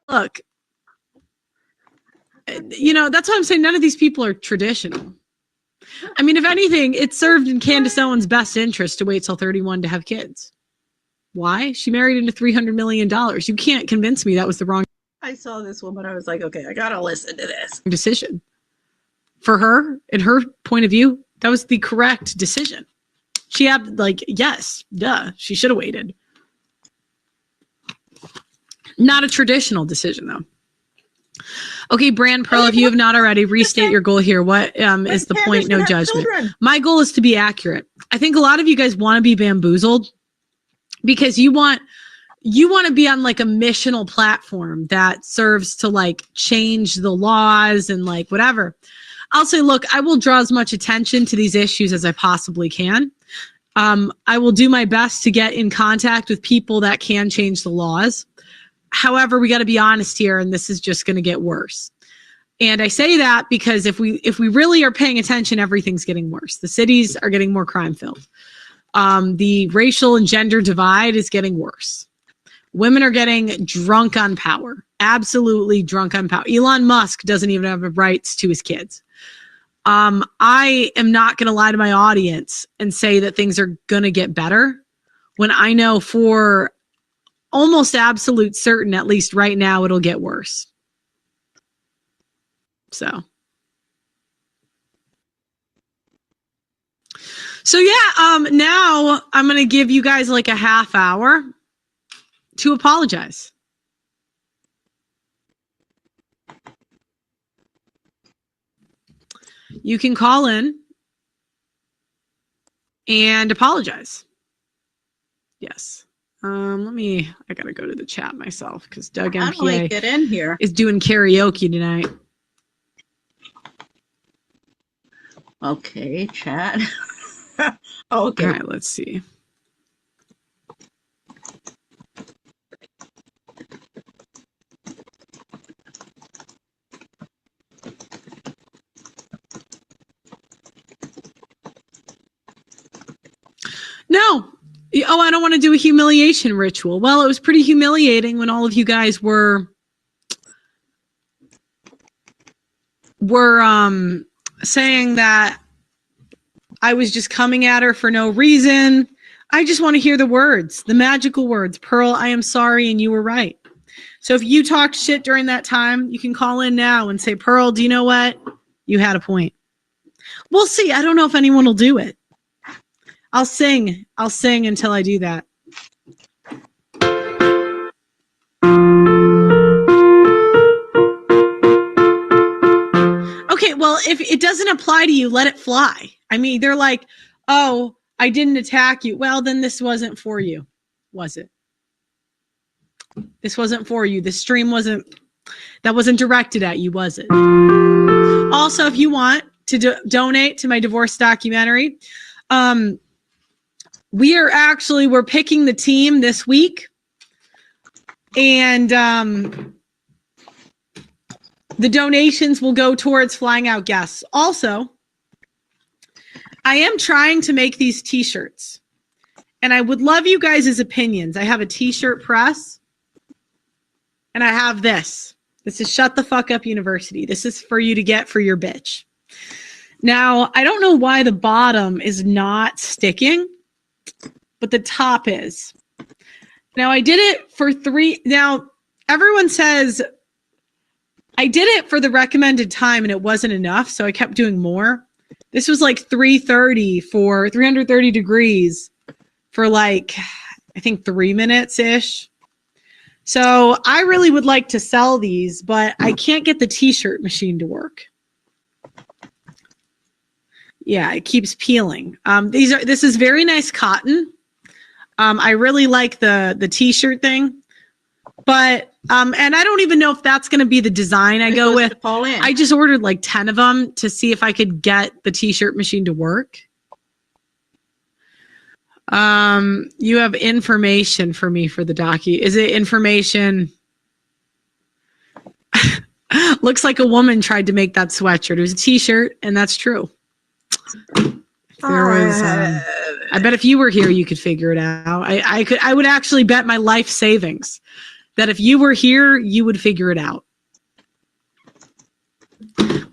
Look, you know, that's why I'm saying none of these people are traditional. I mean, if anything, it served in Candace Owens' best interest to wait till 31 to have kids. Why? She married into $300 million. You can't convince me that was the wrong. I saw this woman. I was like, okay, I got to listen to this. Decision. For her, in her point of view, that was the correct decision. She had, like, yes, duh, she should have waited. Not a traditional decision, though. Okay, Brand Pearl, if you have not already, restate your goal here. What is the point? No judgment. My goal is to be accurate. I think a lot of you guys want to be bamboozled because you want to be on like a missional platform that serves to like change the laws and like whatever. I'll say, look, I will draw as much attention to these issues as I possibly can. I will do my best to get in contact with people that can change the laws. However, we got to be honest here, and this is just going to get worse. And I say that because if we really are paying attention, everything's getting worse. The cities are getting more crime-filled. The racial and gender divide is getting worse. Women are getting drunk on power, absolutely drunk on power. Elon Musk doesn't even have rights to his kids. I am not going to lie to my audience and say that things are going to get better when I know for almost absolute certain, at least right now, it'll get worse. So yeah, now I'm going to give you guys like a half hour to apologize. You can call in and apologize. Yes. I gotta go to the chat myself because Doug MPA get in here. is doing karaoke tonight. Okay, chat. Okay. All right, let's see. No. Oh, I don't want to do a humiliation ritual. Well, it was pretty humiliating when all of you guys were saying that I was just coming at her for no reason. I just want to hear the words, the magical words. Pearl, I am sorry and you were right. So if you talked shit during that time, you can call in now and say, Pearl, do you know what? You had a point. We'll see. I don't know if anyone will do it. I'll sing until I do that. Okay, well, if it doesn't apply to you, let it fly. I mean, they're like, oh, I didn't attack you. Well, then this wasn't for you, was it? This wasn't for you. The stream wasn't directed at you, was it? Also, if you want to donate to my divorce documentary, we're picking the team this week, and the donations will go towards flying out guests. Also, I am trying to make these t-shirts, and I would love you guys' opinions. I have a t-shirt press, and I have this. This is Shut the Fuck Up University. This is for you to get for your bitch. Now, I don't know why the bottom is not sticking, but the top is. Now, I did it for now, everyone says I did it for the recommended time and it wasn't enough, so I kept doing more. This was like 330 degrees for like, I think 3 minutes-ish. So I really would like to sell these, but I can't get the t-shirt machine to work. Yeah, it keeps peeling. This is very nice cotton. I really like the t-shirt thing, but and I don't even know if that's going to be the design I go with. I just ordered like 10 of them to see if I could get the t-shirt machine to work. You have information for me for the docu. Is it information? Looks like a woman tried to make that sweatshirt. It was a t-shirt, and that's true. There was, I bet if you were here, you could figure it out. I would actually bet my life savings that if you were here, you would figure it out.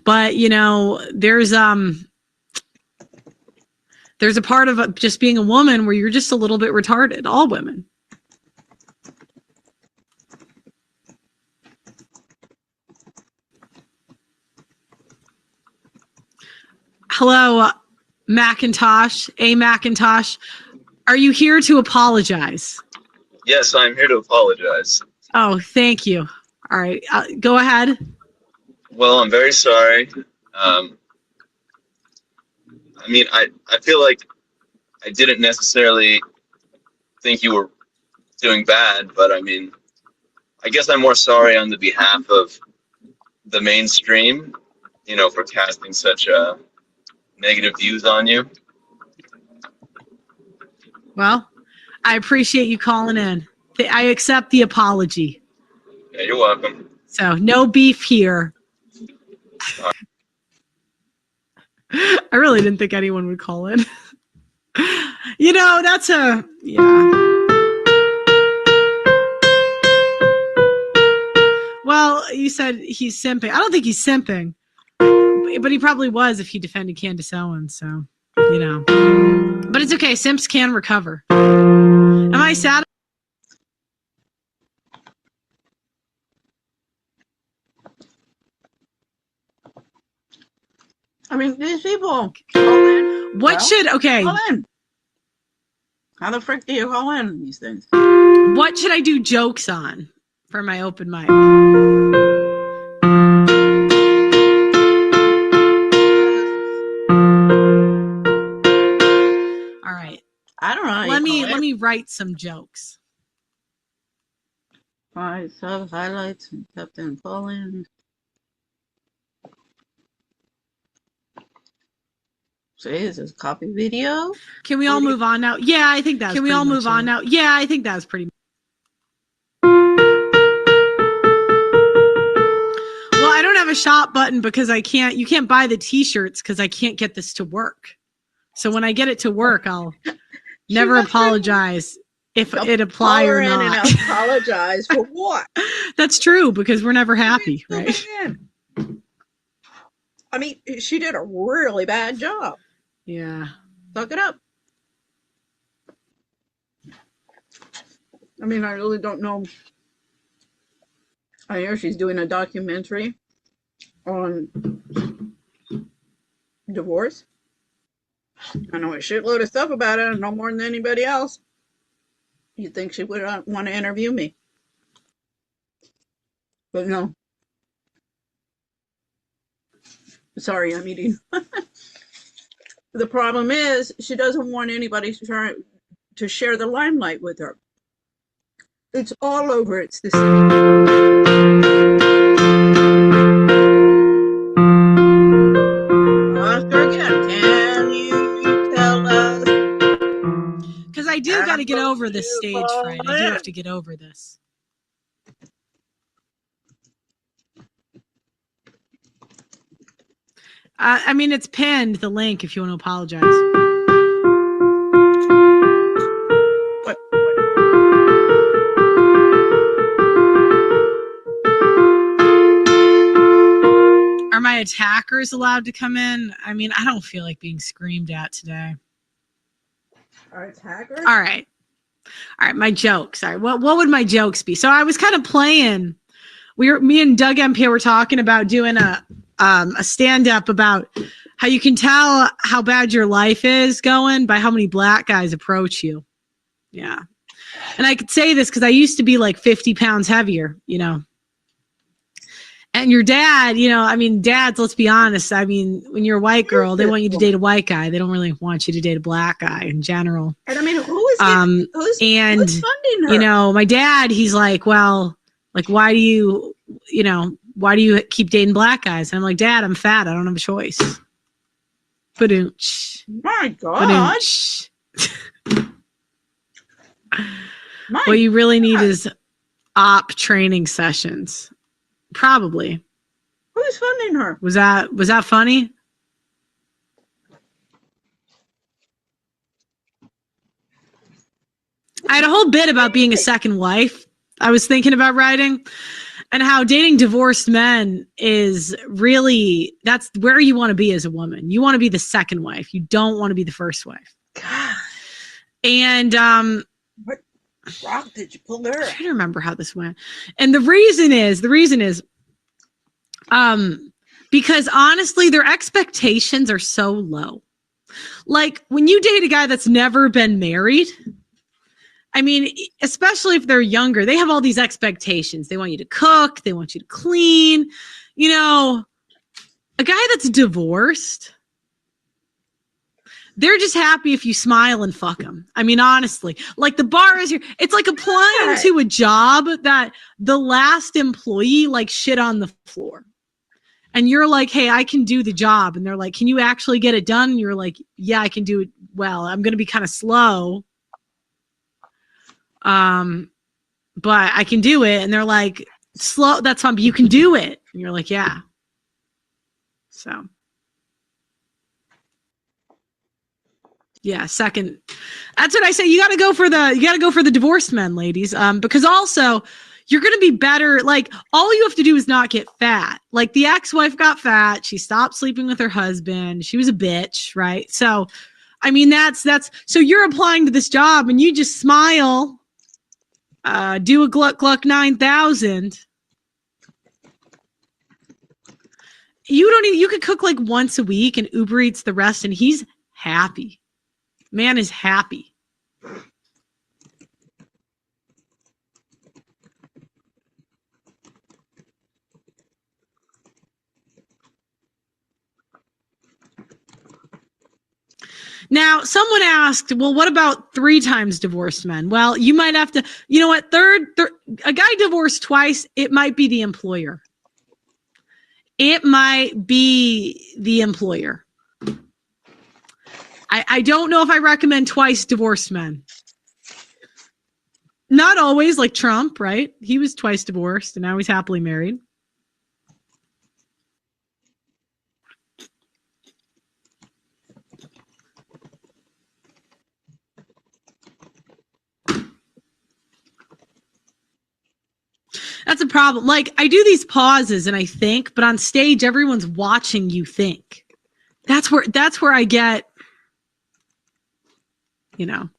But, you know, there's a part of just being a woman where you're just a little bit retarded. All women. Hello, Macintosh. Macintosh. Are you here to apologize? Yes, I'm here to apologize. Oh, thank you. All right, go ahead. Well, I'm very sorry. I mean, I feel like I didn't necessarily think you were doing bad, but I mean, I guess I'm more sorry on the behalf of the mainstream, you know, for casting such negative views on you. Well, I appreciate you calling in. I accept the apology. Yeah, you're welcome. So no beef here. I really didn't think anyone would call in. You know, that's yeah. Well, you said he's simping. I don't think he's simping, but he probably was if he defended Candace Owens. So, you know, but it's okay. Simps can recover. Am I sad? I mean, these people call in. What should, okay. Call in. How the frick do you call in these things? What should I do jokes on for my open mic? All right. I don't know. Let me write some jokes. I saw highlights and Captain Colin. See, is this copy video? Can we all move on now? Yeah, I think that's. Can we all move on now? Yeah, I think that was pretty. Well, I don't have a shop button because I can't. You can't buy the T-shirts because I can't get this to work. So when I get it to work, I'll never apologize if it apply or not. And apologize for what? That's true because we're never happy, right? I mean, she did a really bad job. Yeah. Suck it up. I mean, I really don't know. I hear she's doing a documentary on divorce. I know a shitload of stuff about it, no more than anybody else. You'd think she would want to interview me. But no. Sorry, I'm eating. The problem is she doesn't want anybody to share the limelight with her. It's all over. It's the same. Oscar again. Can you tell us? Because I do got to get over this stage fright. I do have to get over this. I mean, it's pinned, the link, if you want to apologize. What? Are my attackers allowed to come in? I mean, I don't feel like being screamed at today. Our attackers? All right. All right, my jokes. All right, what would my jokes be? So I was kind of playing. Me and Doug MP were talking about doing a stand-up about how you can tell how bad your life is going by how many black guys approach you. Yeah. And I could say this because I used to be like 50 pounds heavier, you know. And your dad, you know, I mean, dads, let's be honest. I mean, when you're a white girl, they want you to date a white guy. They don't really want you to date a black guy in general. And I mean, who's funding her? You know, my dad, he's like, well, like, why do you keep dating black guys? And I'm like, Dad, I'm fat. I don't have a choice. Ba-doonch. My God. What you really need is op training sessions. Probably. Who's funding her? Was that funny? I had a whole bit about being a second wife. I was thinking about writing, and how dating divorced men is really, that's where you want to be as a woman. You want to be the second wife. You don't want to be the first wife. God. And What rock did you pull there? I'm trying to remember how this went. And the reason is because honestly, their expectations are so low. Like when you date a guy that's never been married, I mean, especially if they're younger, they have all these expectations. They want you to cook. They want you to clean. You know, a guy that's divorced, they're just happy if you smile and fuck them. I mean, honestly, like the bar is here. It's like applying to a job that the last employee like shit on the floor. And you're like, hey, I can do the job. And they're like, can you actually get it done? And you're like, yeah, I can do it well. I'm going to be kind of slow. But I can do it. And they're like, slow, that's fine, but you can do it. And you're like, yeah. So. Yeah, second. That's what I say. You got to go for the divorced men, ladies. Because also you're going to be better. Like all you have to do is not get fat. Like the ex-wife got fat. She stopped sleeping with her husband. She was a bitch, right? So, I mean, that's, so you're applying to this job and you just smile, do a Gluck Gluck 9000. You could cook like once a week and Uber Eats the rest and he's happy. Man is happy. Now, someone asked, well, what about 3 times divorced men? Well, you might have to, you know what, a guy divorced twice, it might be the employer. It might be the employer. I don't know if I recommend twice divorced men. Not always, like Trump, right? He was twice divorced and now he's happily married. That's a problem. Like I do these pauses and I think, but on stage, everyone's watching you think. That's where I get, you know.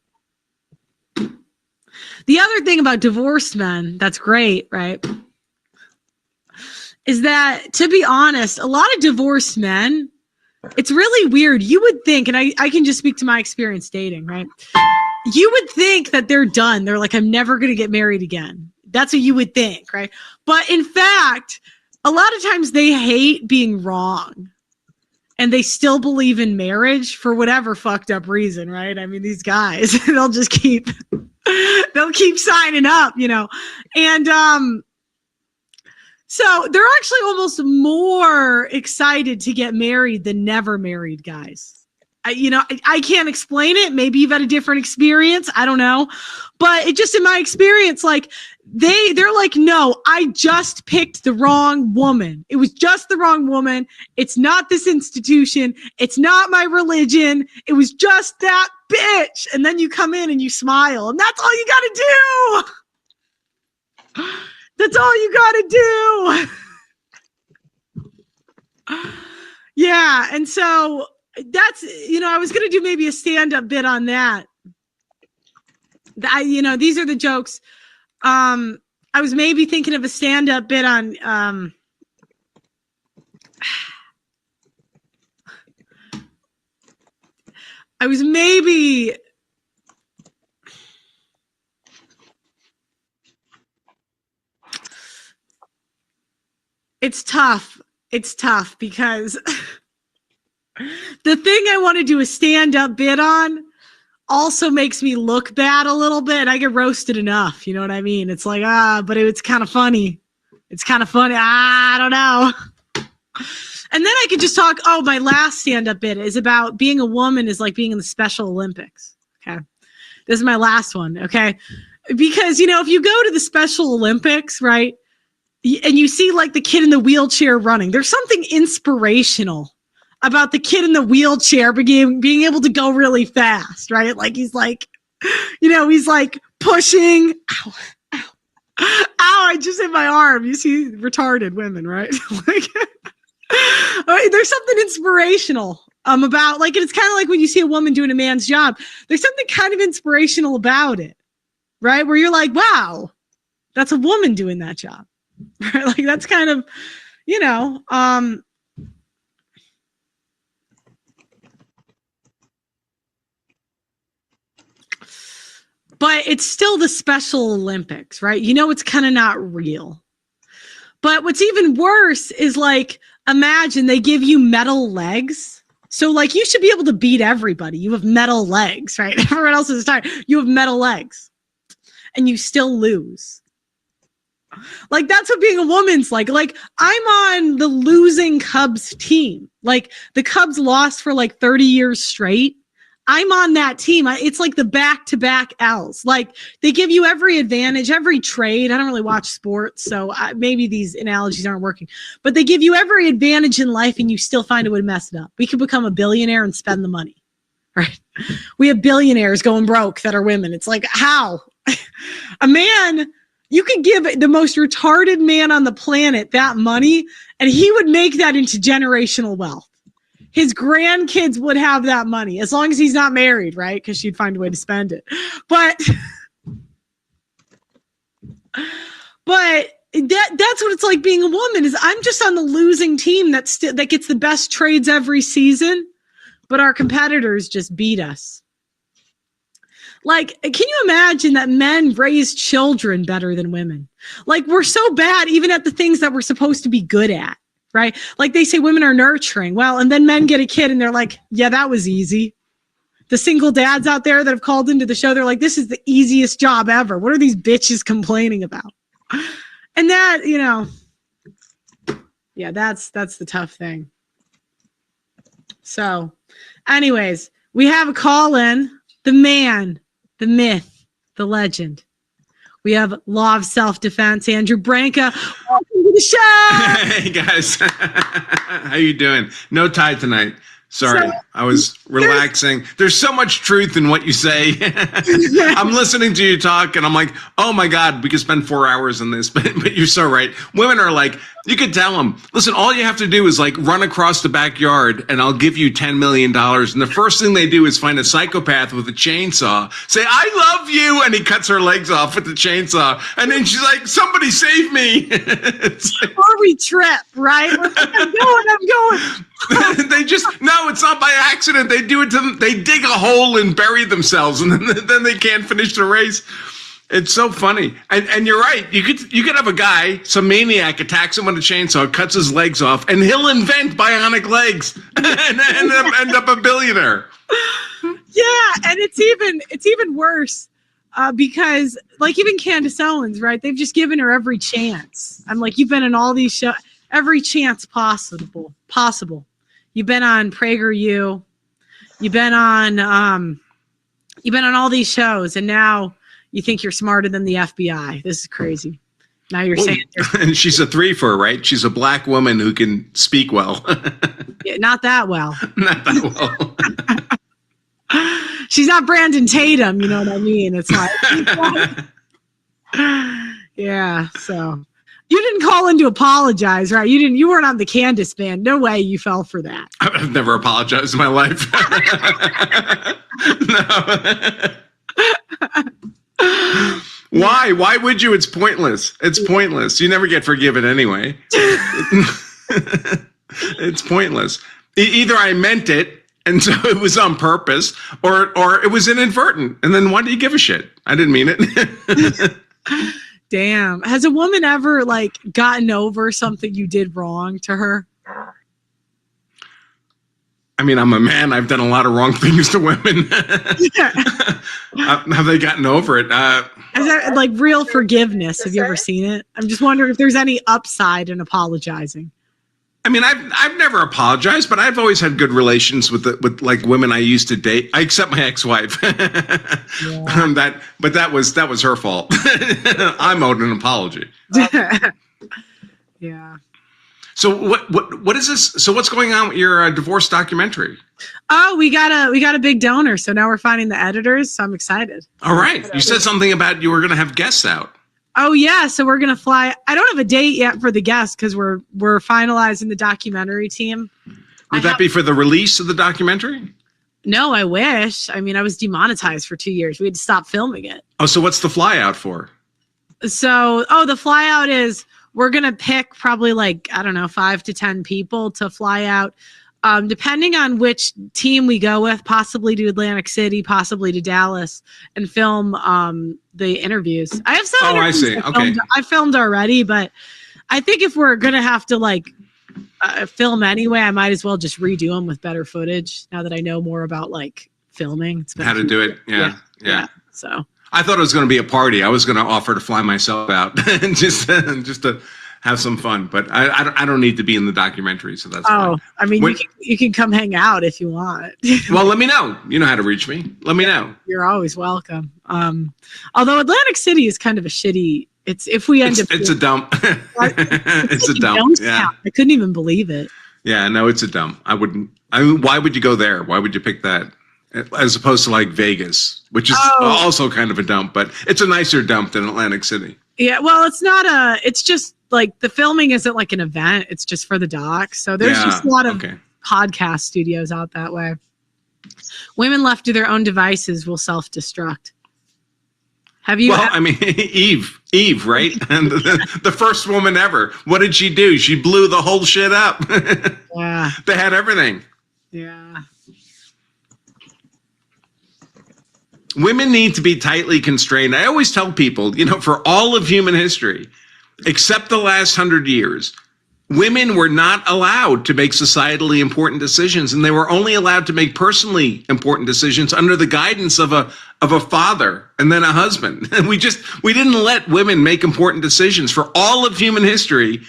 The other thing about divorced men that's great, right, is that, to be honest, a lot of divorced men, it's really weird. You would think, and I can just speak to my experience dating, right? You would think that they're done. They're like, I'm never going to get married again. That's what you would think, right? But in fact, a lot of times they hate being wrong. And they still believe in marriage for whatever fucked up reason, right? I mean, these guys, they'll keep signing up, you know? And so they're actually almost more excited to get married than never married guys. I can't explain it. Maybe you've had a different experience. I don't know. But it just, in my experience, like they're like, no, I just picked the wrong woman. It was just the wrong woman. It's not this institution. It's not my religion. It was just that bitch. And then you come in and you smile and that's all you got to do. That's all you got to do. Yeah. And so that's, I was going to do maybe a stand-up bit on that. These are the jokes. I was maybe thinking of a stand-up bit on, it's tough. It's tough because the thing I want to do a stand-up bit on also makes me look bad a little bit. I get roasted enough. You know what I mean? It's like, but it's kind of funny. It's kind of funny. I don't know. And then I could just talk. Oh, my last stand-up bit is about being a woman is like being in the Special Olympics. Okay. This is my last one. Okay. Because, if you go to the Special Olympics, right, and you see like the kid in the wheelchair running, there's something inspirational about the kid in the wheelchair being able to go really fast, right? Like he's like, he's like pushing, ow, ow, Ow, I just hit my arm. You see retarded women, right? Like, there's something inspirational about, like, it's kind of like when you see a woman doing a man's job. There's something kind of inspirational about it, right? Where you're like, wow, that's a woman doing that job. Right? Like, that's kind of, you know, but it's still the Special Olympics, right? You know, it's kind of not real. But what's even worse is, like, imagine they give you metal legs. So, like, you should be able to beat everybody. You have metal legs, right? Everyone else is tired. You have metal legs. And you still lose. Like, that's what being a woman's like. Like, I'm on the losing Cubs team. Like, the Cubs lost for like 30 years straight. I'm on that team. It's like the back-to-back L's. Like, they give you every advantage, every trade. I don't really watch sports, so maybe these analogies aren't working. But they give you every advantage in life, and you still find a way to mess it up. We could become a billionaire and spend the money, right? We have billionaires going broke that are women. It's like, how? A man, you could give the most retarded man on the planet that money, and he would make that into generational wealth. His grandkids would have that money as long as he's not married, right? Because she'd find a way to spend it. But that's what it's like being a woman. Is I'm just on the losing team that gets the best trades every season, but our competitors just beat us. Like, can you imagine that men raise children better than women? Like, we're so bad even at the things that we're supposed to be good at. Right? Like, they say women are nurturing. Well, and then men get a kid and they're like, yeah, that was easy. The single dads out there that have called into the show, they're like, this is the easiest job ever. What are these bitches complaining about? And that, you know, yeah, that's the tough thing. So anyways, we have a call in, the man, the myth, the legend. We have Law of Self-Defense, Andrew Branca. Welcome to the show. Hey, guys. How you doing? No tie tonight. Sorry, I was relaxing. There's so much truth in what you say. I'm listening to you talk, and I'm like, oh, my God, we could spend 4 hours on this. But you're so right. Women are like, you could tell them, listen, all you have to do is, like, run across the backyard, and I'll give you $10 million. And the first thing they do is find a psychopath with a chainsaw, say, I love you, and he cuts her legs off with the chainsaw. And then she's like, somebody save me. It's like, or we trip, right? We're like, I'm going. They just, no, it's not by accident. They do it to them. They dig a hole and bury themselves, and then they can't finish the race. It's so funny. And you're right. You could have a guy, some maniac, attacks him with a chainsaw, cuts his legs off, and he'll invent bionic legs and end up a billionaire. Yeah, and it's even worse because, like, even Candace Owens, right? They've just given her every chance. I'm like, you've been in all these shows, every chance possible. You've been on PragerU. You've been on all these shows, and now you think you're smarter than the FBI. This is crazy. Now you're saying, and she's a threefer, right? She's a black woman who can speak well. Yeah, not that well. Not that well. She's not Brandon Tatum. You know what I mean? It's like, yeah. So you didn't call in to apologize, right? You weren't on the Candace band. No way you fell for that. I've never apologized in my life. No. Why? Why would you? It's pointless. It's pointless. You never get forgiven anyway. It's pointless. Either I meant it, and so it was on purpose, or it was inadvertent. And then why do you give a shit? I didn't mean it. Damn. Has a woman ever, like, gotten over something you did wrong to her? I mean, I'm a man. I've done a lot of wrong things to women. Yeah. Have they gotten over it? Is that, like, real forgiveness? Have you ever seen it? I'm just wondering if there's any upside in apologizing. I mean, I've never apologized, but I've always had good relations with like women I used to date. Except my ex-wife. Yeah. But that was her fault. I'm owed an apology. Yeah. So what is this? So what's going on with your divorce documentary? Oh, we got a big donor, so now we're finding the editors. So I'm excited. All right, you said something about you were going to have guests out. Oh yeah, so we're gonna fly. I don't have a date yet for the guest because we're finalizing the documentary team. Would that be for the release of the documentary? No, I wish. I mean, I was demonetized for 2 years. We had to stop filming it. Oh, so what's the fly out for? So, the fly out is we're going to pick probably like, I don't know, 5 to 10 people to fly out. Depending on which team we go with, possibly to Atlantic City, possibly to Dallas, and film the interviews. I have some interviews I see. Okay. I filmed already, but I think if we're going to have to like film anyway, I might as well just redo them with better footage now that I know more about like filming. It's been How to do it. Yeah. So I thought it was going to be a party. I was going to offer to fly myself out just to have some fun, but I don't need to be in the documentary, so that's fine. I mean, you can come hang out if you want. Well, let me know. You know how to reach me. Let me know. You're always welcome. Although Atlantic City is kind of a shitty. It's if we end up. It's a dump. It's a dump. Yeah. I couldn't even believe it. Yeah, no, it's a dump. I mean, why would you go there? Why would you pick that? As opposed to like Vegas, which is also kind of a dump, but it's a nicer dump than Atlantic City. Yeah, well, it's just like the filming isn't like an event. It's just for the doc. So there's just a lot of podcast studios out that way. Women left to their own devices will self-destruct. Have you? Well, I mean, Eve, right? And the first woman ever. What did she do? She blew the whole shit up. Yeah. They had everything. Yeah. Women need to be tightly constrained. I always tell people, for all of human history, except the last 100 years, women were not allowed to make societally important decisions, and they were only allowed to make personally important decisions under the guidance of a father and then a husband. And we didn't let women make important decisions for all of human history,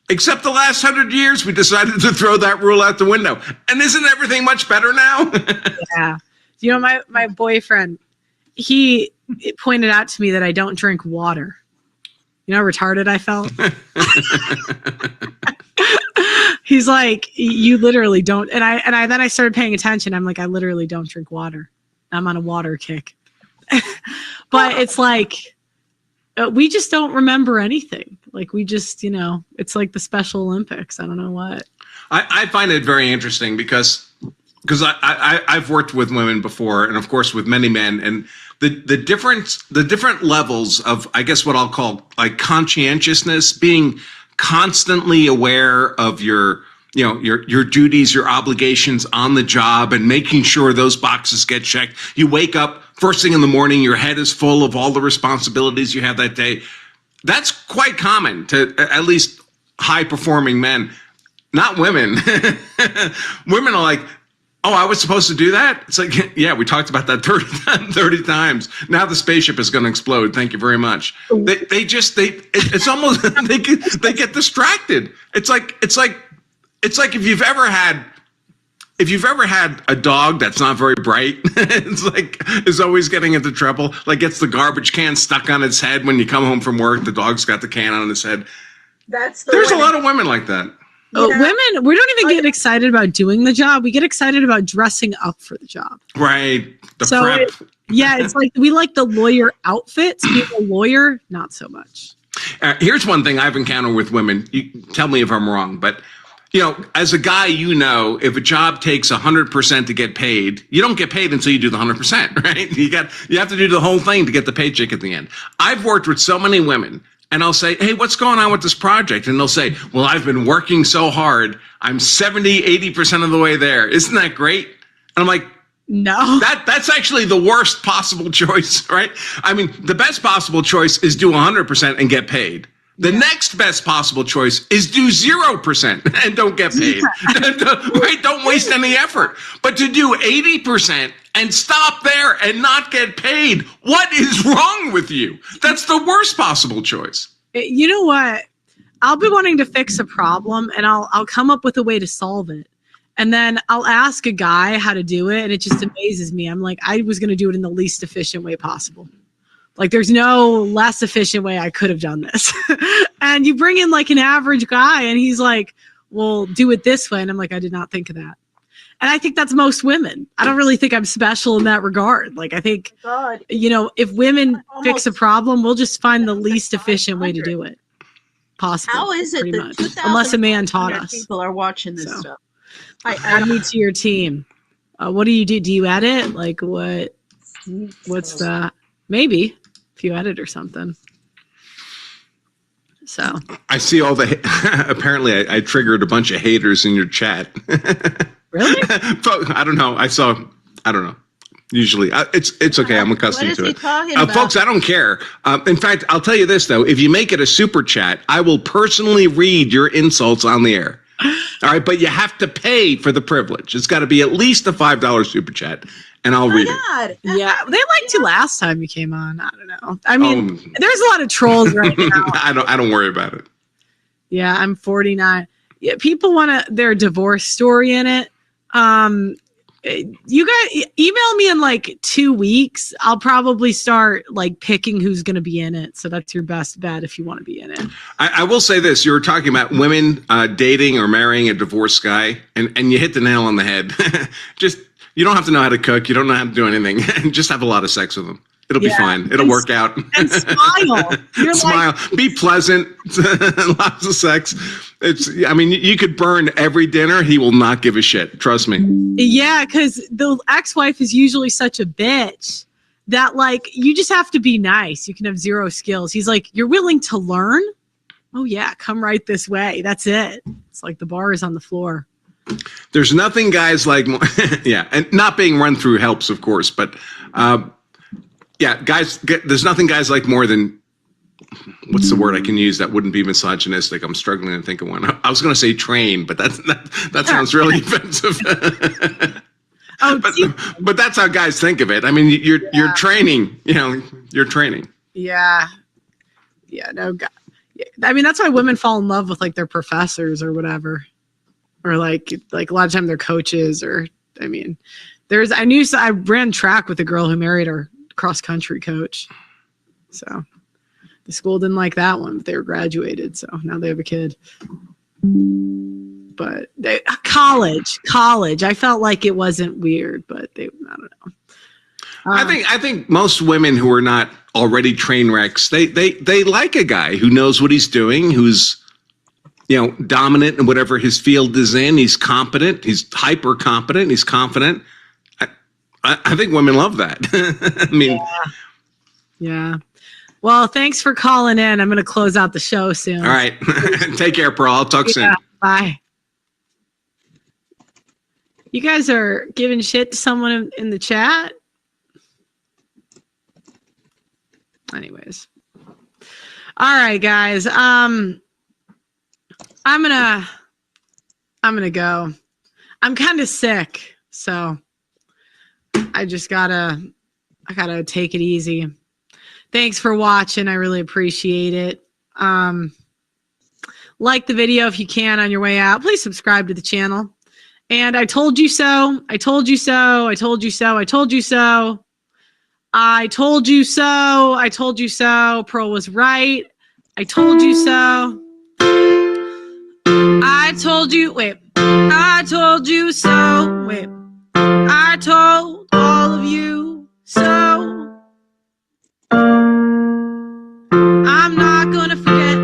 except the last 100 years. We decided to throw that rule out the window. And isn't everything much better now? Yeah. My boyfriend, he pointed out to me that I don't drink water. You know how retarded I felt? He's like, you literally don't. And then I started paying attention. I'm like, I literally don't drink water. I'm on a water kick. But it's like, we just don't remember anything. Like we just, it's like the Special Olympics. I don't know what. I find it very interesting because I've worked with women before, and of course with many men, and the different levels of, I guess, what I'll call like conscientiousness, being constantly aware of your duties, your obligations on the job, and making sure those boxes get checked. You wake up first thing in the morning, your head is full of all the responsibilities you have that day. That's quite common to at least high performing men, not women. Women are like, oh, I was supposed to do that? It's like, yeah, we talked about that 30 times. Now the spaceship is going to explode. Thank you very much. It's almost, they get distracted. It's like if you've ever had a dog that's not very bright, it's like, is always getting into trouble, like gets the garbage can stuck on its head when you come home from work, the dog's got the can on his head. There's a lot of women like that. Yeah. Women, we don't even get excited about doing the job. We get excited about dressing up for the job. Right. Prep. It's like we like the lawyer outfits. Being a lawyer, not so much. Here's one thing I've encountered with women. You tell me if I'm wrong, but as a guy, if a job takes 100% to get paid, you don't get paid until you do the 100%, right? You have to do the whole thing to get the paycheck at the end. I've worked with so many women. And I'll say, hey, what's going on with this project? And they'll say, well, I've been working so hard. I'm 70, 80% of the way there. Isn't that great? And I'm like, no, that's actually the worst possible choice, right? I mean, the best possible choice is do 100% and get paid. The next best possible choice is do 0% and don't get paid. Right? Don't waste any effort. But to do 80% and stop there and not get paid, what is wrong with you? That's the worst possible choice. You know what? I'll be wanting to fix a problem, and I'll come up with a way to solve it. And then I'll ask a guy how to do it, and it just amazes me. I'm like, I was going to do it in the least efficient way possible. Like, there's no less efficient way I could have done this. And you bring in like an average guy, and he's like, well, do it this way. And I'm like, I did not think of that. And I think that's most women. I don't really think I'm special in that regard. Like, I think, God, if women fix a almost problem, we'll just find the least efficient way to do it. Possible. how is it pretty that much. Unless a man taught 2,500 us. people are watching this So. stuff? Add me to your team. What do you do? Do you edit? Like what's that? Maybe if you edit or something. So I see all the. Apparently, I triggered a bunch of haters in your chat. really? I don't know. I don't know. Usually, it's okay. I'm accustomed What is to he it. talking about? Folks, I don't care. In fact, I'll tell you this though: if you make it a super chat, I will personally read your insults on the air. All right, but you have to pay for the privilege. It's got to be at least a $5 super chat, and I'll read it. God. Yeah, they liked you last time you came on. I don't know. I mean, Oh. there's a lot of trolls right now. I don't worry about it. Yeah, I'm 49. Yeah, people want their divorce story in it. You guys email me in like 2 weeks. I'll probably start like picking who's going to be in it. So that's your best bet if you want to be in it. I will say this: you were talking about women dating or marrying a divorced guy, and you hit the nail on the head. Just you don't have to know how to cook. You don't know how to do anything. Just have a lot of sex with them. It'll be fine. It'll work out. And smile. You're Smile. Be pleasant. Lots of sex. You could burn every dinner. He will not give a shit. Trust me. Yeah, because the ex-wife is usually such a bitch that like you just have to be nice. You can have zero skills. He's like, you're willing to learn? Oh yeah, come right this way. That's it. It's like the bar is on the floor. There's nothing guys like. Yeah, and not being run through helps, of course, but. Yeah, guys, there's nothing guys like more than, what's the word I can use that wouldn't be misogynistic? I'm struggling to think of one. I was going to say train, but that sounds really offensive. But that's how guys think of it. I mean, you're training, you're training. Yeah. Yeah, no, God. I mean, that's why women fall in love with like their professors or whatever. Or like a lot of time their coaches I ran track with a girl who married her cross country coach. So the school didn't like that one, but they were graduated. So now they have a kid. But college, I felt like it wasn't weird, but I don't know. I think most women who are not already train wrecks, they like a guy who knows what he's doing, who's dominant in whatever his field is in. He's competent. He's hyper competent. He's confident. I think women love that. I mean, yeah. Well, thanks for calling in. I'm going to close out the show soon. All right. Take care, Pearl. I'll talk soon. Bye. You guys are giving shit to someone in the chat. Anyways. All right, guys. I'm gonna go. I'm kind of sick, so I gotta take it easy. Thanks for watching. I really appreciate it. Like the video if you can on your way out. Please subscribe to the channel. And I told you so. I told you so. I told you so. I told you so. I told you so. I told you so. Pearl was right. I told you so. I told you. Wait. I told you so. Wait. I told all of you so. I'm not gonna forget.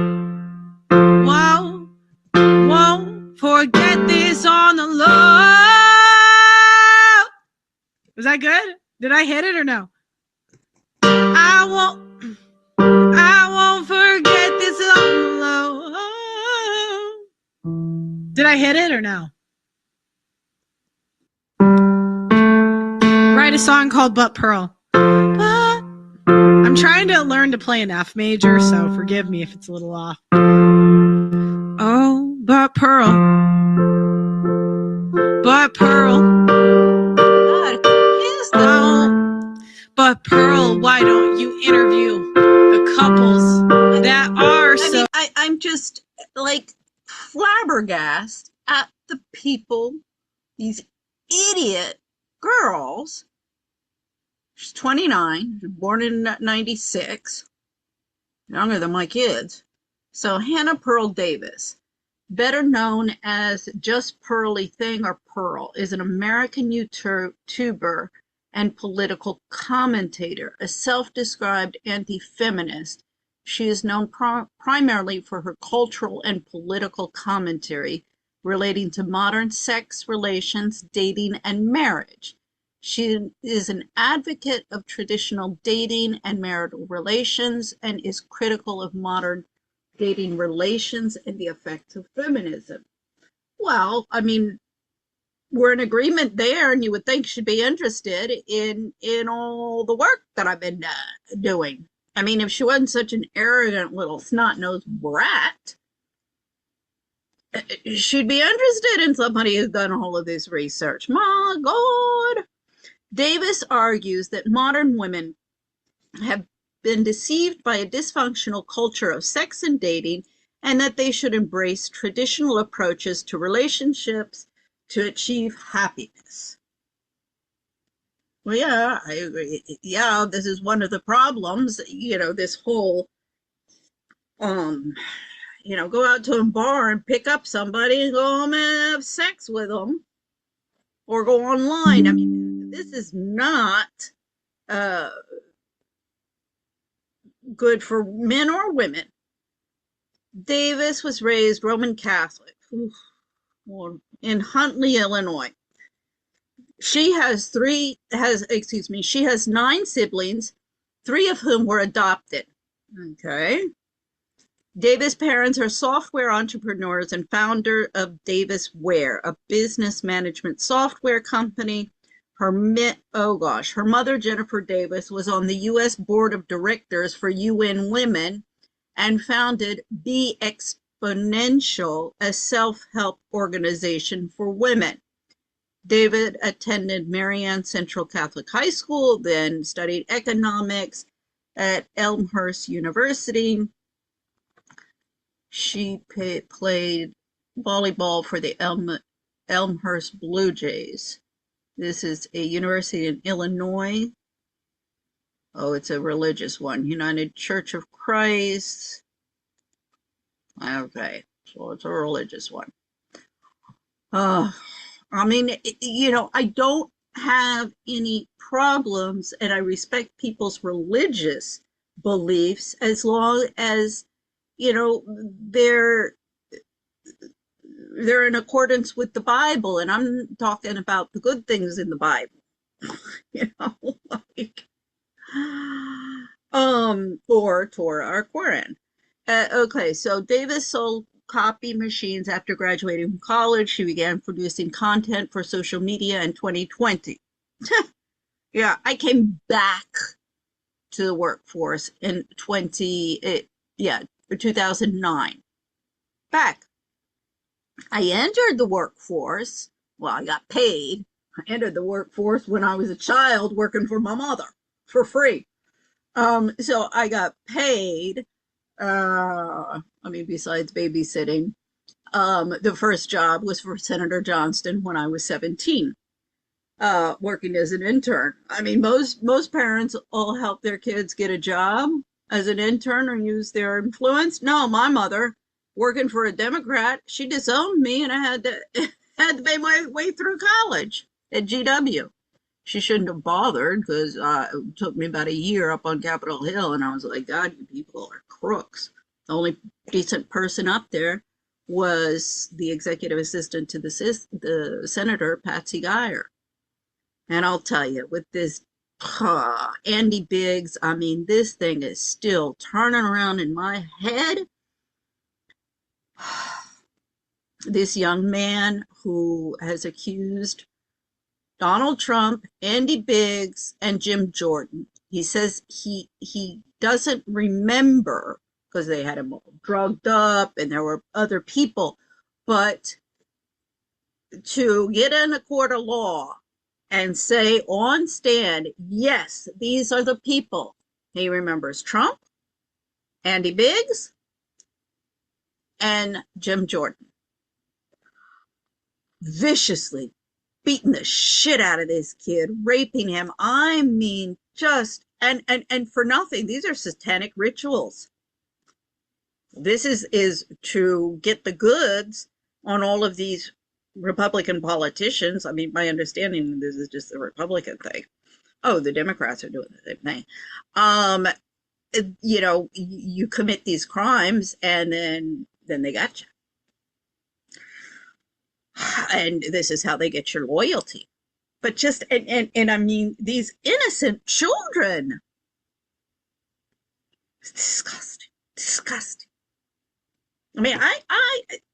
Won't forget this on the low. Was that good? Did I hit it or no? I won't forget this on the low. Did I hit it or no? Write a song called But Pearl. I'm trying to learn to play an F major, so forgive me if it's a little off. Oh, but Pearl. But Pearl. God, is the But Pearl, why don't you interview the couples that are so... I'm just like flabbergasted at the people, these idiot girls. She's 29, born in 96, younger than my kids. So Hannah Pearl Davis. better known as Just Pearly Thing or Pearl, is an American YouTuber and political commentator, a self-described anti-feminist. She is known primarily for her cultural and political commentary relating to modern sex relations, dating, and marriage. She is an advocate of traditional dating and marital relations and is critical of modern dating relations and the effects of feminism. Well, I mean, we're in agreement there, and you would think she'd be interested in all the work that I've been doing. I mean, if she wasn't such an arrogant little snot-nosed brat, she'd be interested in somebody who's done all of this research. My God. Davis argues that modern women have been deceived by a dysfunctional culture of sex and dating, and that they should embrace traditional approaches to relationships to achieve happiness. Well, yeah, I agree. Yeah, this is one of the problems, this whole, go out to a bar and pick up somebody and go home and have sex with them, or go online. I mean, this is not good for men or women. Davis was raised Roman Catholic in Huntley, Illinois. She has 9 siblings, 3 of whom were adopted. Okay. Davis' parents are software entrepreneurs and founder of Davis Ware, a business management software company. Her mother, Jennifer Davis, was on the U.S. Board of Directors for UN Women and founded Be Exponential, a self-help organization for women. David attended Marianne Central Catholic High School, then studied economics at Elmhurst University. She played volleyball for the Elmhurst Blue Jays. This is a university in Illinois. Oh, it's a religious one. United Church of Christ. Okay, so it's a religious one. I mean, I don't have any problems, and I respect people's religious beliefs as long as, they're in accordance with the Bible, and I'm talking about the good things in the Bible, or Torah or Quran. Okay, so Davis sold copy machines after graduating from college. She began producing content for social media in 2020. Yeah, I came back to the workforce in 2009. Back. I entered the workforce. Well, I got paid. I entered the workforce when I was a child working for my mother for free. So I got paid. Besides babysitting, the first job was for Senator Johnston when I was 17, working as an intern. I mean, most parents all help their kids get a job as an intern or use their influence. No, my mother, working for a Democrat, she disowned me, and I had to pay my way through college at GW. She shouldn't have bothered, because it took me about a year up on Capitol Hill, and I was like, God, you people are crooks. The only decent person up there was the executive assistant to the senator, Patsy Geyer. And I'll tell you, with this Andy Biggs, I mean, this thing is still turning around in my head. This young man who has accused Donald Trump, Andy Biggs, and Jim Jordan. He says he doesn't remember, because they had him all drugged up and there were other people, but to get in a court of law and say on stand, yes, these are the people. He remembers Trump, Andy Biggs, and Jim Jordan. Viciously beating the shit out of this kid, raping him. I mean, just, and for nothing. These are satanic rituals. This is to get the goods on all of these Republican politicians. I mean, my understanding this is just a Republican thing. Oh, the Democrats are doing the same thing. You know, you commit these crimes and then they got you. And this is how they get your loyalty. But just, and I mean, these innocent children. It's disgusting, disgusting. I mean,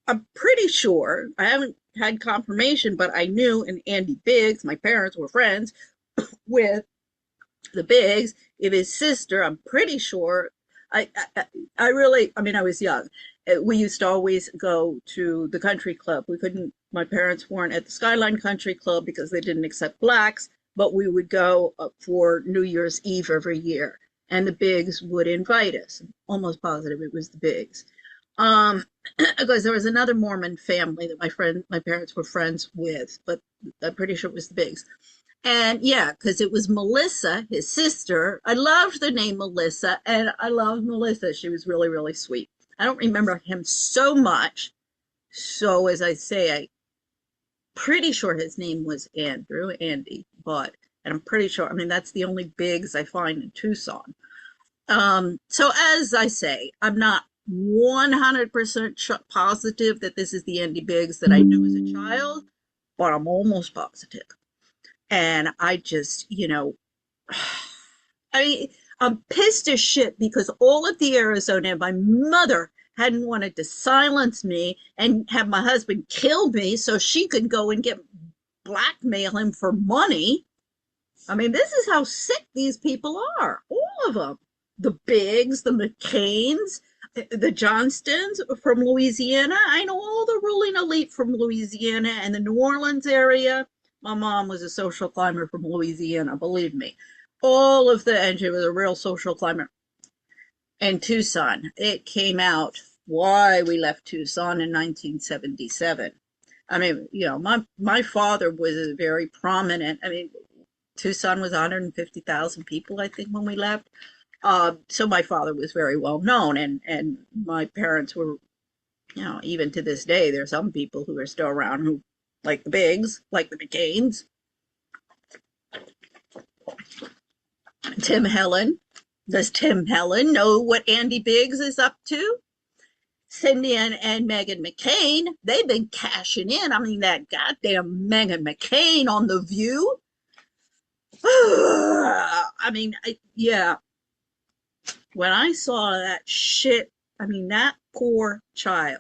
I'm pretty sure, I haven't had confirmation, but I knew in Andy Biggs, my parents were friends with the Biggs, if his sister, I'm pretty sure, I really, I mean, I was young. We used to always go to the country club. We couldn't, my parents weren't at the Skyline Country Club because they didn't accept blacks, but we would go for New Year's Eve every year. And the Biggs would invite us. I'm almost positive it was the Biggs. Because there was another Mormon family that my parents were friends with, but I'm pretty sure it was the Biggs. And yeah, because it was Melissa, his sister. I loved the name Melissa, and I loved Melissa. She was really, really sweet. I don't remember him so much. So as I say, I'm pretty sure his name was Andy, but, and I'm pretty sure, I mean, that's the only Biggs I find in Tucson. So as I say, I'm not 100% positive that this is the Andy Biggs that I knew as a child, but I'm almost positive. And I just, you know, I mean, I'm pissed as shit because all of the Arizona, my mother hadn't wanted to silence me and have my husband kill me so she could go and blackmail him for money. I mean, this is how sick these people are, all of them. The Biggs, the McCains, the Johnstons from Louisiana. I know all the ruling elite from Louisiana and the New Orleans area. My mom was a social climber from Louisiana, believe me. All of the, and she was a real social climber. And Tucson, it came out why we left Tucson in 1977. I mean, you know, my father was a very prominent, I mean, Tucson was 150,000 people, I think, when we left. So my father was very well known, and my parents were, you know, even to this day, there's some people who are still around who like the Biggs, like the McCains. Tim Helen. Does Tim Helen know what Andy Biggs is up to? Cindy and Megyn McCain, they've been cashing in. I mean, that goddamn Megyn McCain on The View. I mean, yeah. When I saw that shit, I mean, that poor child,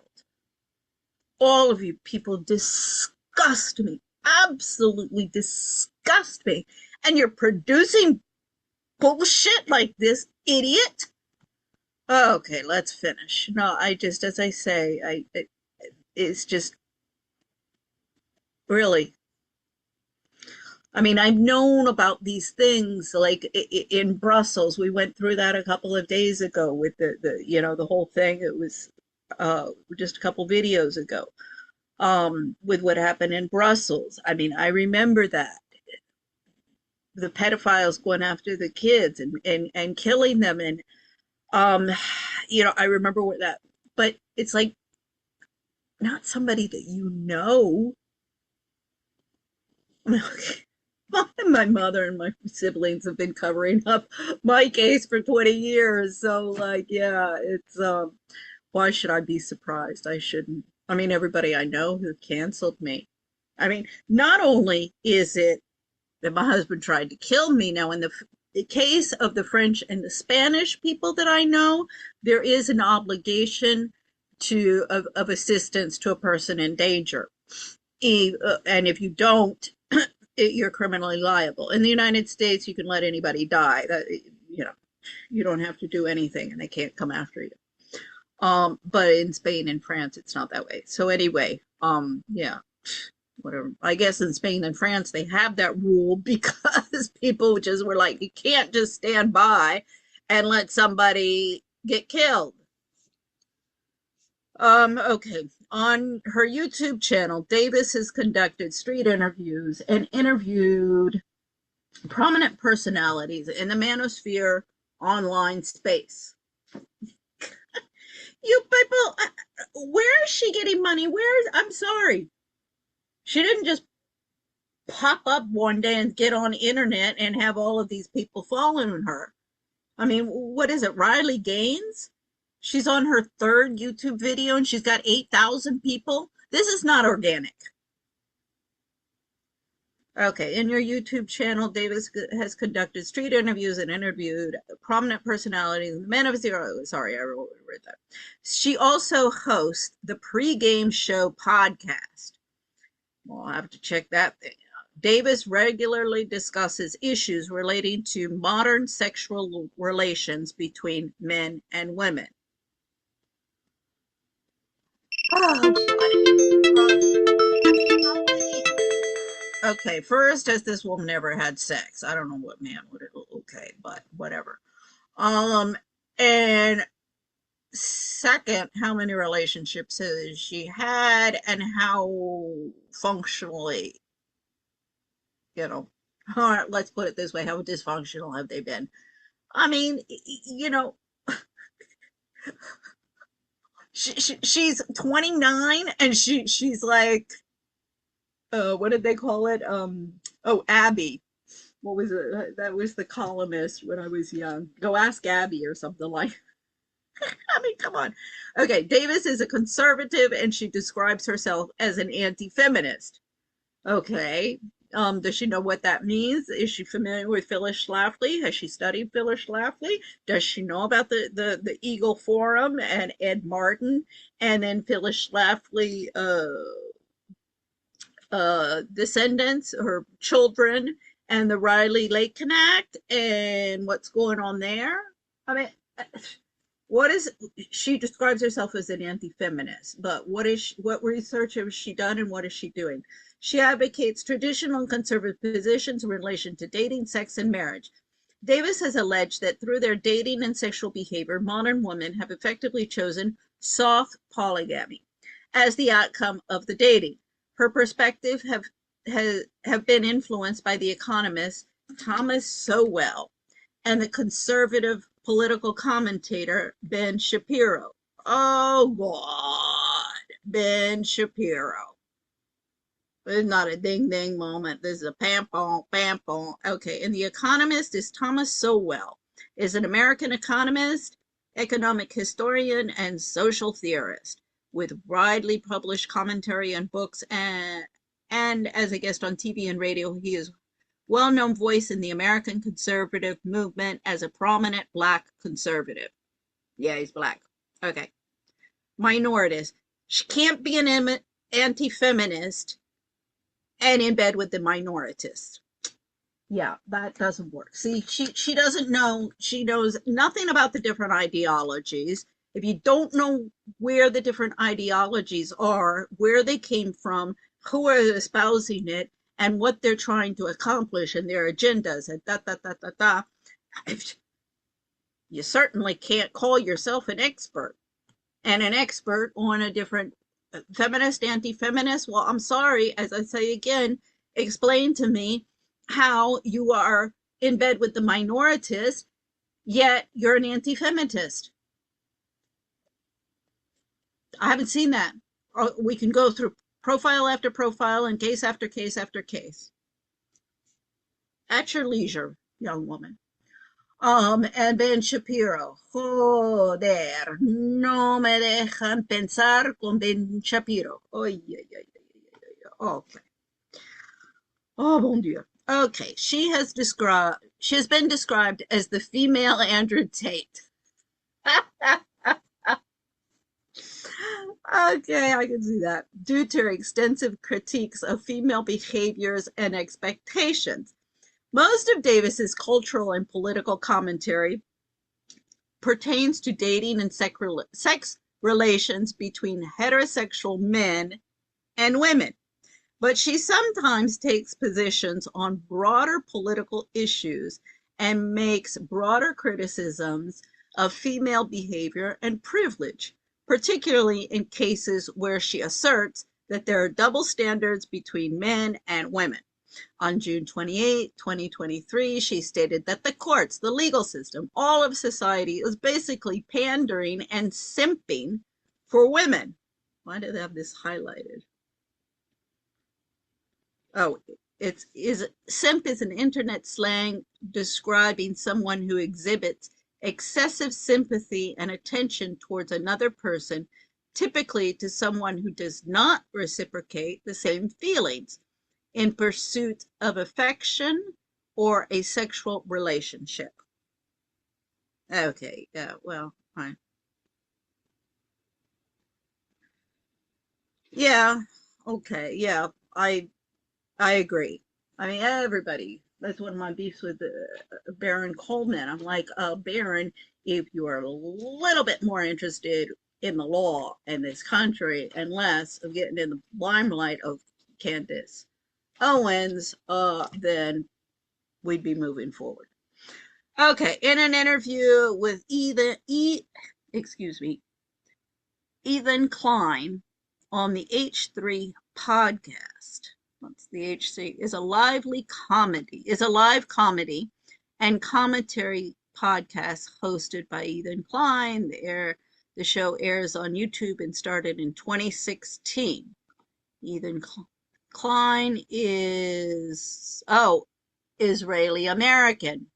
all of you people disgust me, absolutely disgust me. And you're producing bullshit like this idiot. Okay, let's finish. No, I just, as I say, it's just really, I mean, I've known about these things, like in Brussels. We went through that a couple of days ago with the you know, the whole thing. It was just a couple videos ago with what happened in Brussels. I mean, I remember that. The pedophiles going after the kids and killing them. And, you know, I remember what that, but it's like not somebody that you know. My mother and my siblings have been covering up my case for 20 years. So like, yeah, it's, why should I be surprised? I shouldn't. I mean, everybody I know who canceled me. I mean, not only is it that my husband tried to kill me, now in the case of the French and the Spanish people that I know, there is an obligation of assistance to a person in danger. And if you don't, you're criminally liable. In the United States, you can let anybody die. That, you know, you don't have to do anything and they can't come after you. But in Spain and France, it's not that way. So anyway, yeah, whatever. I guess in Spain and France, they have that rule because people just were like, you can't just stand by and let somebody get killed. Okay. On her YouTube channel, Davis has conducted street interviews and interviewed prominent personalities in the manosphere online space. You people, where is she getting money? I'm sorry. She didn't just pop up one day and get on internet and have all of these people following her. I mean, what is it, Riley Gaines? She's on her third YouTube video and she's got 8,000 people. This is not organic. Okay, in your YouTube channel, Davis has conducted street interviews and interviewed prominent personalities. Men of Zero. Sorry, I read that. She also hosts the Pre-Game Show podcast. Well, I'll have to check that thing out. Davis regularly discusses issues relating to modern sexual relations between men and women. Okay, first, as this woman never had sex. I don't know what man would, okay, but whatever. And second, how many relationships has she had and how functionally, you know, all right, let's put it this way, how dysfunctional have they been? I mean, you know, she's 29 and she's like, what did they call it? Abby. What was it? That was the columnist when I was young. Go ask Abby or something like. I mean, come on. Okay, Davis is a conservative and she describes herself as an anti-feminist. Okay. Does she know what that means? Is she familiar with Phyllis Schlafly? Has she studied Phyllis Schlafly? Does she know about the Eagle Forum and Ed Martin and then Phyllis Schlafly descendants or children and the Riley Lake Connect and what's going on there? I mean, she describes herself as an anti-feminist, but what research has she done and what is she doing? She advocates traditional and conservative positions in relation to dating, sex, and marriage. Davis has alleged that through their dating and sexual behavior, modern women have effectively chosen soft polygamy as the outcome of the dating. Her perspective have been influenced by the economist Thomas Sowell and the conservative political commentator Ben Shapiro. Oh God, Ben Shapiro. This is not a ding ding moment. This is a pam pam. Okay, and the economist is Thomas Sowell, is an American economist, economic historian, and social theorist with widely published commentary and books, and as a guest on TV and radio, he is well-known voice in the American conservative movement as a prominent Black conservative. Yeah, he's Black. Okay. Minorities. She can't be an anti-feminist and in bed with the minorities. Yeah, that doesn't work. See, she doesn't know. She knows nothing about the different ideologies. If you don't know where the different ideologies are, where they came from, who are espousing it, and what they're trying to accomplish and their agendas, and you certainly can't call yourself an expert. And an expert on a different feminist, anti-feminist, well, I'm sorry, as I say again, explain to me how you are in bed with the minorities, yet you're an anti-feminist. I haven't seen that. We can go through profile after profile and case after case after case. At your leisure, young woman. And Ben Shapiro. Joder, no me dejan pensar con Ben Shapiro. Okay. Oh, bon Dieu. Okay, she has been described as the female Andrew Tate. Okay, I can see that. Due to her extensive critiques of female behaviors and expectations. Most of Davis's cultural and political commentary pertains to dating and sex relations between heterosexual men and women, but she sometimes takes positions on broader political issues and makes broader criticisms of female behavior and privilege, particularly in cases where she asserts that there are double standards between men and women. On June 28, 2023, she stated that the courts, the legal system, all of society is basically pandering and simping for women. Why do they have this highlighted? Oh, simp is an internet slang describing someone who exhibits excessive sympathy and attention towards another person, typically to someone who does not reciprocate the same feelings in pursuit of affection or a sexual relationship. Okay, yeah, well, fine. Yeah, okay, yeah, I agree. I mean, everybody. That's one of my beefs with Baron Coleman. I'm like, Baron, if you are a little bit more interested in the law in this country and less of getting in the limelight of Candace Owens, then we'd be moving forward. Okay, in an interview with Ethan Klein on the H3 podcast. What's the HC? Is a live comedy and commentary podcast hosted by Ethan Klein. The show airs on YouTube and started in 2016. Ethan Klein is Israeli American.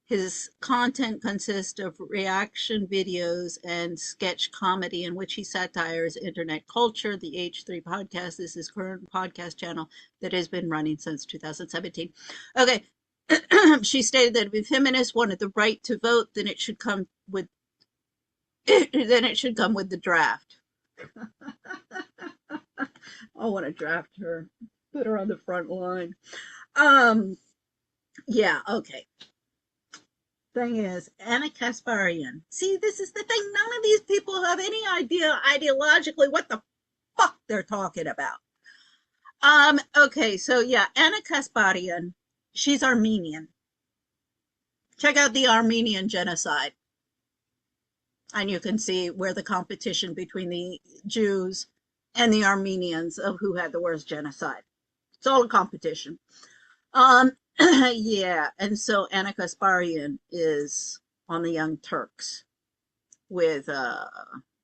His content consists of reaction videos and sketch comedy in which he satires internet culture. The H3 podcast is his current podcast channel that has been running since 2017. Okay. She stated that if feminists wanted the right to vote, then it should come with the draft. I want to draft her, put her on the front line. Yeah, okay. Thing is, Anna Kasparian. See, this is the thing. None of these people have any idea ideologically what the fuck they're talking about. Okay, so yeah, Anna Kasparian, she's Armenian. Check out the Armenian genocide. And you can see where the competition between the Jews and the Armenians of who had the worst genocide. It's all a competition. Yeah, and so Anna Kasparian is on the Young Turks with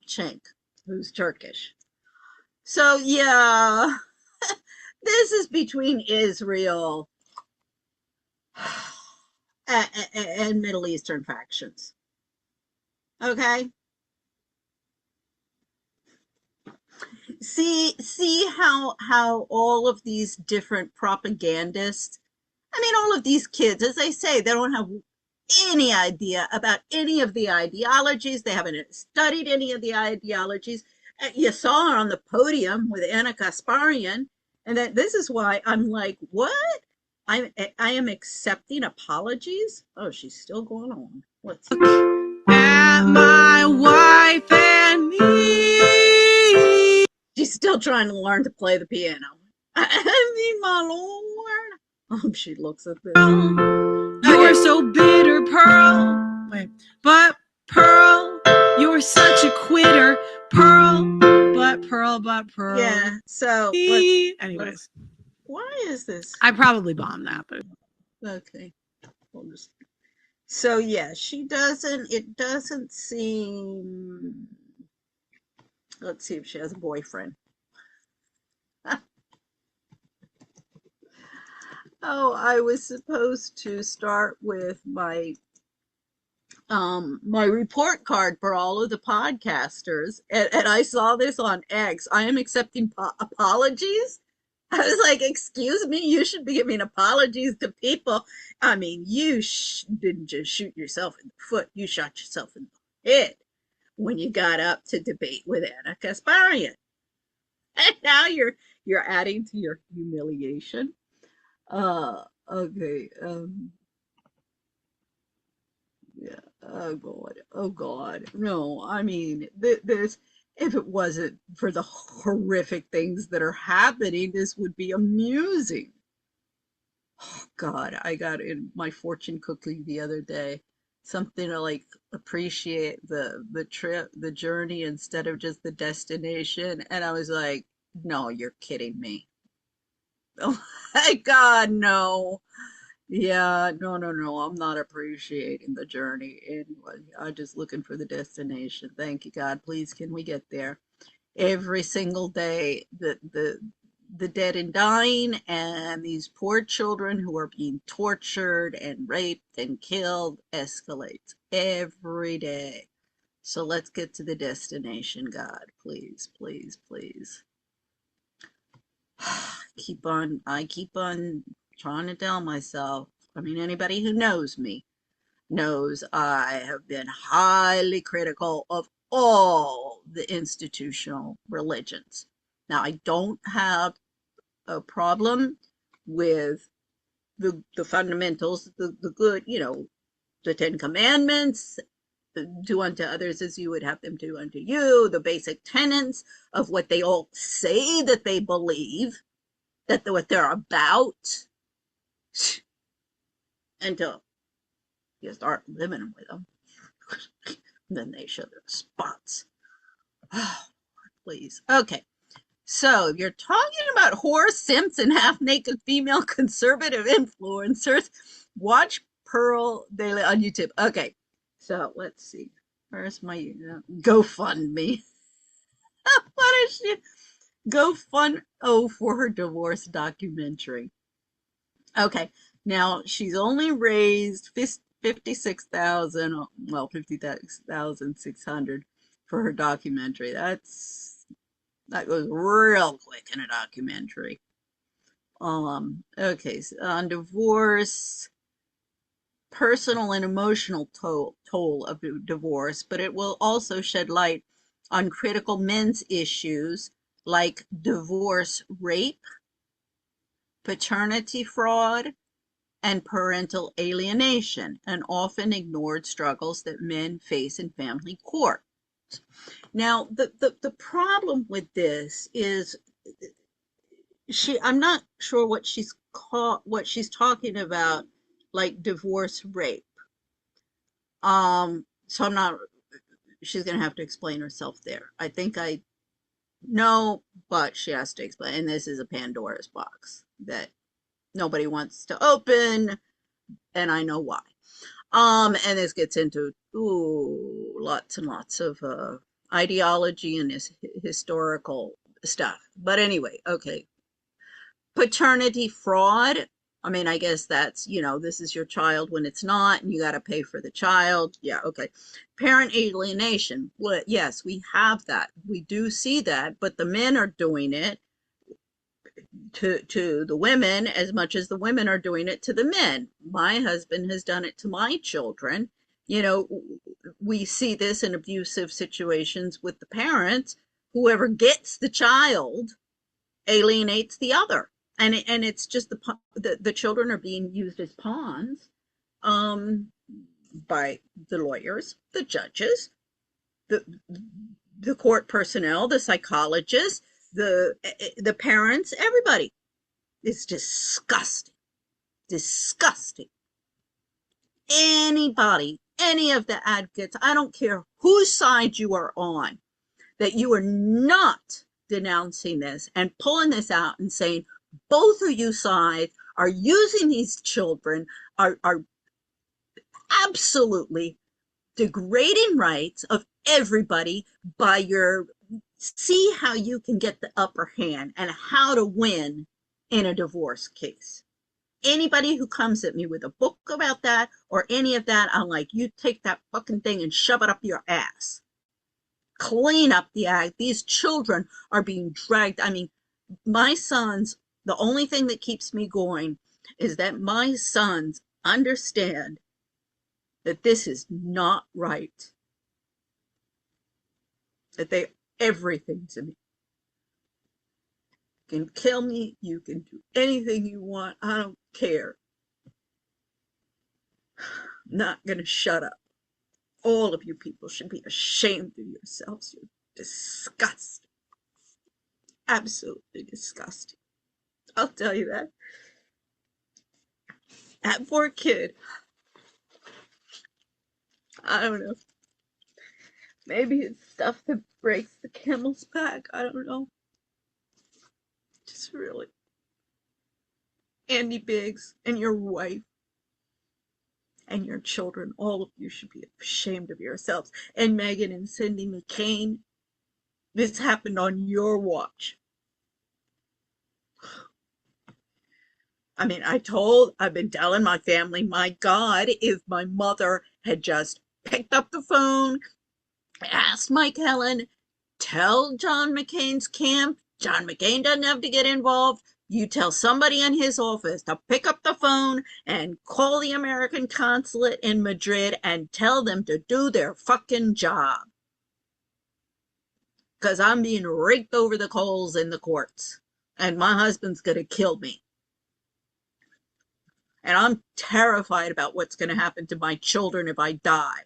Cenk, who's Turkish. So yeah, this is between Israel and Middle Eastern factions. Okay? See how all of these different propagandists, I mean, all of these kids, as I say, they don't have any idea about any of the ideologies. They haven't studied any of the ideologies. You saw her on the podium with Anna Kasparian, and that this is why I'm like, what? I am accepting apologies. Oh, she's still going on. Let's see. And my wife and me. She's still trying to learn to play the piano. I mean, my Lord. Oh, she looks at this. You're so bitter, Pearl. Wait, but Pearl, you're such a quitter, Pearl. But Pearl. Yeah. So, anyways, why is this? I probably bombed that, but okay. We'll just. So yeah, she doesn't. It doesn't seem. Let's see if she has a boyfriend. Oh, I was supposed to start with my my report card for all of the podcasters, and I saw this on X. I am accepting apologies. I was like, excuse me, you should be giving apologies to people. I mean, you didn't just shoot yourself in the foot, you shot yourself in the head when you got up to debate with Anna Kasparian. And now you're adding to your humiliation. Okay. Yeah. Oh God. No, I mean, this, if it wasn't for the horrific things that are happening, this would be amusing. Oh God, I got in my fortune cookie the other day, something to like appreciate the trip, the journey instead of just the destination. And I was like, no, you're kidding me. Oh my God, no. Yeah, no, no, no. I'm not appreciating the journey anyway. I'm just looking for the destination. Thank you, God. Please, can we get there? Every single day, the dead and dying, and these poor children who are being tortured and raped and killed escalates every day. So let's get to the destination, God. Please, please, please. I keep on trying to tell myself. I mean, anybody who knows me knows I have been highly critical of all the institutional religions. Now, I don't have a problem with the fundamentals, the good, the Ten Commandments, do unto others as you would have them do unto you, the basic tenets of what they all say that they believe, that what they're about, until you start living with them. Then they show their spots. Oh, please. Okay. So if you're talking about whore, simps, and half-naked female conservative influencers, watch Pearl Daily on YouTube. Okay. So let's see. Where's my GoFundMe? What is she? GoFund for her divorce documentary. Okay. Now she's only raised 56,000, well, 50,600 for her documentary. That goes real quick in a documentary. Okay, so on divorce, personal and emotional toll of divorce, but it will also shed light on critical men's issues like divorce rape, paternity fraud, and parental alienation, and often ignored struggles that men face in family court. Now, the problem with this is I'm not sure what she's talking about, like divorce rape. So she's gonna have to explain herself there. I think I know, but she has to explain, and this is a Pandora's box that nobody wants to open, and I know why. And this gets into lots and lots of ideology and historical stuff. But anyway, okay. Paternity fraud. I mean, I guess that's, this is your child when it's not, and you got to pay for the child. Yeah, okay. Parent alienation. Well, yes, we have that. We do see that, but the men are doing it to the women as much as the women are doing it to the men. My husband has done it to my children. We see this in abusive situations with the parents. Whoever gets the child alienates the other, and it's just the children are being used as pawns by the lawyers, the judges, the court personnel, the psychologists, the parents, everybody. It's disgusting. Disgusting. Anybody, any of the advocates, I don't care whose side you are on, that you are not denouncing this and pulling this out and saying both of you sides are using these children, are absolutely degrading rights of everybody by your see how you can get the upper hand and how to win in a divorce case. Anybody who comes at me with a book about that or any of that, I'm like, you take that fucking thing and shove it up your ass. Clean up the act. These children are being dragged. I mean, my sons, the only thing that keeps me going is that my sons understand that this is not right. That they everything to me. You can kill me, you can do anything you want, I don't care. I'm not gonna shut up. All of you people should be ashamed of yourselves. You're disgusting. Absolutely disgusting. I'll tell you that. That poor kid. I don't know. Maybe it's stuff that breaks the camel's back. I don't know. Just really. Andy Biggs, and your wife, and your children, all of you should be ashamed of yourselves. And Megyn and Cindy McCain, this happened on your watch. I mean, I've been telling my family, my God, if my mother had just picked up the phone, asked Mike Helen, tell John McCain's camp, John McCain doesn't have to get involved. You tell somebody in his office to pick up the phone and call the American consulate in Madrid and tell them to do their fucking job. Because I'm being raked over the coals in the courts. And my husband's going to kill me. And I'm terrified about what's going to happen to my children if I die.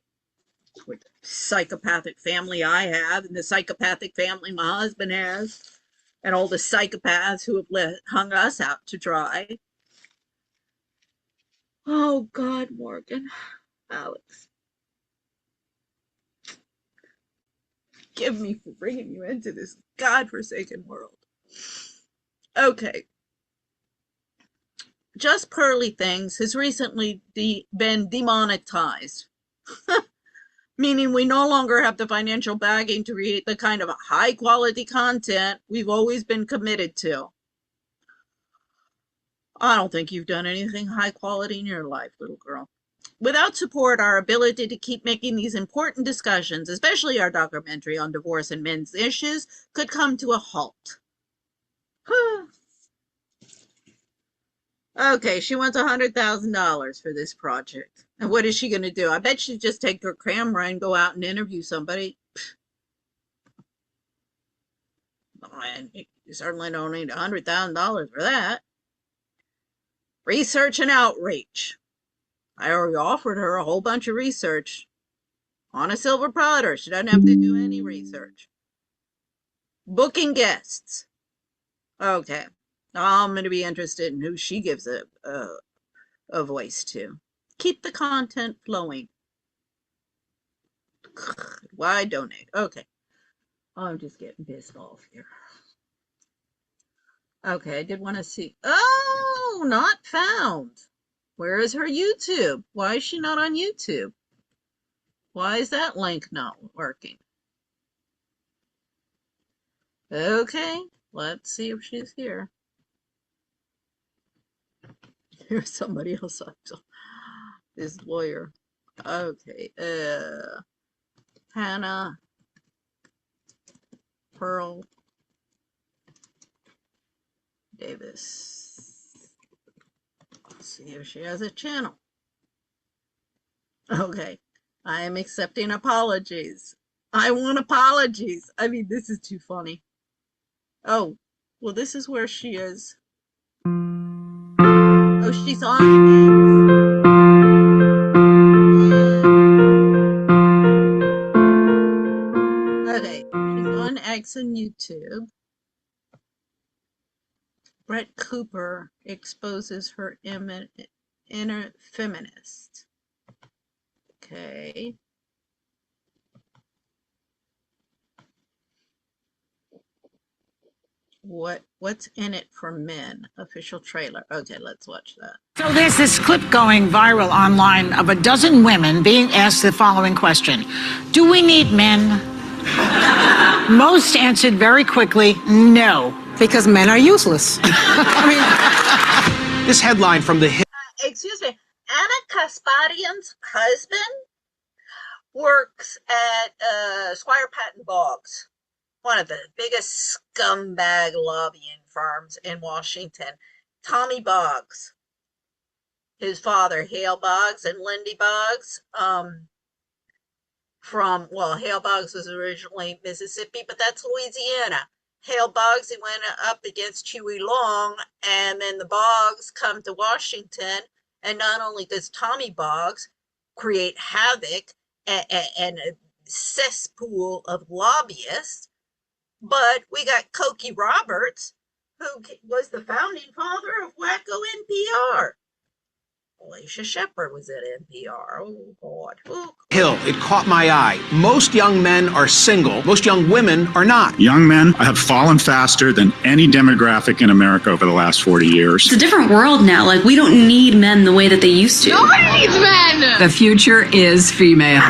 With the psychopathic family I have, and the psychopathic family my husband has, and all the psychopaths who have hung us out to dry. Oh, God, Morgan. Alex. Forgive me for bringing you into this godforsaken world. Okay. Just Pearly Things has recently been demonetized, meaning we no longer have the financial backing to create the kind of high quality content we've always been committed to. I don't think you've done anything high quality in your life, little girl. Without support, our ability to keep making these important discussions, especially our documentary on divorce and men's issues, could come to a halt. Okay, she wants $100,000 for this project. And what is she going to do? I bet she'd just take her camera and go out and interview somebody. And you certainly don't need $100,000 for that. Research and outreach. I already offered her a whole bunch of research on a silver platter. She doesn't have to do any research. Booking guests. Okay. I'm going to be interested in who she gives a voice to. Keep the content flowing. Why donate? Okay. I'm just getting pissed off here. Okay, I did want to see. Oh, not found. Where is her YouTube? Why is she not on YouTube? Why is that link not working? Okay, let's see if she's here. Here's somebody else. This lawyer. Okay. Hannah Pearl Davis. Let's see if she has a channel. Okay. I am accepting apologies. I want apologies. I mean, this is too funny. Oh, well, this is where she is. Oh, she's on okay, she's on X and YouTube. Brett Cooper exposes her inner feminist. Okay. What's in it for men? Official trailer. Okay, let's watch that. So there's this clip going viral online of a dozen women being asked the following question: do we need men? Most answered very quickly, no. Because men are useless. I mean, this headline from the excuse me, Anna Kasparian's husband works at Squire Patton Boggs, one of the biggest scumbag lobbying firms in Washington. Tommy Boggs, his father, Hale Boggs and Lindy Boggs, Hale Boggs was originally Mississippi, but that's Louisiana. Hale Boggs, he went up against Huey Long, and then the Boggs come to Washington, and not only does Tommy Boggs create havoc and a cesspool of lobbyists, but we got Cokie Roberts, who was the founding father of Wacko NPR. Alicia Shepard was at NPR. Oh, God. Oh. Hill, it caught my eye. Most young men are single. Most young women are not. Young men have fallen faster than any demographic in America over the last 40 years. It's a different world now. Like, we don't need men the way that they used to. Nobody needs men! The future is female.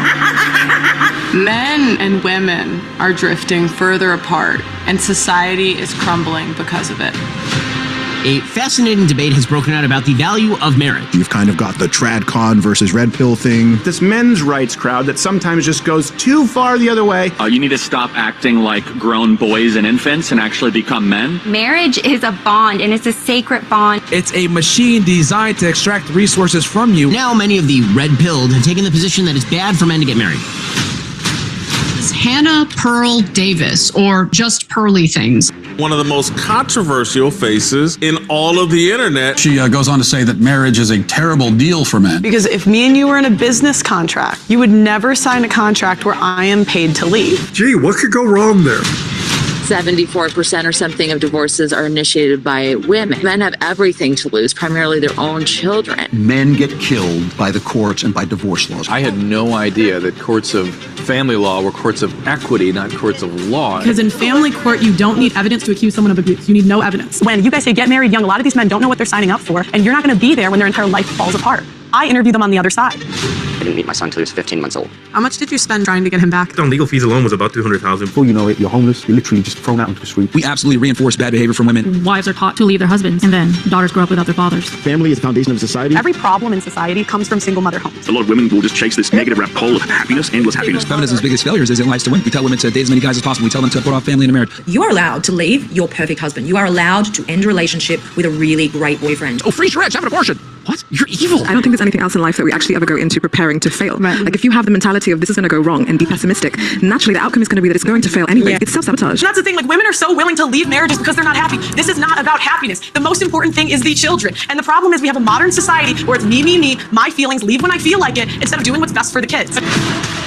Men and women are drifting further apart, and society is crumbling because of it. A fascinating debate has broken out about the value of marriage. You've kind of got the trad con versus red pill thing. This men's rights crowd that sometimes just goes too far the other way. You need to stop acting like grown boys and infants and actually become men. Marriage is a bond, and it's a sacred bond. It's a machine designed to extract resources from you. Now many of the red-pilled have taken the position that it's bad for men to get married. Hannah Pearl Davis, or just Pearly Things. One of the most controversial faces in all of the internet. She goes on to say that marriage is a terrible deal for men. Because if me and you were in a business contract, you would never sign a contract where I am paid to leave. Gee, what could go wrong there? 74% or something of divorces are initiated by women. Men have everything to lose, primarily their own children. Men get killed by the courts and by divorce laws. I had no idea that courts of family law were courts of equity, not courts of law. Because in family court, you don't need evidence to accuse someone of abuse. You need no evidence. When you guys say get married young, a lot of these men don't know what they're signing up for, and you're not going to be there when their entire life falls apart. I interview them on the other side. I didn't meet my son until he was 15 months old. How much did you spend trying to get him back? On legal fees alone was about $200,000. Before you know it, you're homeless. You're literally just thrown out into the street. We absolutely reinforce bad behavior from women. Wives are taught to leave their husbands, and then daughters grow up without their fathers. Family is the foundation of society. Every problem in society comes from single mother homes. A lot of women will just chase this negative rap pole of happiness, endless happiness. Feminism's biggest failures is it likes to win. We tell women to date as many guys as possible. We tell them to put off family and marriage. You are allowed to leave your perfect husband. You are allowed to end a relationship with a really great boyfriend. Oh, free shreds, have an abortion. What? You're evil. I don't think there's anything else in life that we actually ever go into preparing to fail. Right. Like if you have the mentality of this is going to go wrong and be pessimistic, naturally the outcome is going to be that it's going to fail anyway. Yeah. It's self-sabotage. That's the thing. Like women are so willing to leave marriages because they're not happy. This is not about happiness. The most important thing is the children. And the problem is we have a modern society where it's me, my feelings, leave when I feel like it, instead of doing what's best for the kids.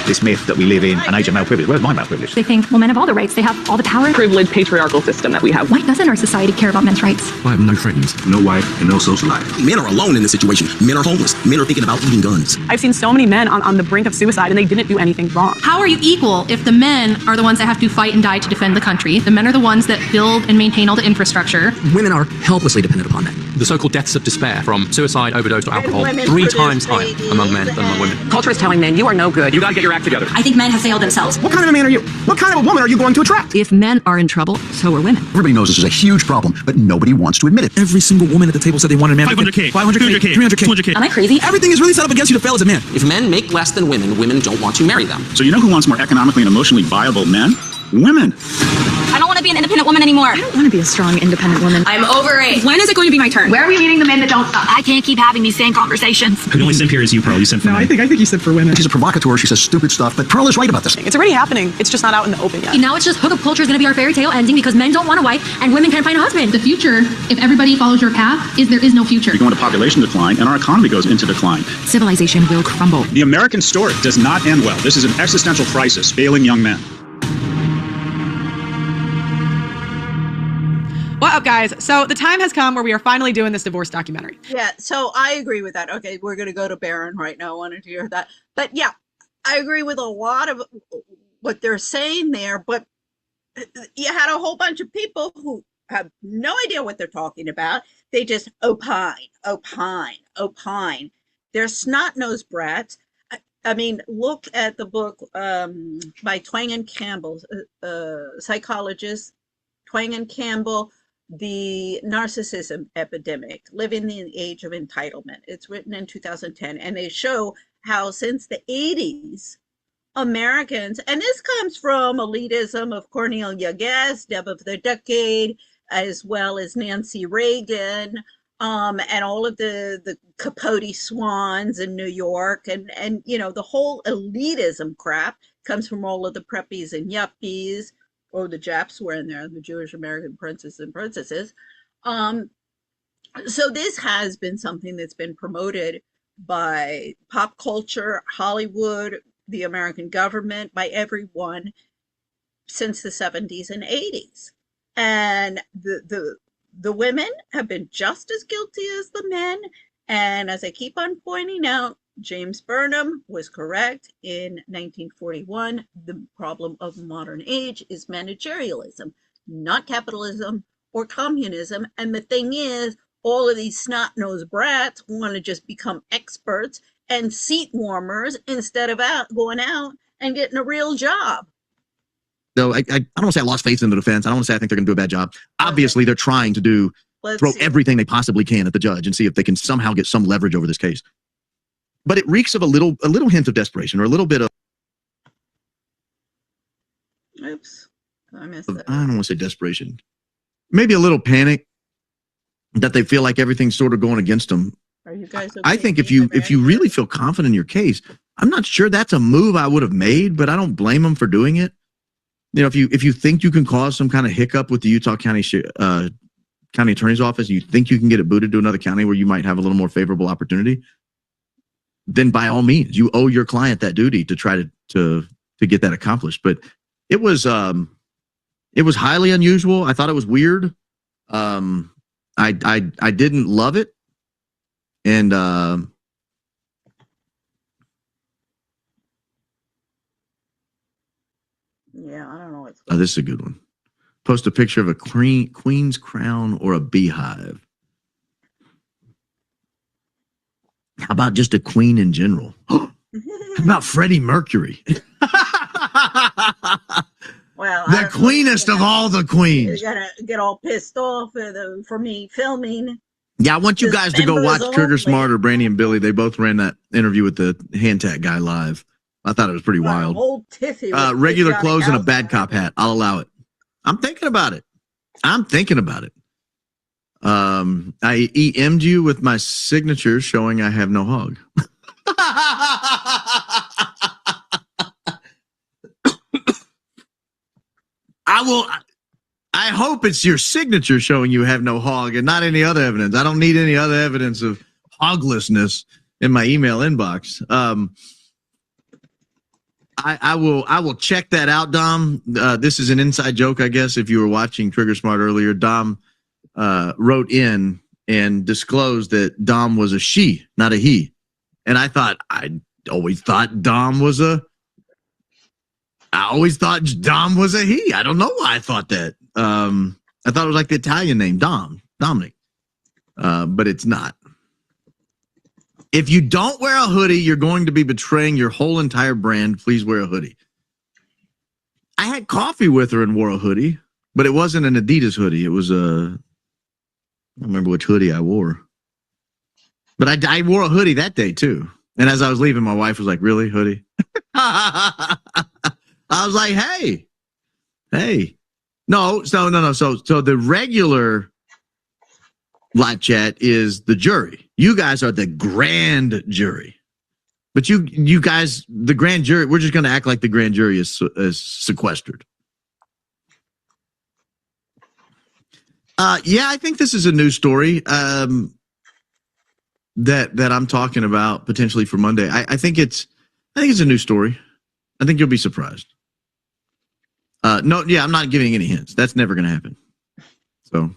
This myth that we live in an age of male privilege. Where's my male privilege? They think, well, men have all the rights. They have all the power. Privileged patriarchal system that we have. Why doesn't our society care about men's rights? I have no friends. No wife and no social life. Men are alone in this situation. Men are homeless. Men are thinking about eating guns. I've seen so many men on the brink of suicide and they didn't do anything wrong. How are you equal if the men are the ones that have to fight and die to defend the country? The men are the ones that build and maintain all the infrastructure. Women are helplessly dependent upon men. The so-called deaths of despair from suicide, overdose, or alcohol, 3 times higher among men than among women. Culture is telling men you are no good. You gotta get your act together. I think men have failed themselves. What kind of a man are you? What kind of a woman are you going to attract? If men are in trouble, so are women. Everybody knows this is a huge problem, but nobody wants to admit it. Every single woman at the table said they wanted a man. 500K, 500K, 300K, 200K. Am I crazy? Everything is really set up against you to fail as a man. If men make less than women, women don't want to marry them. So you know who wants more economically and emotionally viable men? Women. I don't want to be an independent woman anymore. I don't want to be a strong, independent woman. I'm over it. When is it going to be my turn? Where are we meeting the men that don't stop? I can't keep having these same conversations. The only simp here is you, Pearl. You simp for men. I think you said for women. She's a provocateur. She says stupid stuff, but Pearl is right about this. It's already happening. It's just not out in the open yet. Now it's just hookup culture is going to be our fairy tale ending because men don't want a wife and women can't find a husband. The future, if everybody follows your path, is there is no future. We go into population decline and our economy goes into decline. Civilization will crumble. The American story does not end well. This is an existential crisis failing young men. What up, guys? So the time has come where we are finally doing this divorce documentary. Yeah, so I agree with that. Okay, we're going to go to Barron right now. I wanted to hear that. But yeah, I agree with a lot of what they're saying there. But you had a whole bunch of people who have no idea what they're talking about. They just opine. They're snot-nosed brats. I mean, look at the book by Twang and Campbell, psychologist Twang and Campbell, The Narcissism Epidemic, Living in the Age of Entitlement. It's written in 2010, and they show how since the 80s, Americans, and this comes from elitism of Cornelia Guest, Deb of the Decade, as well as Nancy Reagan, and all of the Capote Swans in New York, and you know, the whole elitism crap comes from all of the preppies and yuppies, or the Japs were in there, the Jewish American princes and princesses. So this has been something that's been promoted by pop culture, Hollywood, the American government, by everyone since the 70s and 80s. And the women have been just as guilty as the men. And as I keep on pointing out, James Burnham was correct in 1941. The problem of modern age is managerialism, not capitalism or communism. And the thing is, all of these snot-nosed brats want to just become experts and seat warmers instead of going out and getting a real job. No, I don't want to say I lost faith in the defense. I don't want to say I think they're going to do a bad job. Obviously, they're trying to throw everything they possibly can at the judge and see if they can somehow get some leverage over this case. But it reeks of a little hint of desperation, or a little bit of. Oops, I missed that. I don't want to say desperation. Maybe a little panic that they feel like everything's sort of going against them. Are you guys okay? I think if you really feel confident in your case, I'm not sure that's a move I would have made, but I don't blame them for doing it. You know, if you think you can cause some kind of hiccup with the Utah County Attorney's Office, you think you can get it booted to another county where you might have a little more favorable opportunity, then by all means, you owe your client that duty to try to get that accomplished. But it was highly unusual. I thought it was weird. I didn't love it, and yeah, I don't know what's. Oh, this is a good one. Post a picture of a queen's crown or a beehive. How about just a queen in general? How about Freddie Mercury? Well, the queenest of all the queens. You gotta get all pissed off for me filming. Yeah, I want you guys to go watch Trigger Smart or Brandy and Billy. They both ran that interview with the hand tag guy live. I thought it was pretty wild. Old Tiffy. Regular clothes and a bad cop hat. I'll allow it. I'm thinking about it. I EM'd you with my signature showing I have no hog. I hope it's your signature showing you have no hog and not any other evidence. I don't need any other evidence of hoglessness in my email inbox. I will check that out, Dom. This is an inside joke, I guess. If you were watching Trigger Smart earlier, Dom wrote in and disclosed that Dom was a she, not a he. And I always thought Dom was a he. I don't know why I thought that. I thought it was like the Italian name, Dominic. But it's not. If you don't wear a hoodie, you're going to be betraying your whole entire brand. Please wear a hoodie. I had coffee with her and wore a hoodie, but it wasn't an Adidas hoodie. It was I don't remember which hoodie I wore. But I wore a hoodie that day too. And as I was leaving, my wife was like, "Really, hoodie?" I was like, "Hey. No. So the regular live chat is the jury. You guys are the grand jury. But you guys, the grand jury, we're just going to act like the grand jury is sequestered." Yeah, I think this is a news story that I'm talking about potentially for Monday. I think it's a news story. I think you'll be surprised. I'm not giving any hints. That's never going to happen. So,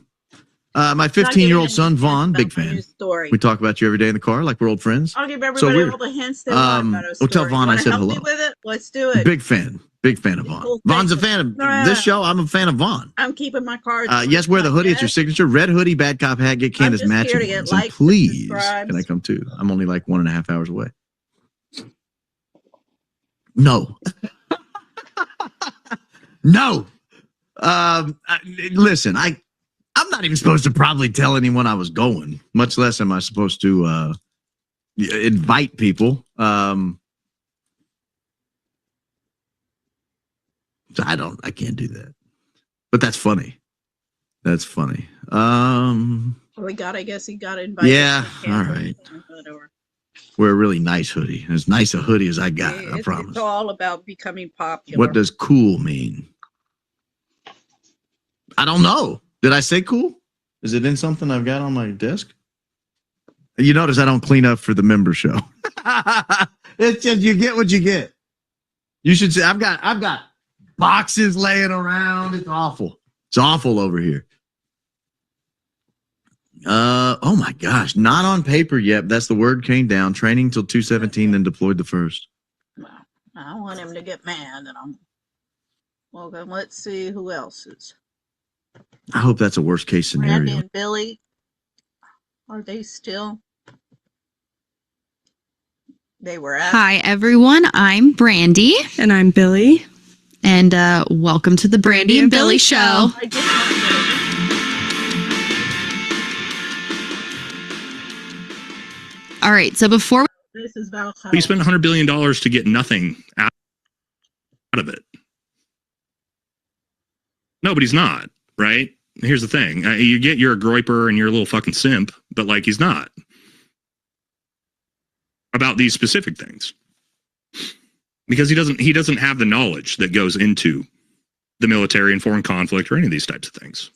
my 15-year-old son, Vaughn, big fan. We talk about you every day in the car like we're old friends. I'll give everybody all the hints they want about our story. We'll tell Vaughn I said hello. Me with it? Let's do it. Big fan of Vaughn. Vaughn's a fan of this show. I'm a fan of Vaughn. I'm keeping my cards. Yes, wear the hoodie. It's your signature. Red hoodie, bad cop hat. Get Candace matching ones. And please, can I come too? I'm only like 1.5 hours away. No. No. Listen, I'm not even supposed to probably tell anyone I was going, much less am I supposed to invite people. So I can't do that. But that's funny. I guess he got invited. Yeah, all right. Wear a really nice hoodie. As nice a hoodie as I got, I promise. It's all about becoming popular. What does cool mean? I don't know. Did I say cool? Is it in something I've got on my desk? You notice I don't clean up for the member show. It's just you get what you get. You should say I've got boxes laying around. It's awful. It's awful over here. Oh my gosh, not on paper yet. That's the word came down. Training till 217, then deployed the 1st. I don't want him to get mad. Well, then let's see who else is. I hope that's a worst case scenario. Randy and Billy, are they still? They were at. Hi, everyone. I'm Brandy. And I'm Billy. And welcome to the Brandy and Billy Show. All right, so before This is Valhalla. We spent $100 billion to get nothing out of it. Nobody's not, right? Here's the thing. You're a groiper and you're a little fucking simp, but like he's not. About these specific things. Because he doesn't have the knowledge that goes into the military and foreign conflict or any of these types of things.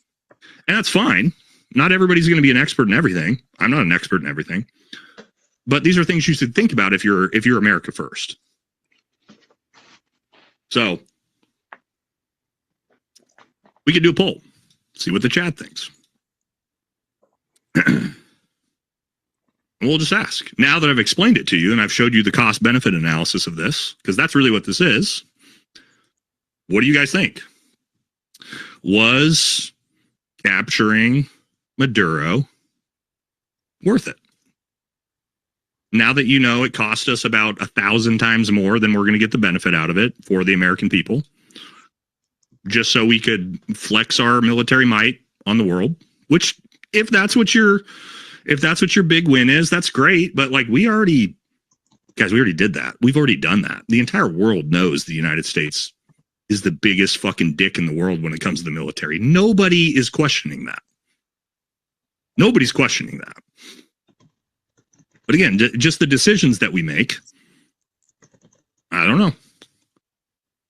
And that's fine. Not everybody's going to be an expert in everything. I'm not an expert in everything. But these are things you should think about if you're America first. So we could do a poll, see what the chat thinks. We'll just ask. Now that I've explained it to you and I've showed you the cost-benefit analysis of this, because that's really what this is, what do you guys think? Was capturing Maduro worth it? Now that you know it cost us about 1,000 times more than we're going to get the benefit out of it for the American people, just so we could flex our military might on the world, which if that's what your big win is, that's great. But like we already did that. We've already done that. The entire world knows the United States is the biggest fucking dick in the world when it comes to the military. Nobody is questioning that. Nobody's questioning that. But again, just the decisions that we make, I don't know. All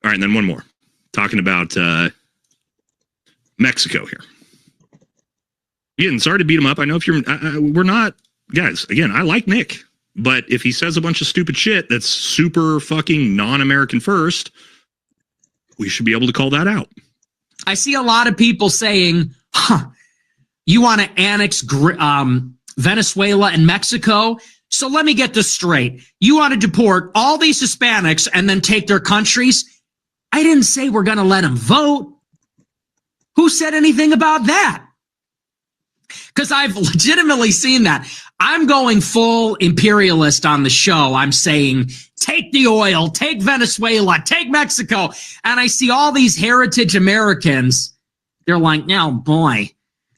right, and then one more. Talking about Mexico here. Again, sorry to beat him up. I know if you're, we're not, guys, again, I like Nick. But if he says a bunch of stupid shit that's super fucking non-American first, we should be able to call that out. I see a lot of people saying, you want to annex Venezuela and Mexico? So let me get this straight. You want to deport all these Hispanics and then take their countries? I didn't say we're going to let them vote. Who said anything about that? Because I've legitimately seen that. I'm going full imperialist on the show. I'm saying, take the oil, take Venezuela, take Mexico. And I see all these heritage Americans. They're like, no, boy.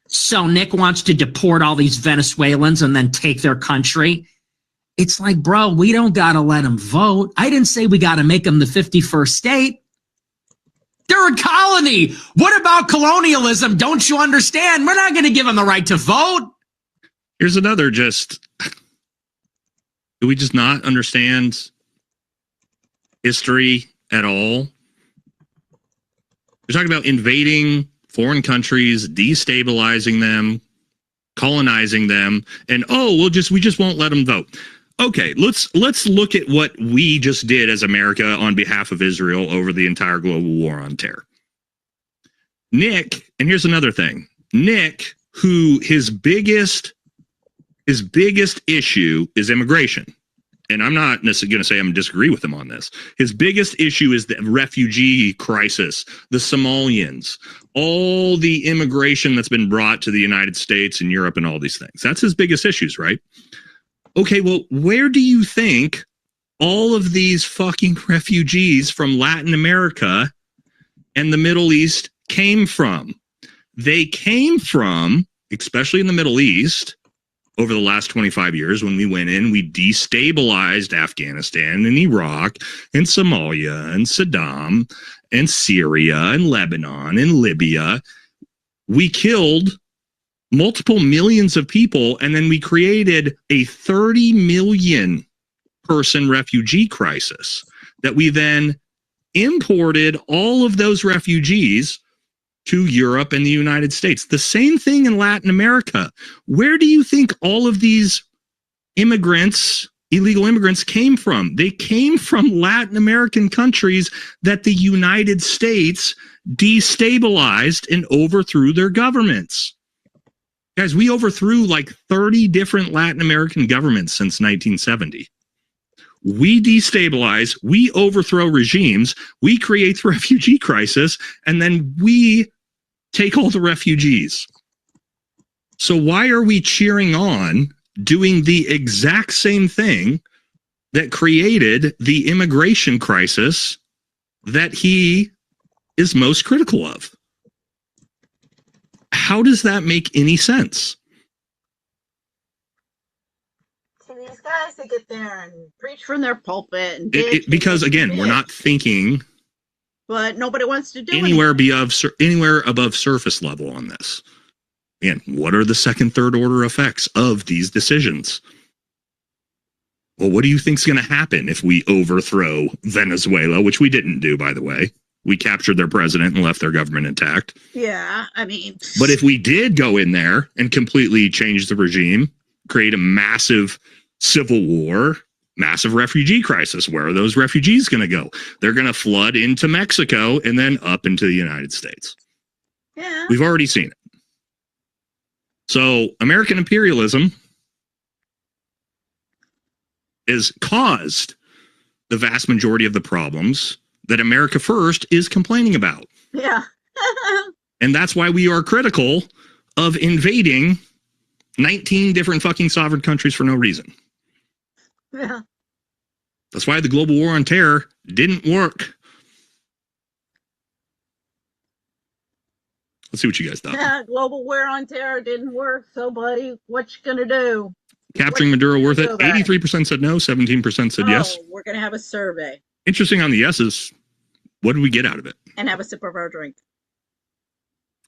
So Nick wants to deport all these Venezuelans and then take their country. It's like, bro, we don't got to let them vote. I didn't say we got to make them the 51st state. They're a colony. What about colonialism? Don't you understand? We're not going to give them the right to vote. Here's another do we just not understand history at all? We're talking about invading foreign countries, destabilizing them, colonizing them, and we just won't let them vote. Okay, let's look at what we just did as America on behalf of Israel over the entire global war on terror. Nick, and here's another thing. Nick, who his biggest issue is immigration. And I'm not necessarily going to say I'm going to disagree with him on this. His biggest issue is the refugee crisis, the Somalians, all the immigration that's been brought to the United States and Europe and all these things. That's his biggest issues, right? Okay, well, where do you think all of these fucking refugees from Latin America and the Middle East came from? They came from, especially in the Middle East, over the last 25 years, when we went in, we destabilized Afghanistan and Iraq and Somalia and Saddam and Syria and Lebanon and Libya. We killed multiple millions of people, and then we created a 30 million person refugee crisis that we then imported all of those refugees to Europe and the United States. The same thing in Latin America. Where do you think all of these immigrants, illegal immigrants, came from? They came from Latin American countries that the United States destabilized and overthrew their governments. Guys, we overthrew like 30 different Latin American governments since 1970. We destabilize, we overthrow regimes, we create the refugee crisis, and then we take all the refugees. So why are we cheering on doing the exact same thing that created the immigration crisis that he is most critical of? How does that make any sense? To these guys that get there and preach from their pulpit and because again, we're not thinking, but nobody wants to do anywhere above surface level on this. And what are the second, third order effects of these decisions? Well, what do you think is going to happen if we overthrow Venezuela, which we didn't do, by the way? We captured their president and left their government intact. Yeah, I mean. But if we did go in there and completely change the regime, create a massive civil war, massive refugee crisis, where are those refugees going to go? They're going to flood into Mexico and then up into the United States. Yeah. We've already seen it. So American imperialism has caused the vast majority of the problems that America First is complaining about. Yeah. And that's why we are critical of invading 19 different fucking sovereign countries for no reason. Yeah. That's why the global war on terror didn't work. Let's see what you guys thought. Yeah, global war on terror didn't work. So, buddy, what you gonna do? Capturing Maduro worth it? 83% said no, 17% said yes. We're gonna have a survey. Interesting on the yeses. What did we get out of it? And have a sip of our drink.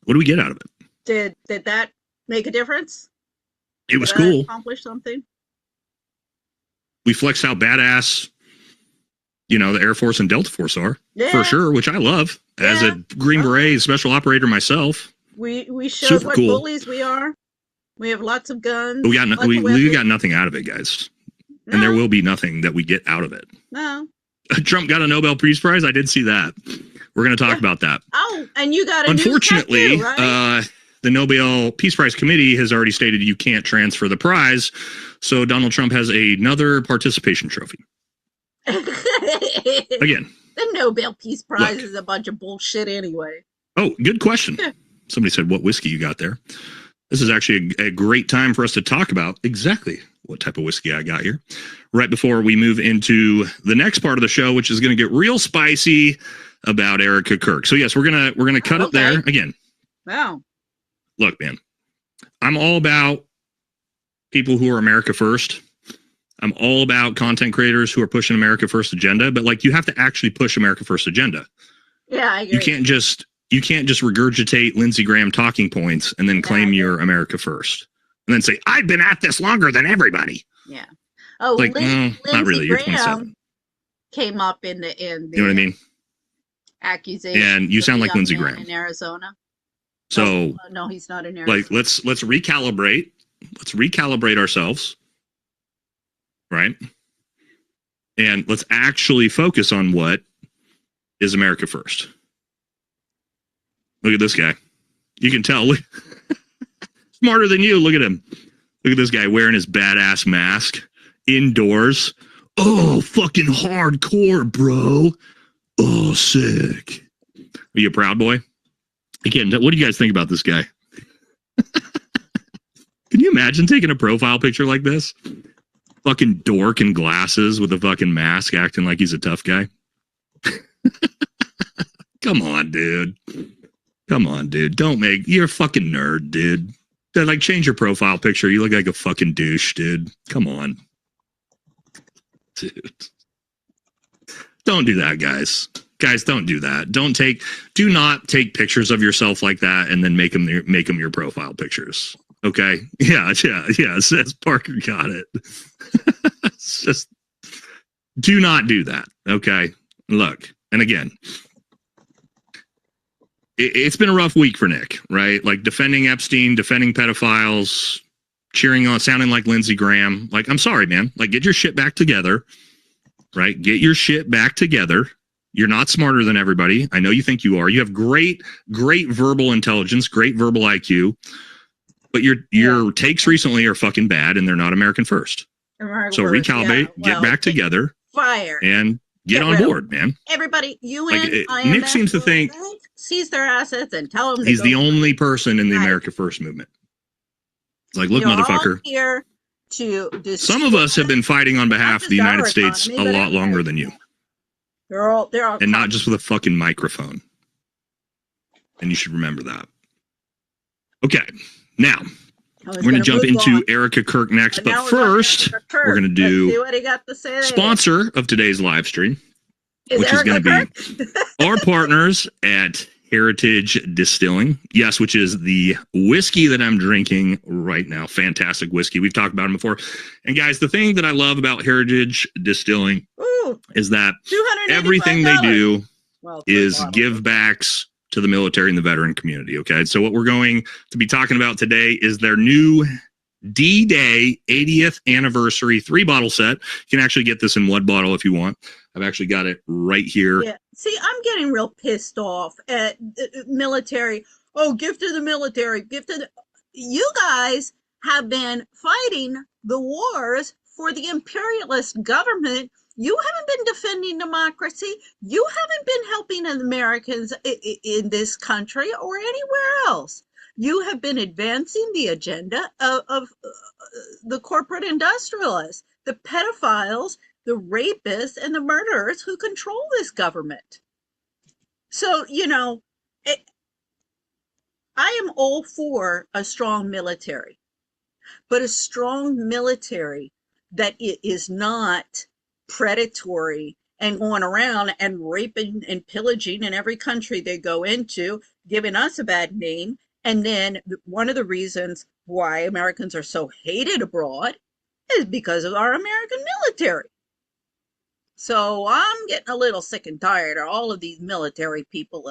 What do we get out of it? Did that make a difference? It was Did cool. that accomplish something? We flexed how badass, the Air Force and Delta Force are, for sure, which I love. As a Green Beret special operator myself. We showed what bullies we are. We have lots of guns. But we got nothing out of it, guys. No. And there will be nothing that we get out of it. No. Trump got a Nobel Peace Prize. I did see that. We're going to talk about that. Oh, and you got a unfortunately, news too, right? The Nobel Peace Prize Committee has already stated you can't transfer the prize. So Donald Trump has another participation trophy. Again. The Nobel Peace Prize is a bunch of bullshit anyway. Oh, good question. Somebody said, what whiskey you got there? This is actually a great time for us to talk about exactly what type of whiskey I got here. Right before we move into the next part of the show, which is going to get real spicy about Erica Kirk. So yes, we're gonna cut it there again. Wow. Look, man, I'm all about people who are America First. I'm all about content creators who are pushing America First agenda, but you have to actually push America First agenda. Yeah, I agree. You can't just regurgitate Lindsey Graham talking points and then claim you're America First and then say, I've been at this longer than everybody. Yeah. Oh, not really. You're 27. Came up in the you know what I mean? Accusation. And you sound like Lindsey Graham in Arizona. So no, he's not in Arizona. Let's recalibrate. Let's recalibrate ourselves. Right? And let's actually focus on what is America First. Look at this guy. You can tell. Smarter than you. Look at him. Look at this guy wearing his badass mask indoors. Oh, fucking hardcore, bro. Oh, sick. Are you a Proud Boy? Again, what do you guys think about this guy? Can you imagine taking a profile picture like this? Fucking dork in glasses with a fucking mask acting like he's a tough guy. Come on, dude. You're a fucking nerd, dude. Change your profile picture. You look like a fucking douche, dude. Come on. Dude. Don't do that, guys. Guys, don't do that. Do not take pictures of yourself like that and then make them your profile pictures. Okay. Yeah. Says Parker got it. It's just do not do that. Okay. Look, and again, it's been a rough week for Nick, right? Defending Epstein, defending pedophiles, cheering on, sounding like Lindsey Graham. I'm sorry, man. Get your shit back together, right? Get your shit back together. You're not smarter than everybody. I know you think you are. You have great verbal intelligence, great verbal IQ. But your takes recently are fucking bad, and they're not American first. So recalibrate, get back together, and get on board, man. Everybody, Nick seems to think seize their assets and tell them he's the only person in the America First movement. It's like, look, motherfucker. Here to some of us have been fighting on behalf of the United States a lot longer than you. They're all and not just with a fucking microphone. And you should remember that. Okay, now we're going to jump into Erica Kirk next, but first we're going to do see what he got to say sponsor of today's live stream, which is going to be our partners at Heritage Distilling. Yes, which is the whiskey that I'm drinking right now. Fantastic whiskey. We've talked about them before. And guys, the thing that I love about Heritage Distilling is that everything they do is give backs to the military and the veteran community. Okay. So what we're going to be talking about today is their new D-Day 80th anniversary 3-bottle set. You can actually get this in one bottle if you want. I've actually got it right here. Yeah. See, I'm getting real pissed off at military. Oh, gift to the military, gift to the... You guys have been fighting the wars for the imperialist government. You haven't been defending democracy. You haven't been helping Americans in this country or anywhere else. You have been advancing the agenda of the corporate industrialists, the pedophiles, the rapists, and the murderers who control this government. So, I am all for a strong military, but a strong military that is not predatory and going around and raping and pillaging in every country they go into, giving us a bad name. And then one of the reasons why Americans are so hated abroad is because of our American military. So I'm getting a little sick and tired of all of these military people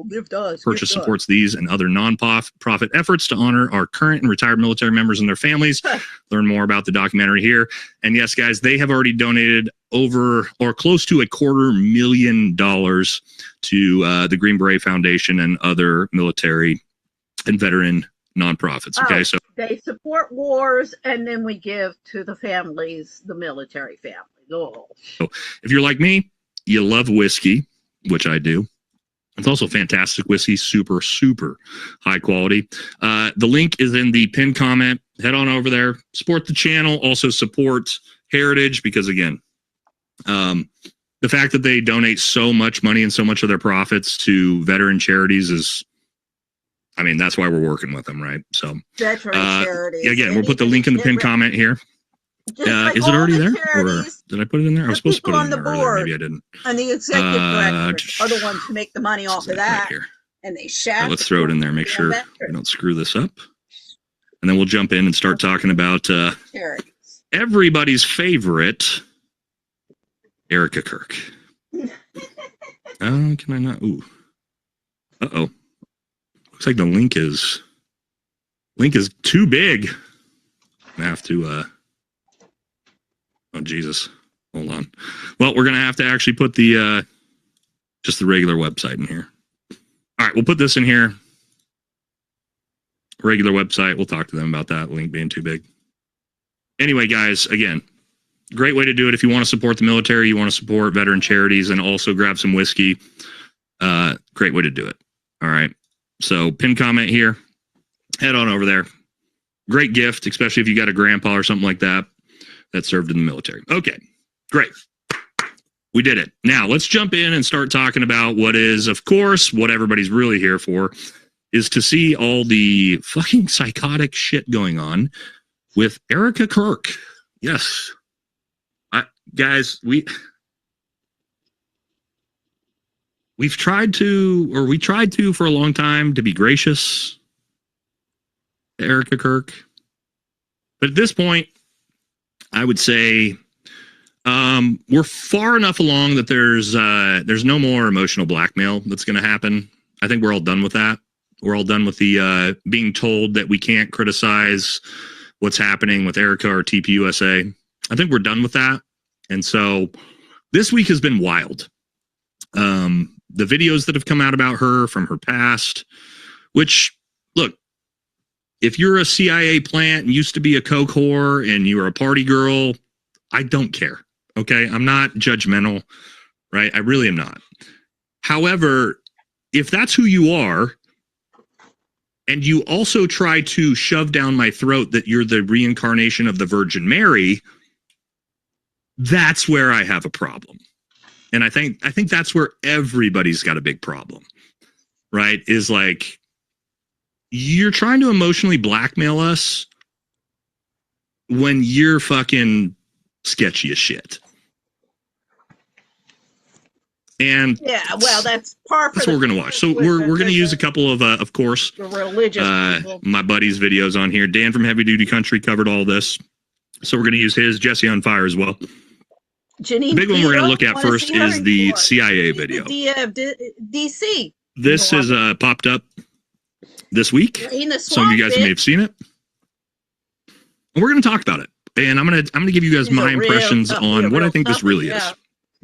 give to us. Purchase supports these and other non-profit efforts to honor our current and retired military members and their families. Learn more about the documentary here. And yes, guys, they have already donated over or close to $250,000 to the Green Beret Foundation and other military and veteran nonprofits. Okay, so they support wars, and then we give to the families, the military families. Oh. So if you're like me, you love whiskey, which I do. It's also fantastic whiskey, super, super high quality. The link is in the pinned comment. Head on over there, support the channel, also support Heritage, because again, the fact that they donate so much money and so much of their profits to veteran charities is, that's why we're working with them, right? So veteran charities. Again, we'll put the link in the pinned comment here. Is it already there? Or did I put it in there? I was supposed to put it in there earlier. Maybe I didn't. And the executive directors are the ones who make the money off of that. Right, and they shaft. Let's throw it in there. Make sure we don't screw this up. And then we'll jump in and start talking about everybody's favorite, Erica Kirk. Can I not? Ooh. Uh-oh. Looks like the link is too big. I have to oh Jesus. Hold on. Well, we're gonna have to actually put the just the regular website in here. All right, we'll put this in here. Regular website. We'll talk to them about that link being too big. Anyway, guys, again, great way to do it. If you want to support the military, you want to support veteran charities, and also grab some whiskey. Great way to do it. All right. So pin comment here. Head on over there. Great gift, especially if you got a grandpa or something like that served in the military. Okay, great. We did it. Now let's jump in and start talking about what is, of course, what everybody's really here for, is to see all the fucking psychotic shit going on with Erica Kirk. Yes. Guys, we tried to for a long time to be gracious to Erica Kirk. But at this point, I would say we're far enough along that there's no more emotional blackmail that's going to happen. I think we're all done with that. We're all done with the being told that we can't criticize what's happening with Erica or TPUSA. I think we're done with that. And so this week has been wild. The videos that have come out about her from her past, which, look, if you're a CIA plant and used to be a coke whore and you're a party girl, I don't care. Okay. I'm not judgmental, right? I really am not. However, if that's who you are, and you also try to shove down my throat that you're the reincarnation of the Virgin Mary, that's where I have a problem. And I think that's where everybody's got a big problem, right? Is like, you're trying to emotionally blackmail us when you're fucking sketchy as shit. And yeah, well, that's part. That's what we're gonna watch. So we're gonna use a couple of course, religious my buddy's videos on here. Dan from Heavy Duty Country covered all this, so we're gonna use his. Jesse on Fire as well. Janine, the big one we're gonna look at first is the CIA video. DC. This is popped up this week. Some of you guys may have seen it, and we're gonna talk about it. And I'm gonna give you guys my impressions on what I think this really is.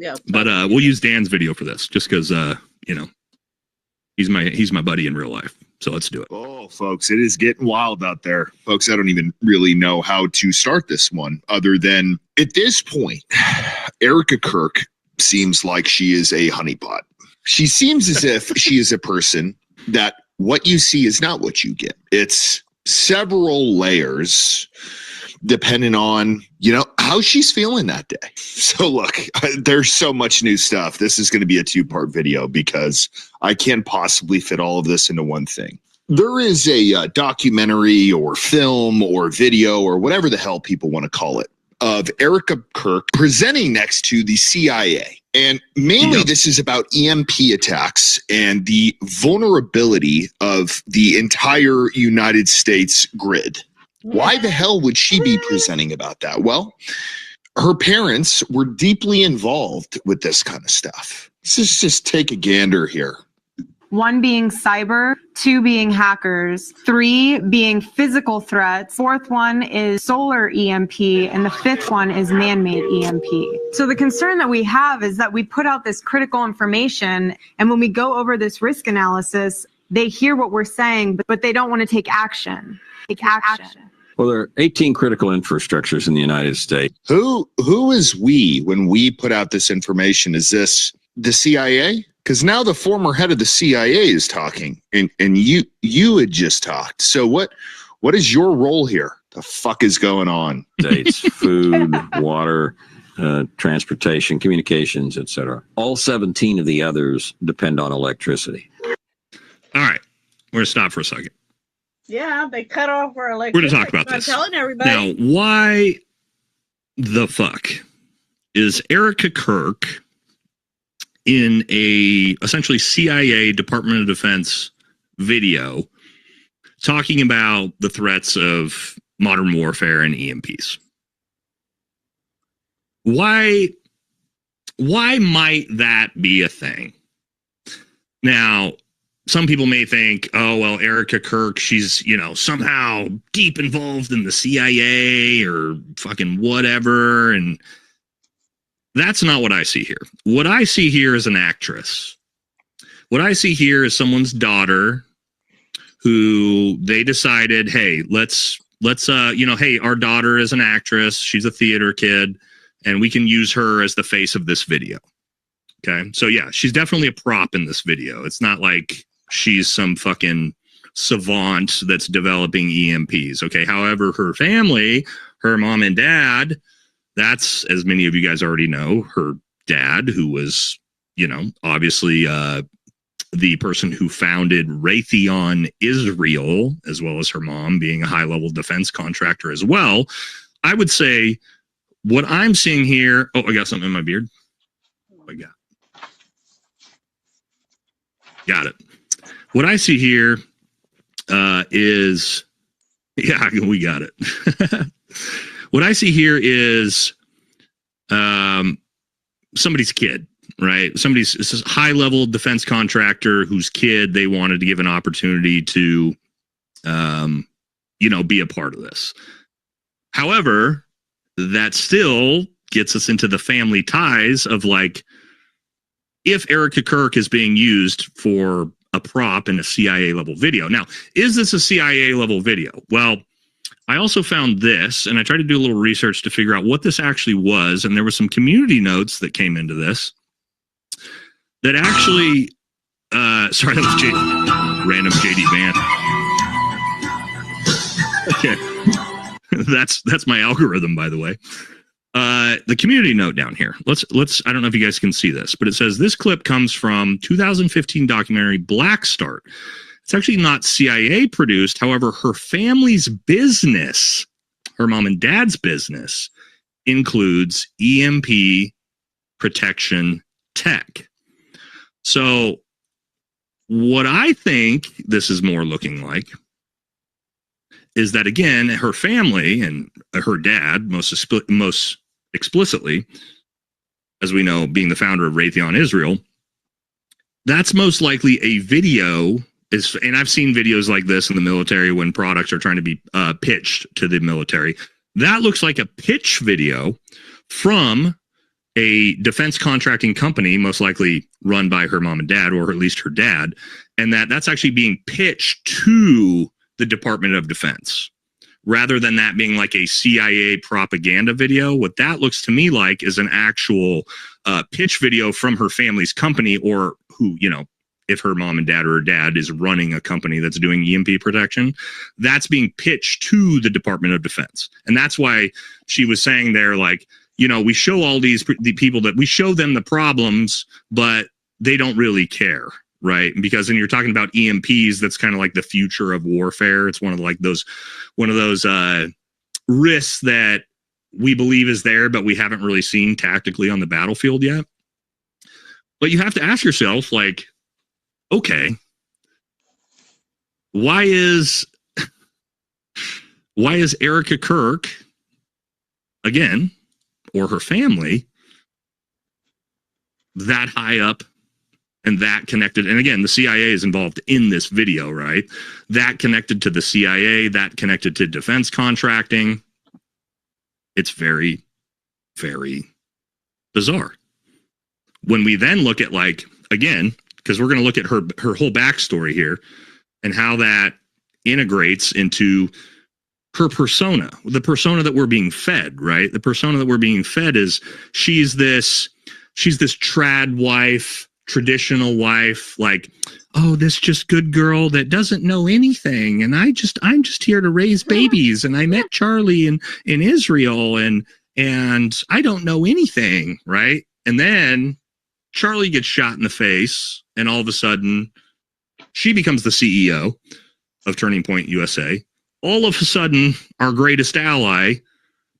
Yeah, but we'll use Dan's video for this, just because you know, he's my buddy in real life. So let's do it. Oh, folks, it is getting wild out there. Folks, I don't even really know how to start this one, other than at this point, Erica Kirk seems like she is a honeypot. She seems as if she is a person that what you see is not what you get. It's several layers depending on, you know, how she's feeling that day. So look, there's so much new stuff. This is going to be a 2-part video because I can't possibly fit all of this into one thing. There is a documentary or film or video or whatever the hell people want to call it of Erica Kirk presenting next to the CIA. And mainly this is about EMP attacks and the vulnerability of the entire United States grid. Why the hell would she be presenting about that? Well, her parents were deeply involved with this kind of stuff. Let's just take a gander here. 1 being cyber, 2 being hackers, 3 being physical threats, 4th one is solar EMP, and the 5th one is man-made EMP. So the concern that we have is that we put out this critical information, and when we go over this risk analysis, they hear what we're saying, but they don't want to take action. Well, there are 18 critical infrastructures in the United States. Who is we when we put out this information? Is this the CIA? Because now the former head of the CIA is talking, and you had just talked. So what is your role here? The fuck is going on? States, food, water, transportation, communications, etc. All 17 of the others depend on electricity. All right, we're gonna stop for a second. Yeah, they cut off our electricity. We're going to talk about this. I'm telling everybody. Now, why the fuck is Erica Kirk in a essentially CIA Department of Defense video talking about the threats of modern warfare and EMPs? Why might that be a thing? Now, some people may think, oh, well, Erica Kirk, she's, you know, somehow deep involved in the CIA or fucking whatever. And that's not what I see here. What I see here is an actress. What I see here is someone's daughter who they decided, hey, let's you know, hey, our daughter is an actress. She's a theater kid, and we can use her as the face of this video. Okay. So yeah, she's definitely a prop in this video. It's not like she's some fucking savant that's developing EMPs. Okay. However, her family, her mom and dad, that's, as many of you guys already know, her dad, who was, you know, obviously the person who founded Raytheon Israel, as well as her mom being a high-level defense contractor as well. I would say what I'm seeing here. Oh, I got something in my beard. Oh, I got it. What I see here is, yeah, we got it. What I see here is somebody's kid, right? It's a high-level defense contractor whose kid they wanted to give an opportunity to, you know, be a part of this. However, that still gets us into the family ties of, like, if Erica Kirk is being used for a prop in a CIA level video. Now, is this a CIA level video? Well, I also found this, and I tried to do a little research to figure out what this actually was, and there were some community notes that came into this that actually, sorry, that was random JD Van. Okay, that's my algorithm, by the way. The community note down here. Let's. I don't know if you guys can see this, but it says this clip comes from 2015 documentary Black Start. It's actually not CIA produced. However, her family's business, her mom and dad's business, includes EMP protection tech. So what I think this is more looking like is that, again, her family and her dad, most explicitly, as we know, being the founder of Raytheon Israel, that's most likely a video. And I've seen videos like this in the military when products are trying to be pitched to the military. That looks like a pitch video from a defense contracting company, most likely run by her mom and dad, or at least her dad, and that's actually being pitched to the Department of Defense, rather than that being like a CIA propaganda video. What that looks to me like is an actual pitch video from her family's company, or who, if her mom and dad or her dad is running a company that's doing EMP protection, that's being pitched to the Department of Defense. And that's why she was saying there, like, we show all the people that we show them the problems, but they don't really care, right? Because then you're talking about EMPs, that's kind of like the future of warfare. It's one of those risks that we believe is there, but we haven't really seen tactically on the battlefield yet. But you have to ask yourself, like, okay, why is Erica Kirk, again, or her family, that high up and that connected? And again, the CIA is involved in this video, right? That connected to the CIA, that connected to defense contracting. It's very, very bizarre. When we then look at, like, again, because we're going to look at her whole backstory here and how that integrates into her persona, the persona that we're being fed, right? The persona that we're being fed is she's this trad wife, traditional wife, like, oh, this just good girl that doesn't know anything, and I'm just here to raise babies, and I met Charlie in Israel, and I don't know anything, right? And then Charlie gets shot in the face, and all of a sudden she becomes the CEO of Turning Point USA. All of a sudden, our greatest ally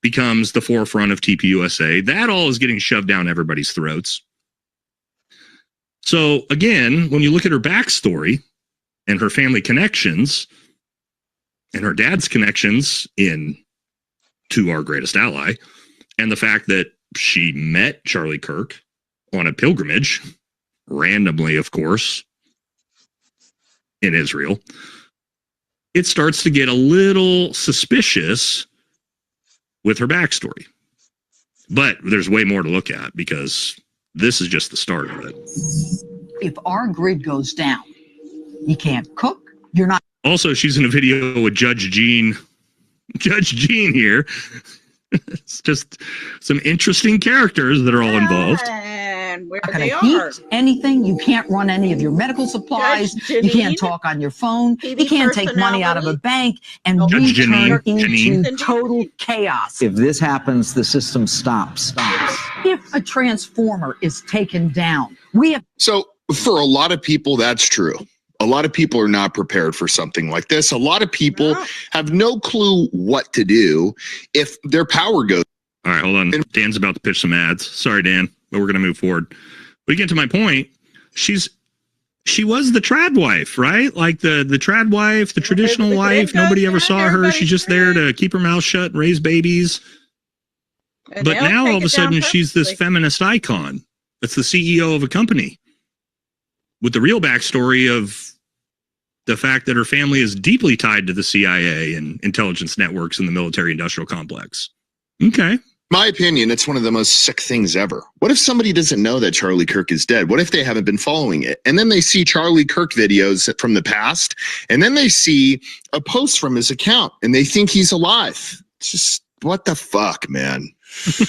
becomes the forefront of TPUSA. That all is getting shoved down everybody's throats. So again, when you look at her backstory and her family connections and her dad's connections to our greatest ally, and the fact that she met Charlie Kirk on a pilgrimage, randomly, of course, in Israel, it starts to get a little suspicious with her backstory. But there's way more to look at, because this is just the start of it. If our grid goes down, you can't cook, you're not. Also, she's in a video with Judge Jean here. It's just some interesting characters that are all involved. And where Not they gonna are. heat anything. You can't run any of your medical supplies. Judge You can't Janine, talk on your phone. TV You can't take money out of a bank, and we Judge turn Janine. into total chaos. If this happens, the system stops. If a transformer is taken down, we have. So for a lot of people, that's true. A lot of people are not prepared for something like this. A lot of people have no clue what to do if their power goes. All right, hold on. Dan's about to pitch some ads. Sorry, Dan, but we're going to move forward. But again, to my point, she was the trad wife, right? Like the trad wife, the traditional wife. Nobody ever saw her. She's just there to keep her mouth shut and raise babies. And But now all of a sudden she's this purposely. feminist icon. That's the CEO of a company with the real backstory of the fact that her family is deeply tied to the CIA and intelligence networks in the military industrial complex. Okay. My opinion, it's one of the most sick things ever. What if somebody doesn't know that Charlie Kirk is dead? What if they haven't been following it? And then they see Charlie Kirk videos from the past, and then they see a post from his account, and they think he's alive. It's just, what the fuck, man?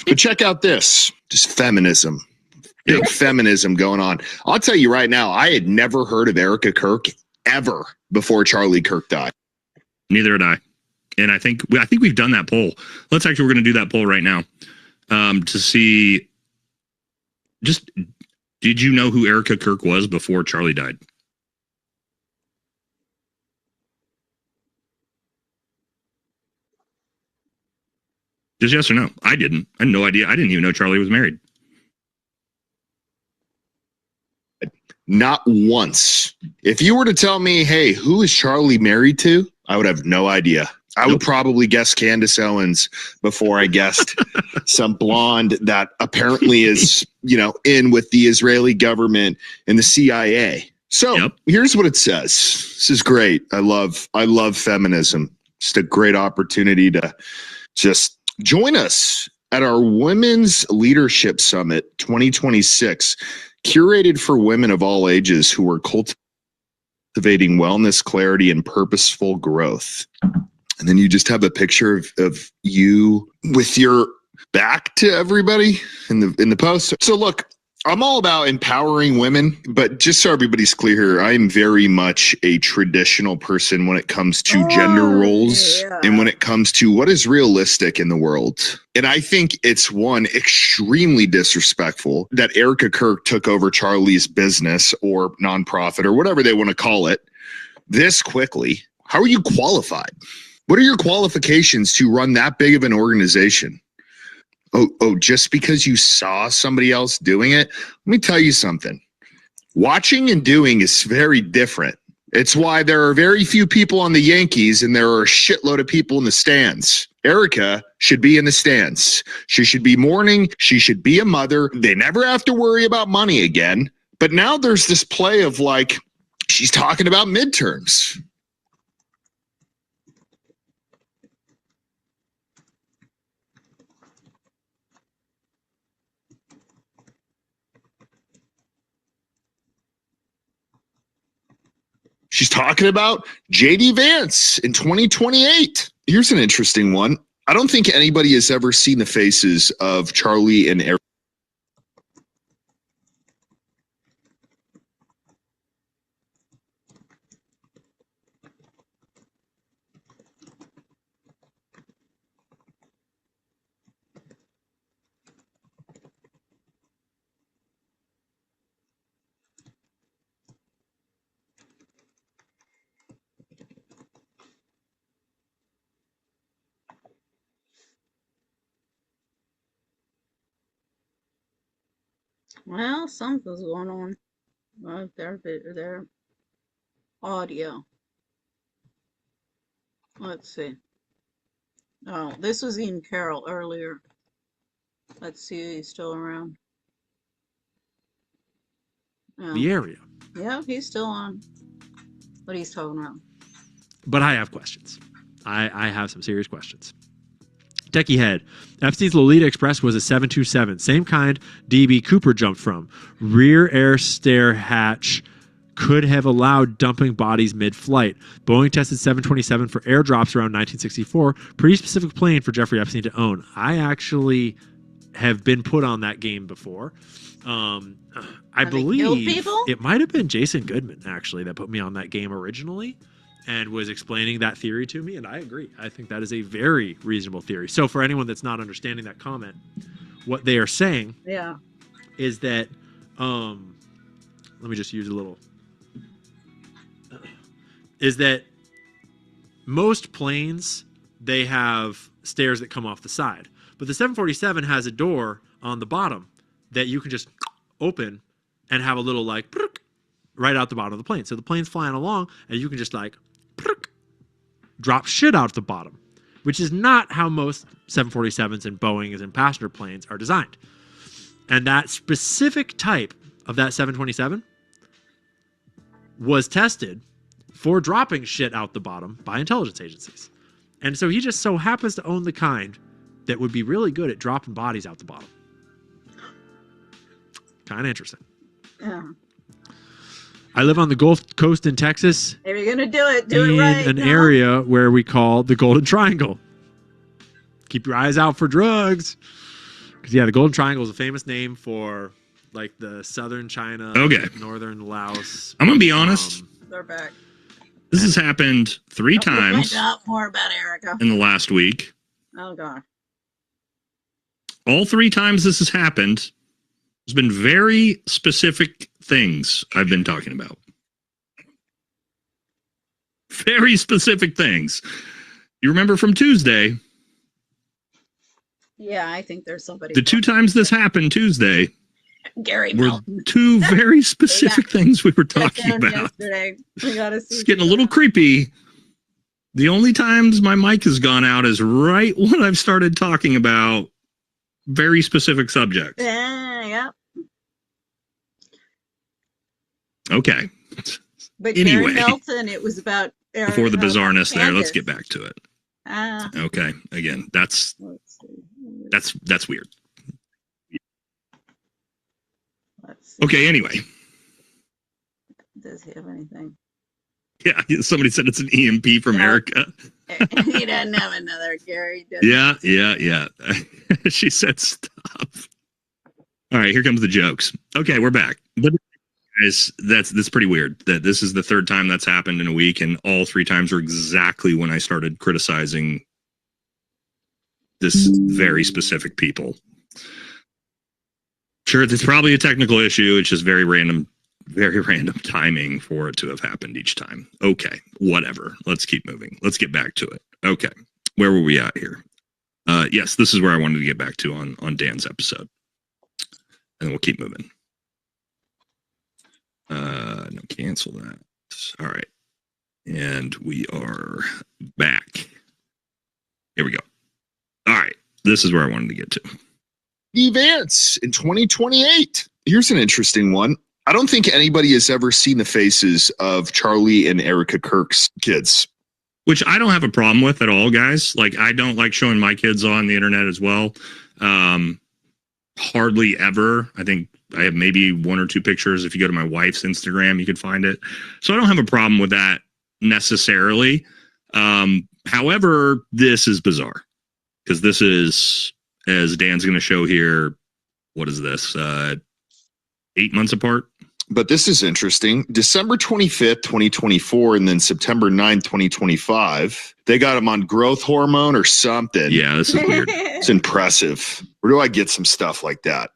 But check out this. Just feminism. Big feminism going on. I'll tell you right now, I had never heard of Erica Kirk ever before Charlie Kirk died. Neither had I. And I think we've done that poll. We're going to do that poll right now to see. Just, did you know who Erica Kirk was before Charlie died? Just yes or no. I didn't. I had no idea. I didn't even know Charlie was married. Not once. If you were to tell me, hey, who is Charlie married to? I would have no idea. I would probably guess Candace Owens before I guessed some blonde that apparently is, in with the Israeli government and the CIA. So here's what it says. This is great. I love feminism. Just a great opportunity to just join us at our Women's Leadership Summit 2026, curated for women of all ages who are cultivating wellness, clarity, and purposeful growth. And then you just have a picture of you with your back to everybody in the post. So look, I'm all about empowering women, but just so everybody's clear here, I'm very much a traditional person when it comes to gender roles and when it comes to what is realistic in the world. And I think it's extremely disrespectful that Erica Kirk took over Charlie's business or nonprofit or whatever they want to call it this quickly. How are you qualified? What are your qualifications to run that big of an organization? Oh, just because you saw somebody else doing it? Let me tell you something. Watching and doing is very different. It's why there are very few people on the Yankees and there are a shitload of people in the stands. Erica should be in the stands. She should be mourning. She should be a mother. They never have to worry about money again. But now there's this play of like, she's talking about midterms. She's talking about J.D. Vance in 2028. Here's an interesting one. I don't think anybody has ever seen the faces of Charlie and Eric. Well, something's going on with their audio. Let's see. Oh, this was Ian Carroll earlier. Let's see if he's still around. Oh. The area. Yeah, he's still on. What he's talking about. But I have questions. I have some serious questions. Techie Head. Epstein's Lolita Express was a 727. Same kind DB Cooper jumped from. Rear air stair hatch could have allowed dumping bodies mid-flight. Boeing tested 727 for airdrops around 1964. Pretty specific plane for Jeffrey Epstein to own. I actually have been put on that game before. I believe it might have been Jason Goodman, actually, that put me on that game originally and was explaining that theory to me, and I agree. I think that is a very reasonable theory. So for anyone that's not understanding that comment, what they are saying is that, let me just use a little, is that most planes, they have stairs that come off the side. But the 747 has a door on the bottom that you can just open and have a little like right out the bottom of the plane. So the plane's flying along and you can just like drop shit out the bottom, which is not how most 747s and Boeings and passenger planes are designed. And that specific type of that 727 was tested for dropping shit out the bottom by intelligence agencies. And so he just so happens to own the kind that would be really good at dropping bodies out the bottom. Kind of interesting. Yeah. I live on the Gulf Coast in Texas. If you're gonna do it right. In an area where we call the Golden Triangle. Keep your eyes out for drugs. Because, yeah, the Golden Triangle is a famous name for, like, the southern China, northern Laos. I'm going to be honest. They're back. This has happened 3 times Find out more about Erica. in the last week. Oh, God. All 3 times this has happened, there's been very specific things I've been talking about. Very specific things. You remember from Tuesday? Yeah, I think there's somebody. The 2 times this happened Tuesday Gary were Melton. 2 very specific things we were talking about. Yesterday. We gotta see. It's getting a little creepy. The only times my mic has gone out is right when I've started talking about very specific subjects. Yeah. Okay. But Anyway, Gary Melton, it was about Erica. before the bizarreness there, let's Candace. get back to it. Ah. Okay. Again, that's weird. Let's see. Okay, anyway. Does he have anything? Yeah, somebody said it's an EMP from Erica. He doesn't have another Gary. Does he? Yeah. She said stop. All right, here comes the jokes. Okay, we're back. But guys, that's pretty weird that this is the 3rd time that's happened in a week, and all 3 times were exactly when I started criticizing this very specific people. Sure, it's probably a technical issue. It's just very random timing for it to have happened each time. Okay, whatever. Let's keep moving. Let's get back to it. Okay, where were we at here? Yes, this is where I wanted to get back to on Dan's episode. And then we'll keep moving. No, cancel that. All right. And we are back. Here we go. All right. This is where I wanted to get to. Events in 2028. Here's an interesting one. I don't think anybody has ever seen the faces of Charlie and Erica Kirk's kids. Which I don't have a problem with at all, guys. Like, I don't like showing my kids on the internet as well. Hardly ever. I think I have maybe 1 or 2 pictures. If you go to my wife's Instagram, you can find it. So I don't have a problem with that necessarily. However, this is bizarre. Because this is, as Dan's going to show here, what is this? 8 months apart? But this is interesting. December 25th, 2024, and then September 9th, 2025. They got him on growth hormone or something. Yeah, this is weird. It's impressive. Where do I get some stuff like that?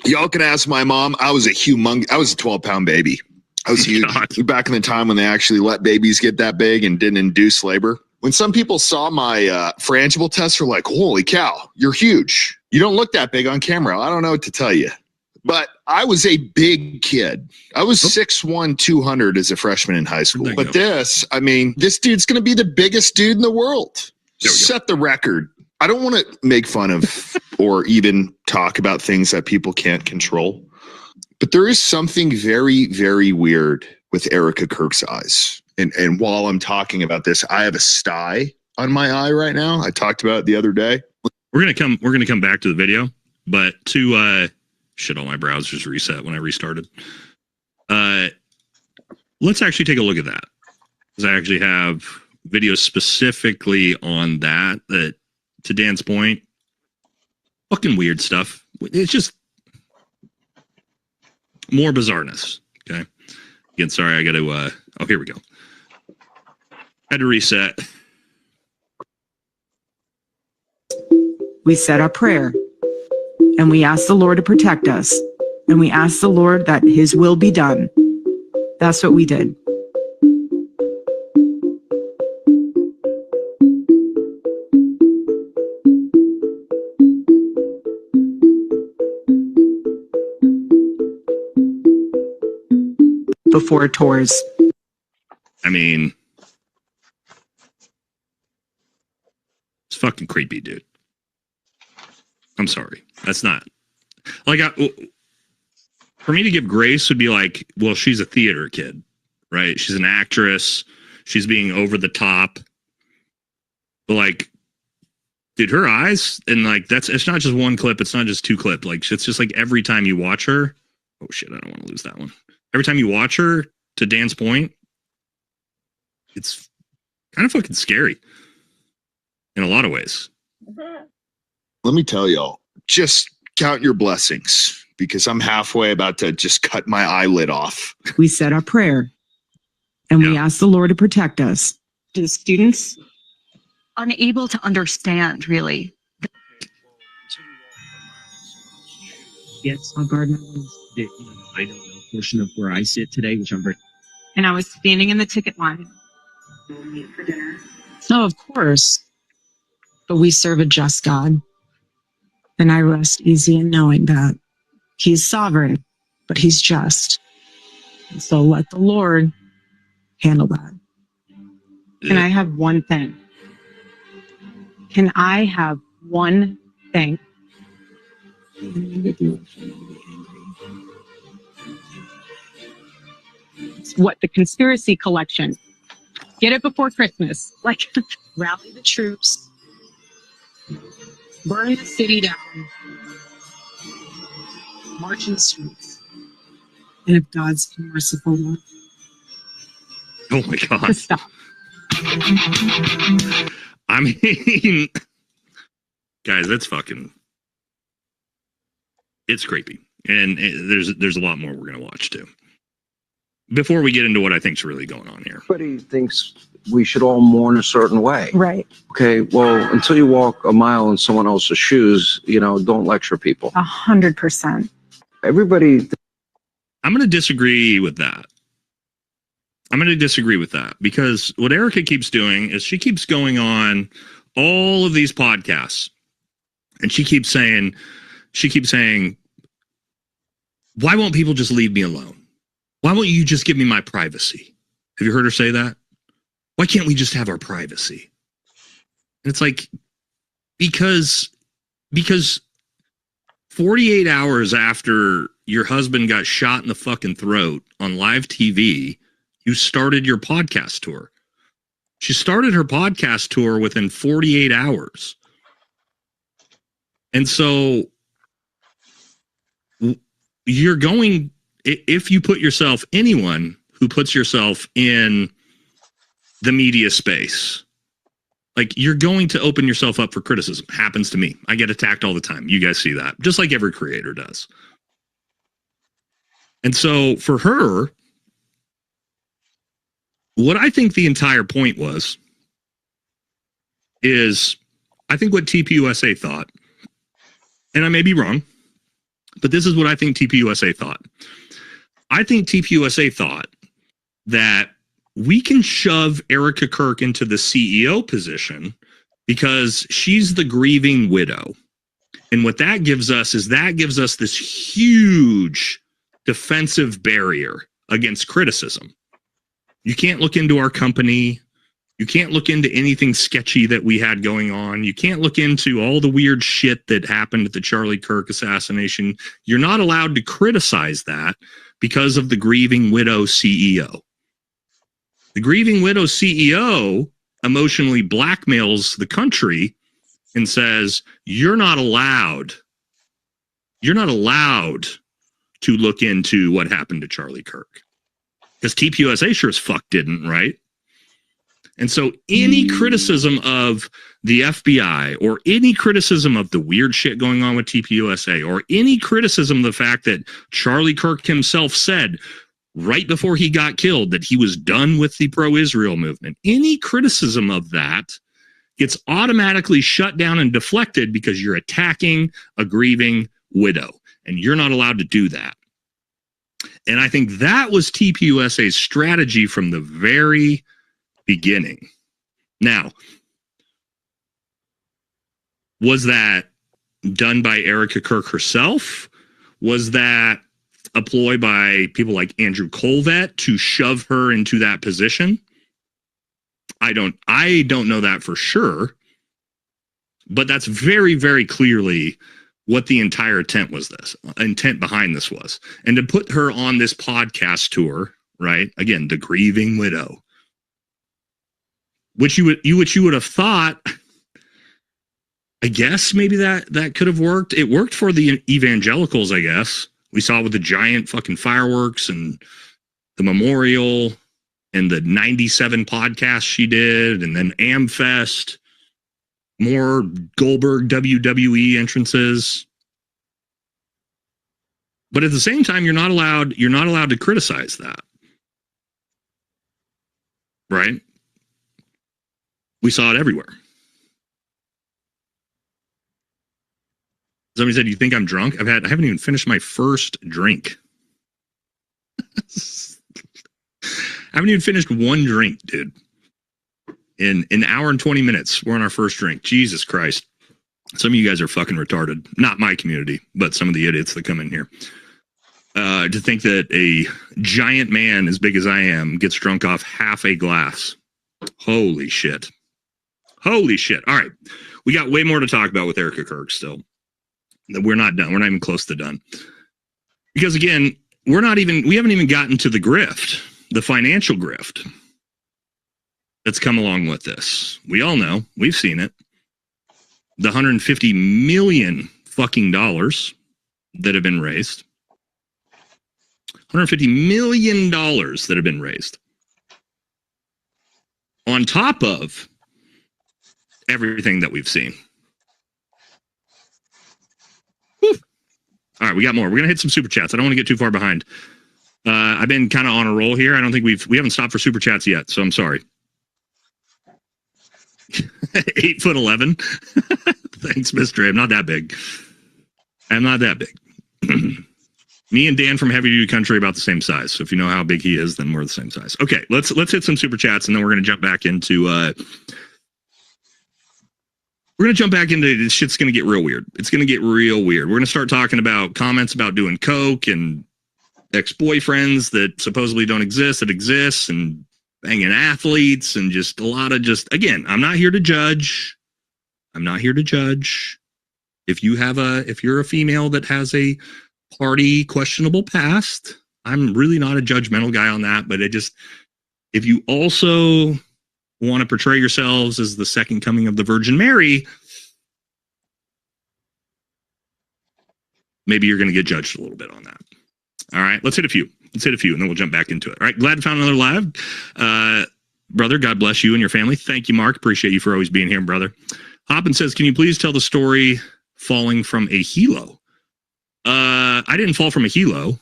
Y'all can ask my mom. I was a 12-pound baby. I was huge. Back in the time when they actually let babies get that big and didn't induce labor. When some people saw my frangible test, were like, holy cow, you're huge. You don't look that big on camera. I don't know what to tell you. But I was a big kid. I was 6'1", 200 as a freshman in high school. But this dude's going to be the biggest dude in the world. Set the record. I don't want to make fun of or even talk about things that people can't control. But there is something very, very weird with Erica Kirk's eyes. And while I'm talking about this, I have a sty on my eye right now. I talked about it the other day. We're gonna come back to the video, but to all my browsers reset when I restarted. Let's actually take a look at that. Because I actually have videos specifically on that, to Dan's point, fucking weird stuff. It's just more bizarreness. Okay. Again, sorry, I got to, here we go. Had to reset. We said our prayer and we asked the Lord to protect us. And we asked the Lord that his will be done. That's what we did. Before tours. I mean, it's fucking creepy, dude. I'm sorry. That's not like for me to give grace would be like, well, she's a theater kid, right? She's an actress. She's being over the top. But like, Dude, her eyes, and like it's not just one clip, it's not just two clips. Like it's just like every time you watch her. Oh shit, I don't want to lose that one. Every time you watch her, to Dan's point, it's kind of fucking scary in a lot of ways. Let me tell y'all, just count your blessings, because I'm halfway about to just cut my eyelid off. We said our prayer and we asked the Lord to protect us. To the students, unable to understand really. Yes, I'll guard my words. I know a portion of where I sit today, which I'm very. And I was standing in the ticket line. We'll meet for dinner. No, of course. But we serve a just God. And I rest easy in knowing that He's sovereign, but He's just. And so let the Lord handle that. Can I have one thing? Can I have one thing? What, the conspiracy collection? Get it before Christmas. Like, rally the troops, burn the city down, march in the streets. And if God's merciful enough. Oh my God. Stop. I mean, guys, that's fucking. It's creepy, and there's a lot more we're gonna watch too. Before we get into what I think's really going on here, Everybody thinks we should all mourn a certain way. Right. Okay, well, until you walk a mile in someone else's shoes, don't lecture people. 100%. Everybody. I'm going to disagree with that. Because what Erica keeps doing is she keeps going on all of these podcasts, and she keeps saying, why won't people just leave me alone? Why won't you just give me my privacy? Have you heard her say that? Why can't we just have our privacy? And it's like, because 48 hours after your husband got shot in the fucking throat on live TV, you started your podcast tour. She started her podcast tour within 48 hours. And so you're going, if you put yourself, anyone who puts yourself in the media space, like, you're going to open yourself up for criticism. Happens to me. I get attacked all the time. You guys see that, just like every creator does. And so for her, what I think the entire point was, is I think what TPUSA thought, and I may be wrong, but this is what I think TPUSA thought. I think TPUSA thought that we can shove Erica Kirk into the CEO position because she's the grieving widow. And what that gives us is this huge defensive barrier against criticism. You can't look into our company. You can't look into anything sketchy that we had going on. You can't look into all the weird shit that happened at the Charlie Kirk assassination. You're not allowed to criticize that because of the grieving widow CEO. The grieving widow CEO emotionally blackmails the country and says, you're not allowed to look into what happened to Charlie Kirk. Because TPUSA sure as fuck didn't, right? And so any criticism of the FBI, or any criticism of the weird shit going on with TPUSA, or any criticism of the fact that Charlie Kirk himself said right before he got killed that he was done with the pro-Israel movement, any criticism of that gets automatically shut down and deflected because you're attacking a grieving widow, and you're not allowed to do that. And I think that was TPUSA's strategy from the very beginning. Now, was that done by Erica Kirk herself? Was that a ploy by people like Andrew Colvett to shove her into that position? I don't know that for sure, but that's very, very clearly what the entire intent behind this was. And to put her on this podcast tour, right? Again, the grieving widow, which you would have thought I guess maybe that could have worked. It worked for the evangelicals, I guess. We saw with the giant fucking fireworks and the memorial and the 97 podcasts she did, and then AmFest, more Goldberg WWE entrances. But at the same time, you're not allowed to criticize that. Right? We saw it everywhere. Somebody said, "You think I'm drunk?" I haven't even finished my first drink. I haven't even finished one drink, dude. In an hour and 20 minutes, we're on our first drink. Jesus Christ. Some of you guys are fucking retarded. Not my community, but some of the idiots that come in here. To think that a giant man as big as I am gets drunk off half a glass. Holy shit. Holy shit. All right. We got way more to talk about with Erica Kirk still. We're not done. We're not even close to done. Because again, we haven't even gotten to the grift, the financial grift that's come along with this. We all know, we've seen it. The $150 million fucking dollars that have been raised. $150 million that have been raised. On top of everything that we've seen. All right, we got more. We're going to hit some super chats. I don't want to get too far behind. I've been kind of on a roll here. I don't think we haven't stopped for super chats yet, so I'm sorry. 8'11". Thanks, Mr. I'm not that big. I'm not that big. Me and Dan from Heavy Duty Country about the same size. So if you know how big he is, then we're the same size. Okay, let's hit some super chats, and then we're going to jump back into this shit's going to get real weird. It's going to get real weird. We're going to start talking about comments about doing coke and ex-boyfriends that supposedly don't exist, that exist, and banging athletes, and just a lot of again, I'm not here to judge. I'm not here to judge. If you're a female that has a party questionable past, I'm really not a judgmental guy on that, but if you also want to portray yourselves as the second coming of the Virgin Mary, maybe you're going to get judged a little bit on that. All right, let's hit a few, and then we'll jump back into it. All right, glad to find another live. Brother, God bless you and your family. Thank you, Mark. Appreciate you for always being here, brother. Hoppin says, can you please tell the story falling from a helo? I didn't fall from a helo.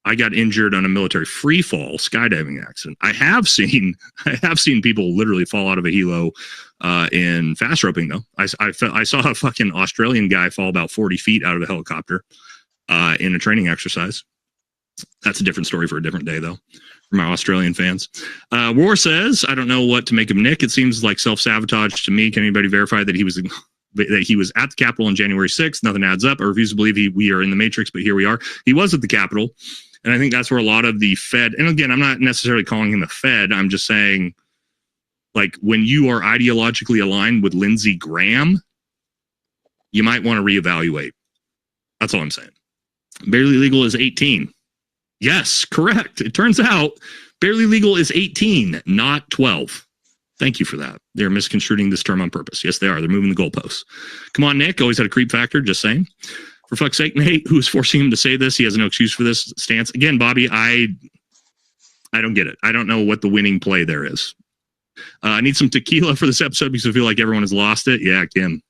I got injured on a military free fall skydiving accident. I have seen people literally fall out of a helo in fast roping though. I saw a fucking Australian guy fall about 40 feet out of a helicopter in a training exercise. That's a different story for a different day though, for my Australian fans. War says, I don't know what to make of Nick. It seems like self-sabotage to me. Can anybody verify that he was at the Capitol on January 6th? Nothing adds up. I refuse to believe we are in the Matrix, but here we are. He was at the Capitol. And I think that's where a lot of the Fed, and again, I'm not necessarily calling him a Fed. I'm just saying, like, when you are ideologically aligned with Lindsey Graham, you might want to reevaluate. That's all I'm saying. Barely Legal is 18. Yes, correct. It turns out Barely Legal is 18, not 12. Thank you for that. They're misconstruing this term on purpose. Yes, they are. They're moving the goalposts. Come on, Nick. Always had a creep factor. Just saying. For fuck's sake, Nate, who is forcing him to say this? He has no excuse for this stance. Again, Bobby, I don't get it. I don't know what the winning play there is. I need some tequila for this episode because I feel like everyone has lost it. Yeah, Kim.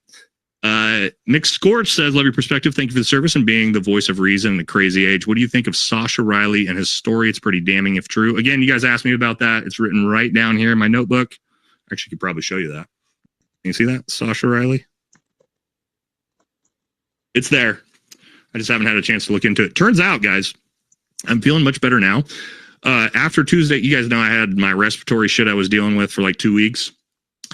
Mixed Scorch says, love your perspective. Thank you for the service and being the voice of reason in a crazy age. What do you think of Sasha Riley and his story? It's pretty damning if true. Again, you guys asked me about that. It's written right down here in my notebook. Actually, could probably show you that. Can you see that? Sasha Riley? It's there. I just haven't had a chance to look into it. Turns out, guys, I'm feeling much better now. After Tuesday, you guys know I had my respiratory shit I was dealing with for like 2 weeks.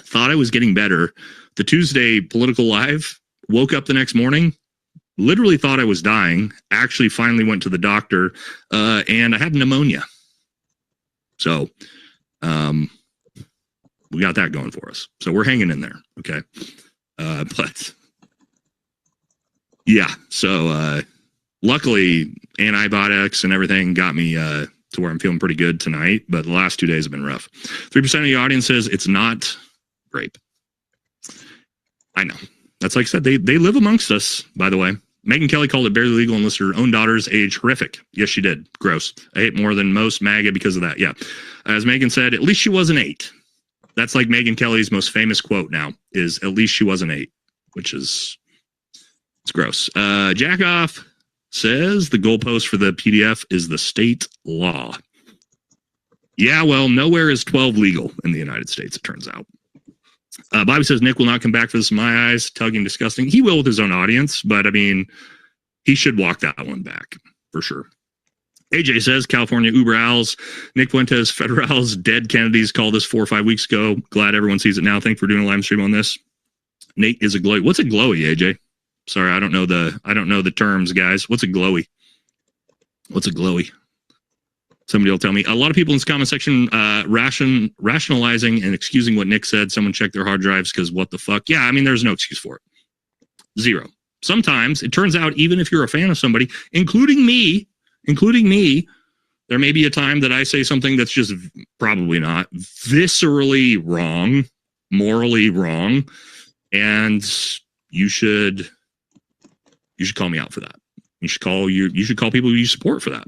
Thought I was getting better. The Tuesday Political Live, woke up the next morning, literally thought I was dying. Actually, finally went to the doctor, and I had pneumonia. So, we got that going for us. So we're hanging in there. Okay. But yeah, so luckily antibiotics and everything got me to where I'm feeling pretty good tonight, but the last 2 days have been rough. 3% of the audience says it's not grape. I know. That's like I said, they live amongst us, by the way. Megyn Kelly called it barely legal unless her own daughter's age. Horrific. Yes, she did. Gross. I hate more than most MAGA because of that. Yeah. As Megyn said, at least she wasn't 8. That's like Megyn Kelly's most famous quote now is, at least she wasn't 8, which is, it's gross. Jackoff says the goalpost for the PDF is the state law. Yeah, well, nowhere is 12 legal in the United States, it turns out. Bobby says Nick will not come back for this in my eyes. Tugging, disgusting. He will with his own audience, but I mean, he should walk that one back for sure. AJ says California Uber Owls. Nick Fuentes, Federals, dead Kennedys called this 4 or 5 weeks ago. Glad everyone sees it now. Thank you for doing a live stream on this. Nate is a glowy. What's a glowy, AJ? Sorry, I don't know the terms, guys. What's a glowy? What's a glowy? Somebody will tell me. A lot of people in this comment section rationalizing and excusing what Nick said. Someone checked their hard drives because what the fuck? Yeah, I mean, there's no excuse for it. Zero. Sometimes it turns out, even if you're a fan of somebody, including me, there may be a time that I say something that's just probably not viscerally wrong, morally wrong, and you should call me out for that. You should call people you support for that.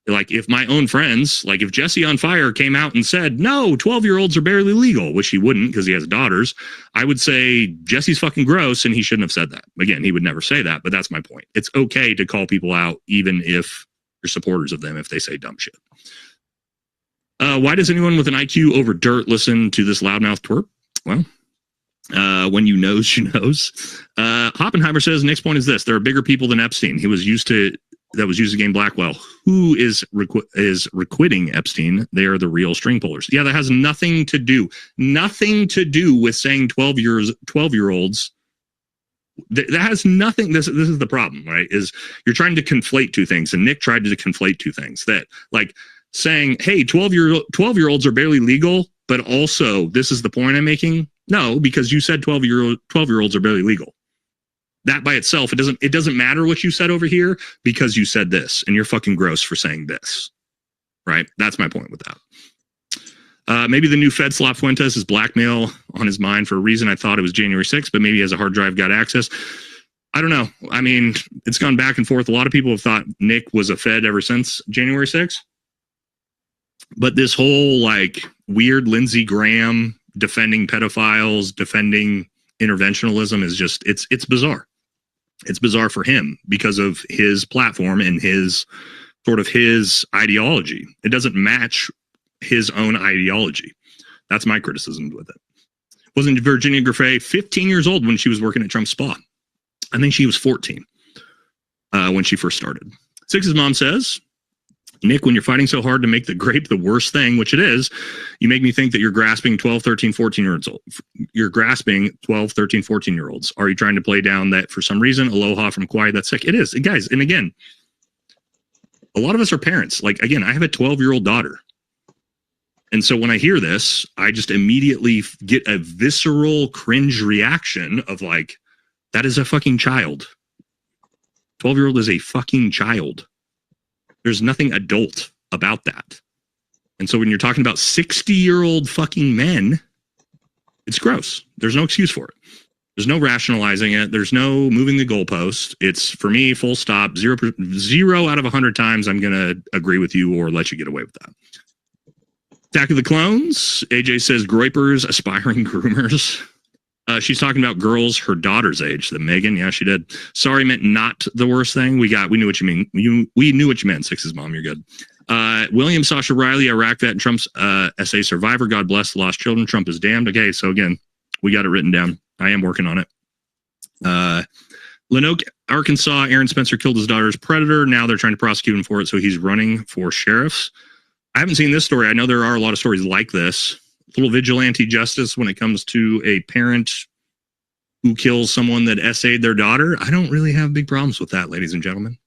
Like if my own friends, like if Jesse on Fire came out and said, no, 12-year-olds are barely legal, which he wouldn't because he has daughters, I would say Jesse's fucking gross and he shouldn't have said that. Again, he would never say that, but that's my point. It's okay to call people out even if you're supporters of them if they say dumb shit. Why does anyone with an IQ over dirt listen to this loudmouth twerp? Well, when you knows, she knows. Oppenheimer says, Nick's point is this. There are bigger people than Epstein. That was used against Blackwell. Who is requiting Epstein? They are the real string pullers. Yeah, that has nothing to do with saying 12-year-olds. That has nothing. This is the problem, right? Is you're trying to conflate two things, and Nick tried to conflate two things. That like saying, hey, 12-year-olds are barely legal, but also this is the point I'm making. No, because you said 12-year-olds are barely legal. That by itself, it doesn't matter what you said over here because you said this and you're fucking gross for saying this, right? That's my point with that. Maybe the new Fed slap Fuentes is blackmail on his mind for a reason. I thought it was January 6th, but maybe he has a hard drive, got access. I don't know. I mean, it's gone back and forth. A lot of people have thought Nick was a Fed ever since January 6th. But this whole like weird Lindsey Graham defending pedophiles, defending interventionalism is just, it's bizarre. It's bizarre for him because of his platform and his ideology. It doesn't match his own ideology. That's my criticism with it. Wasn't Virginia Griffey 15 years old when she was working at Trump's spa? I think she was 14 when she first started. Six's mom says, Nick, when you're fighting so hard to make the grape the worst thing, which it is, you make me think that you're grasping 12, 13, 14-year-olds. You're grasping 12, 13, 14-year-olds. Are you trying to play down that for some reason? Aloha from Quiet, that's sick. It is. And guys, and again, a lot of us are parents. Like, again, I have a 12-year-old daughter. And so when I hear this, I just immediately get a visceral cringe reaction of like, that is a fucking child. 12-year-old is a fucking child. There's nothing adult about that. And so when you're talking about 60-year-old fucking men, it's gross. There's no excuse for it. There's no rationalizing it. There's no moving the goalpost. It's, for me, full stop. 0 out of 100 times I'm going to agree with you or let you get away with that. Attack of the Clones. AJ says, groypers, aspiring groomers. She's talking about girls her daughter's age. The Megyn, yeah, she did. Sorry meant not the worst thing. We knew what you mean. We knew what you meant. Six's mom, you're good. William Sasha Riley, Iraq vet and Trump's SA survivor. God bless the lost children. Trump is damned. Okay, so again, we got it written down. I am working on it. Lenoke, Arkansas. Aaron Spencer killed his daughter's predator. Now they're trying to prosecute him for it, so he's running for sheriffs. I haven't seen this story. I know there are a lot of stories like this. Little vigilante justice when it comes to a parent who kills someone that essayed their daughter. I don't really have big problems with that, ladies and gentlemen.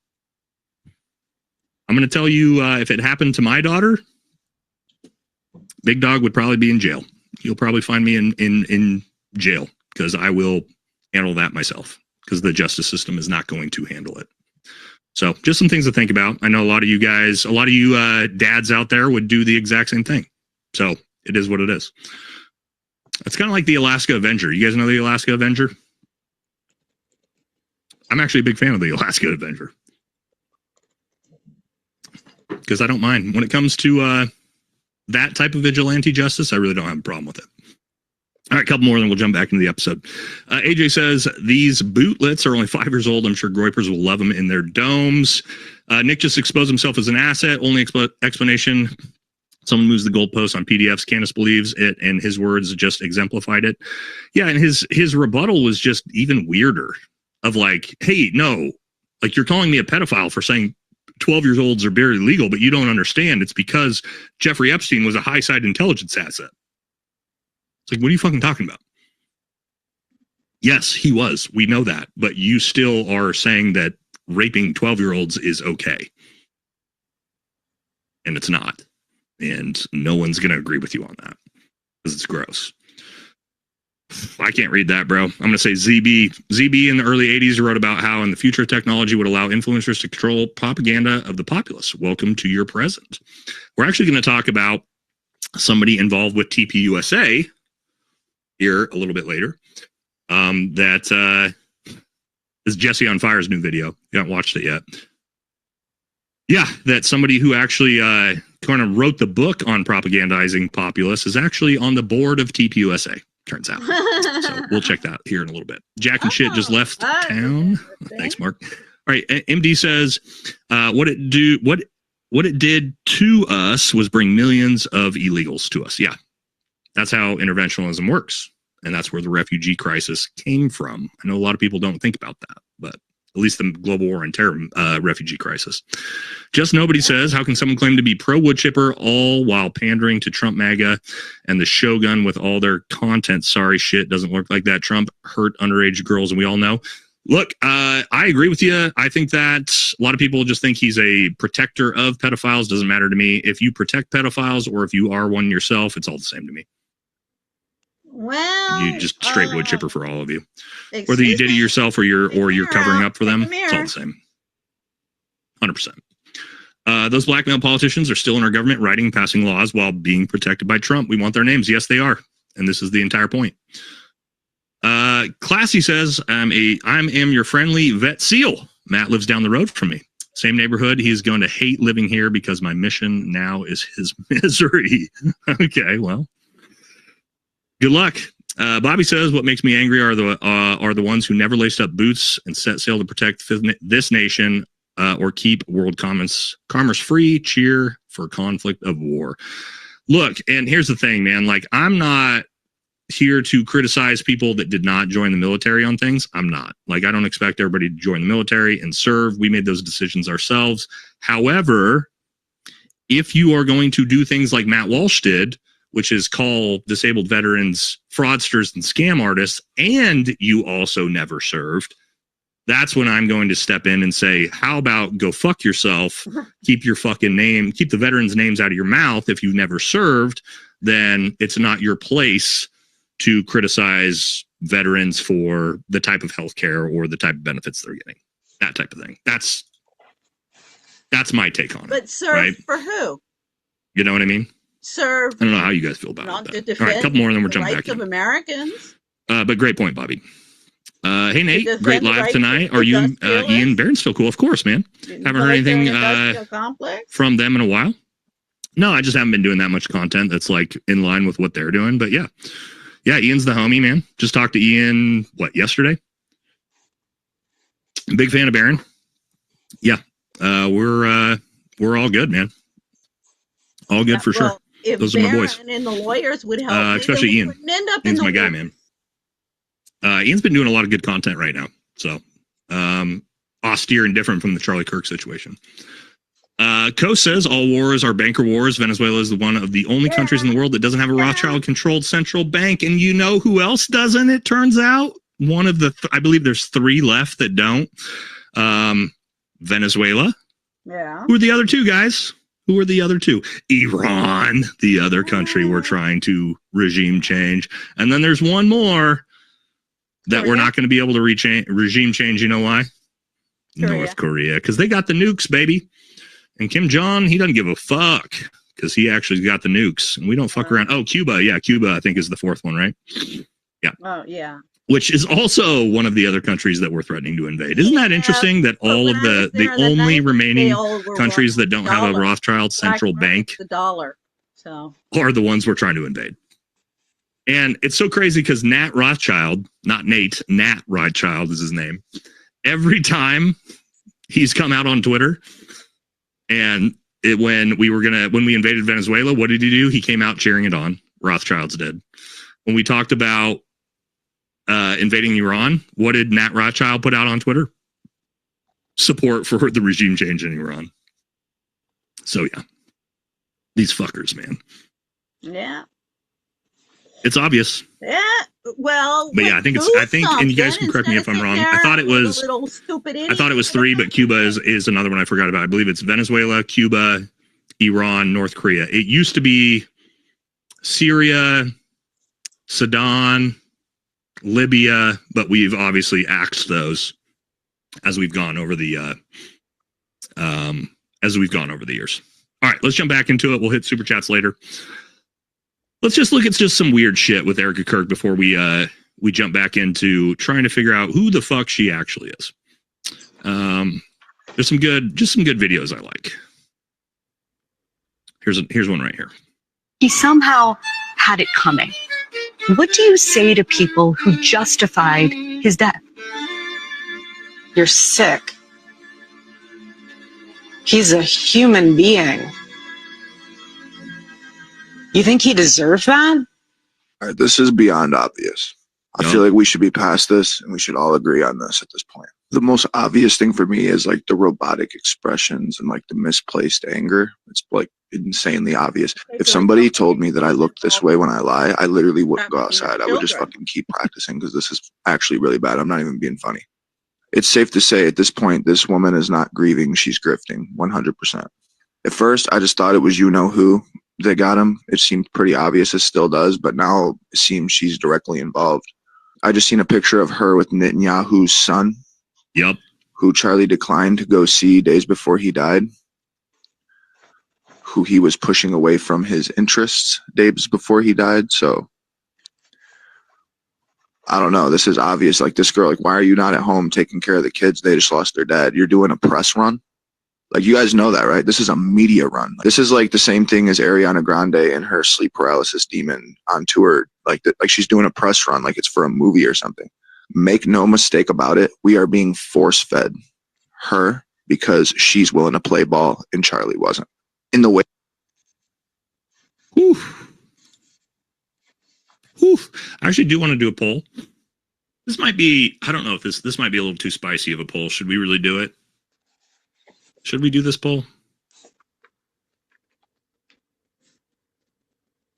I'm going to tell you, if it happened to my daughter, Big Dog would probably be in jail. You'll probably find me in jail because I will handle that myself because the justice system is not going to handle it. So just some things to think about. I know a lot of you guys, a lot of you dads out there would do the exact same thing. So it is what it is. It's kind of like the Alaska Avenger. You guys know the Alaska Avenger? I'm actually a big fan of the Alaska Adventure. Because I don't mind. When it comes to that type of vigilante justice, I really don't have a problem with it. All right, a couple more, then we'll jump back into the episode. AJ says, these bootlets are only 5 years old. I'm sure Groypers will love them in their domes. Nick just exposed himself as an asset. Only explanation, someone moves the goalpost on PDFs. Candace believes it, and his words just exemplified it. Yeah, and his rebuttal was just even weirder. Of like, hey, no, like you're calling me a pedophile for saying 12 years olds are barely legal, but you don't understand. It's because Jeffrey Epstein was a high-side intelligence asset. It's like, what are you fucking talking about? Yes, he was. We know that. But you still are saying that raping 12-year-olds is okay. And it's not. And no one's going to agree with you on that. Because it's gross. I can't read that, bro. I'm going to say ZB. ZB in the early 80s wrote about how in the future technology would allow influencers to control propaganda of the populace. Welcome to your present. We're actually going to talk about somebody involved with TPUSA here a little bit later. That is Jesse on Fire's new video. You haven't watched it yet. Yeah, that somebody who actually kind of wrote the book on propagandizing populace is actually on the board of TPUSA. Turns out. So we'll check that here in a little bit. Jack and shit just left town. Thanks, Mark. All right. MD says what it did to us was bring millions of illegals to us. Yeah. That's how interventionism works. And that's where the refugee crisis came from. I know a lot of people don't think about that, but at least the global war on terror refugee crisis. Just nobody says, how can someone claim to be pro-wood chipper all while pandering to Trump MAGA and the Shogun with all their content? Sorry, shit doesn't work like that. Trump hurt underage girls, and we all know. Look, I agree with you. I think that a lot of people just think he's a protector of pedophiles. Doesn't matter to me. If you protect pedophiles or if you are one yourself, it's all the same to me. Well, you just straight wood chipper for all of you. Whether you did it yourself or you're covering up for them, it's all the same. 100%. Those black male politicians are still in our government writing and passing laws while being protected by Trump. We want their names. Yes, they are. And this is the entire point. Classy says, I am your friendly vet seal. Matt lives down the road from me. Same neighborhood. He's going to hate living here because my mission now is his misery. Okay, well. Good luck. Bobby says, what makes me angry are the ones who never laced up boots and set sail to protect this nation or keep world commerce free, cheer for conflict of war. Look, and here's the thing, man. Like, I'm not here to criticize people that did not join the military on things. I'm not. Like, I don't expect everybody to join the military and serve. We made those decisions ourselves. However, if you are going to do things like Matt Walsh did, which is call disabled veterans fraudsters and scam artists, and you also never served, that's when I'm going to step in and say, how about go fuck yourself, keep your fucking name, keep the veterans' names out of your mouth. If you've never served, then it's not your place to criticize veterans for the type of healthcare or the type of benefits they're getting. That type of thing. That's my take on it. But serve right? For who? You know what I mean? Serve. I don't know how you guys feel about it. All right, a couple more and then we're jumping back in. Americans. But great point, Bobby. Hey, Nate, great live tonight. Are you Ian Barron's still cool? Of course, man. Haven't heard anything from them in a while. No, I just haven't been doing that much content that's like in line with what they're doing. But yeah, Ian's the homie, man. Just talked to Ian, yesterday? Big fan of Barron. Yeah, we're all good, man. All good for sure. Those are my boys. And the lawyers would help. Especially Ian. Ian's my guy, man. Ian's been doing a lot of good content right now. So austere and different from the Charlie Kirk situation. Coase says all wars are banker wars. Venezuela is one of the only countries in the world that doesn't have a Rothschild-controlled central bank. And you know who else doesn't, it turns out? One of the, I believe there's 3 left that don't. Venezuela. Yeah. Who are the other 2 guys? Who are the other 2? Iran, the other country we're trying to regime change. And then there's one more that we're not going to be able to regime change. You know why? North Korea. Because they got the nukes, baby. And Kim Jong, he doesn't give a fuck because he actually got the nukes. And we don't fuck around. Oh, Cuba. Yeah, Cuba, I think, is the 4th one, right? Yeah. Oh, yeah. which is also one of the other countries that we're threatening to invade. Isn't that interesting that all of the only remaining countries that don't have a Rothschild central bank the dollar, so are the ones we're trying to invade? And it's so crazy because Nat Rothschild, not Nate, Nat Rothschild is his name. Every time he's come out on Twitter, and when we invaded Venezuela, what did he do? He came out cheering it on. Rothschilds did. When we talked about invading Iran, what did Nat Rothschild put out on Twitter? Support for the regime change in Iran. So yeah, these fuckers, man. Yeah. It's obvious. Yeah. Well, but yeah, I think, and you guys can correct me if I'm wrong. I thought it was 3, but Cuba is another one I forgot about. I believe it's Venezuela, Cuba, Iran, North Korea. It used to be Syria, Sudan, Libya, but we've obviously axed those as we've gone over the years. All right, let's jump back into it. We'll hit super chats later. Let's just look at just some weird shit with Erica Kirk before we jump back into trying to figure out who the fuck she actually is. There's some good videos I like. Here's one right here. He somehow had it coming. What do you say to people who justified his death? You're sick. He's a human being. You think he deserved that? All right, this is beyond obvious. I feel like we should be past this and we should all agree on this at this point. The most obvious thing for me is like the robotic expressions and like the misplaced anger. It's like insanely obvious. If somebody told me that I looked this way when I lie, I literally wouldn't go outside. I would just fucking keep practicing because this is actually really bad. I'm not even being funny. It's safe to say at this point, this woman is not grieving. She's grifting 100%. At first, I just thought it was you-know-who that got him. It seemed pretty obvious. It still does, but now it seems she's directly involved. I just seen a picture of her with Netanyahu's son. Yep. Who Charlie declined to go see days before he died. Who he was pushing away from his interests days before he died. So I don't know. This is obvious. Like this girl, like, why are you not at home taking care of the kids? They just lost their dad. You're doing a press run. Like, you guys know that, right? This is a media run. This is like the same thing as Ariana Grande and her sleep paralysis demon on tour. Like she's doing a press run, like it's for a movie or something. Make no mistake about it. We are being force-fed her because she's willing to play ball and Charlie wasn't. In the way. Oof. Oof. I actually do want to do a poll. This might be, I don't know if this might be a little too spicy of a poll. Should we really do it? Should we do this poll?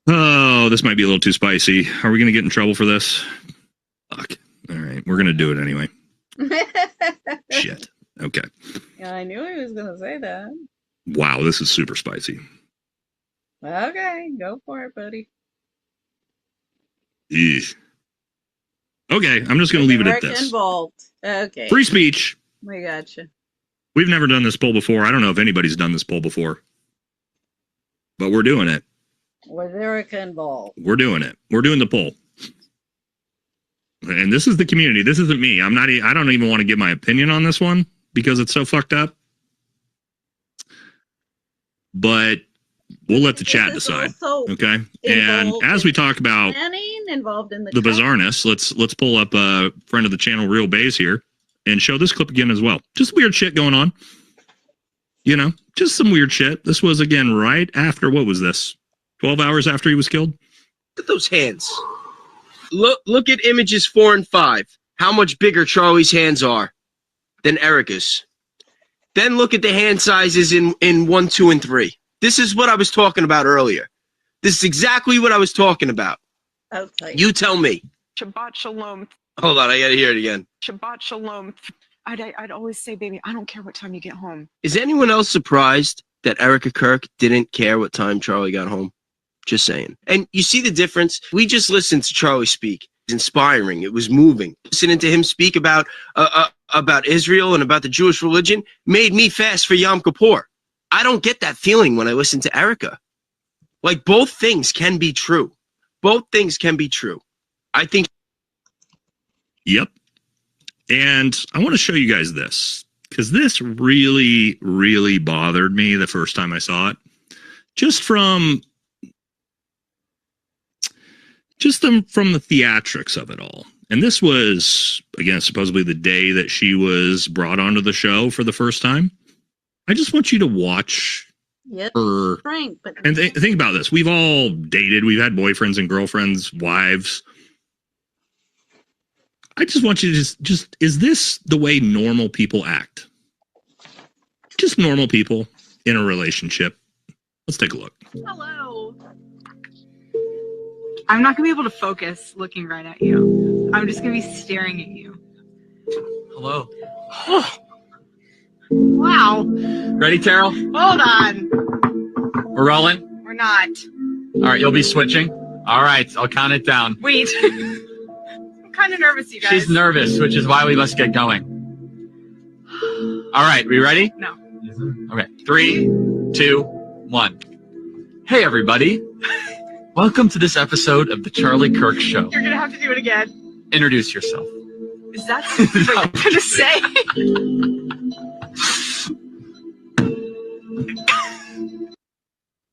Oh, this might be a little too spicy. Are we going to get in trouble for this? Fuck. All right. We're going to do it anyway. Shit. Okay. Yeah, I knew he was going to say that. Wow, this is super spicy. Okay, go for it, buddy. Eesh. Okay, I'm just going to leave it at this. Involved. Okay. Free speech. We gotcha. We've never done this poll before. I don't know if anybody's done this poll before. But we're doing it. Was Erica involved? We're doing it. We're doing the poll. And this is the community. This isn't me. I don't even want to give my opinion on this one because it's so fucked up. But we'll let the chat decide. Okay. And as we talk about involved in the bizarreness, let's pull up a friend of the channel, Real Bays, here and show this clip again as well. Just weird shit going on. You know, just some weird shit. This was, again, right after, what was this? 12 hours after he was killed? Look at those hands. Look at images 4 and 5. How much bigger Charlie's hands are than Erica's. Then look at the hand sizes in 1, 2, and 3. This is what I was talking about earlier. This is exactly what I was talking about. Okay. You tell me. Shabbat shalom. Hold on, I gotta hear it again. Shabbat shalom. I'd always say, baby, I don't care what time you get home. Is anyone else surprised that Erica Kirk didn't care what time Charlie got home? Just saying. And you see the difference? We just listened to Charlie speak. It's inspiring. It was moving. Listening to him speak about Israel and about the Jewish religion made me fast for Yom Kippur. I don't get that feeling when I listen to Erica. Like, both things can be true. Both things can be true. I think. Yep. And I want to show you guys this because this really, really bothered me the first time I saw it. Just from the theatrics of it all. And this was, again, supposedly the day that she was brought onto the show for the first time. I just want you to watch her. Frank, but And think about this. We've all dated. We've had boyfriends and girlfriends, wives. I just want you to just, is this the way normal people act? Just normal people in a relationship. Let's take a look. Hello. I'm not going to be able to focus looking right at you. I'm just going to be staring at you. Hello. Wow. Ready, Terrell? Hold on. We're rolling? We're not. All right, you'll be switching? All right, I'll count it down. Wait. I'm kind of nervous, you guys. She's nervous, which is why we must get going. All right, we ready? No. Okay, 3, 2, 1. Hey, everybody. Welcome to this episode of The Charlie Kirk Show. You're going to have to do it again. Introduce yourself. Is that what you're going to say?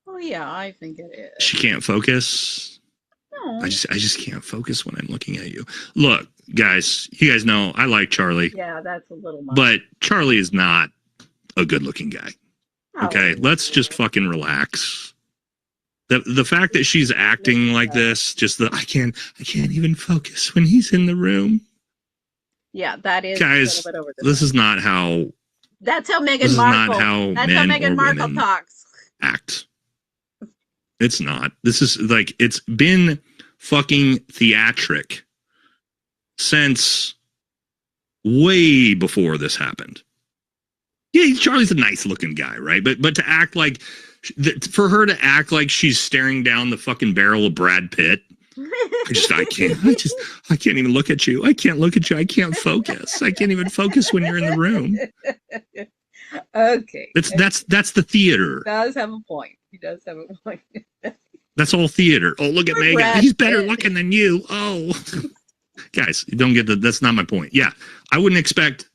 Oh yeah, I think it is. She can't focus. No. I just can't focus when I'm looking at you. Look, guys, you guys know I like Charlie. Yeah, that's a little much. But Charlie is not a good looking guy. Oh. Okay, let's just fucking relax. The fact that she's acting like this, just I can't even focus when he's in the room. Yeah, that is Guys, a little bit over the this is not how That's how this Meghan is Markle. not how That's how men Meghan or Markle women talks. act. It's not. This is like, it's been fucking theatric since way before this happened. Yeah, Charlie's a nice looking guy, right? But to act like, for her to act like she's staring down the fucking barrel of Brad Pitt, I can't even look at you. I can't look at you. I can't focus. I can't even focus when you're in the room. Okay. That's the theater. He does have a point. He does have a point. That's all theater. Oh, look at Megyn. Brad He's better Pitt. looking than you. Oh, guys, you don't get that. That's not my point. Yeah, I wouldn't expect.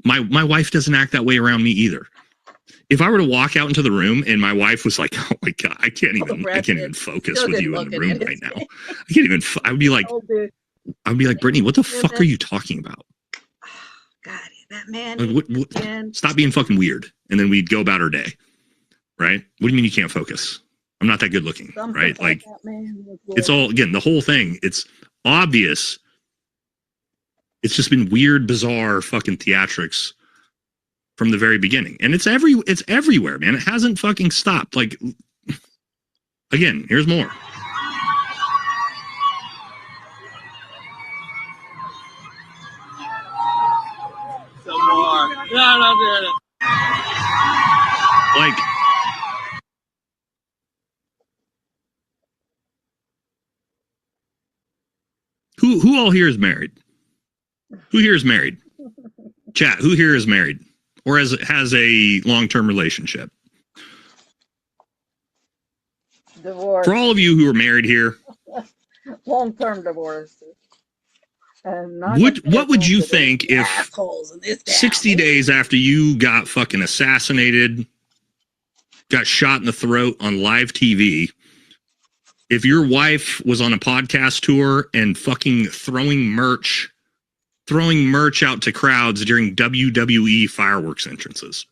My wife doesn't act that way around me either. If I were to walk out into the room and my wife was like, "Oh my god, I can't even focus with you in the room right now. I can't even." I would be like, Brittany, what the fuck are you talking about? God, that man. What, stop being fucking weird. And then we'd go about our day. Right? What do you mean you can't focus? I'm not that good looking, right? Like, it's all, again, the whole thing, it's obvious. It's just been weird, bizarre fucking theatrics from the very beginning. And it's everywhere, man. It hasn't fucking stopped. Like, again, here's more. Some more. No, I'm not doing it. Like, who all here is married? Who here is married? Chat, who here is married or has a long-term relationship? Divorce. For all of you who are married here, Long-term divorce. And what would you think if assholes in this town. 60 days after you got fucking assassinated, got shot in the throat on live TV, if your wife was on a podcast tour and fucking throwing merch out to crowds during WWII fireworks entrances?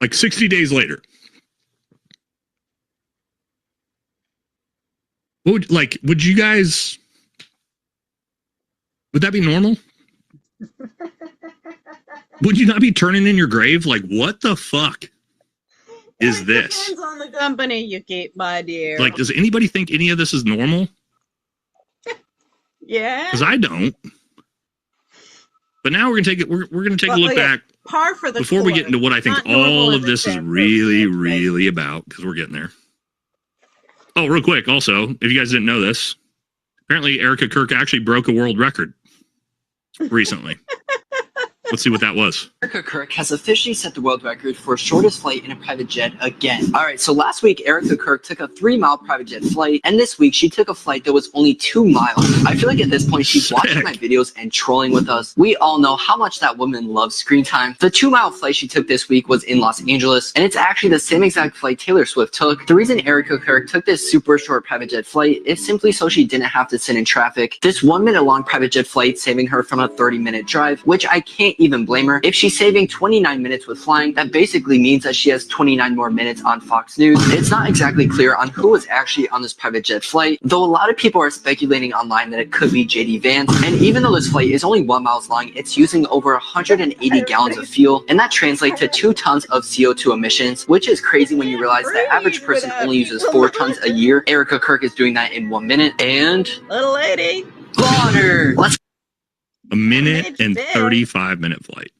Like 60 days later. Would you guys, would that be normal? Would you not be turning in your grave? Like, what the fuck is this? Depends on the company you keep, my dear. Like, does anybody think any of this is normal? Yeah. Because I don't. But now we're gonna take it. We're gonna take a look back Par for the before we course. get into what I think Not normal all as of it this is sounds. really, really about. Because we're getting there. Oh, real quick. Also, if you guys didn't know this, apparently Erica Kirk actually broke a world record recently. Let's see what that was. Erica Kirk has officially set the world record for shortest flight in a private jet again. All right, so last week, Erica Kirk took a 3-mile private jet flight, and this week she took a flight that was only 2 miles. I feel like at this point she's watching my videos and trolling with us. We all know how much that woman loves screen time. The 2-mile flight she took this week was in Los Angeles, and it's actually the same exact flight Taylor Swift took. The reason Erica Kirk took this super short private jet flight is simply so she didn't have to sit in traffic. This 1-minute long private jet flight saving her from a 30-minute drive, which I can't even blame her. If she's saving 29 minutes with flying, that basically means that she has 29 more minutes on Fox News. It's not exactly clear on who was actually on this private jet flight, though a lot of people are speculating online that it could be JD Vance. And even though this flight is only 1 mile long, it's using over 180 gallons of fuel, and that translates to 2 tons of CO2 emissions, which is crazy when you realize the average person only uses 4 tons a year. Erica Kirk is doing that in 1 minute. And little lady, water. Let's a minute and 35-minute flight.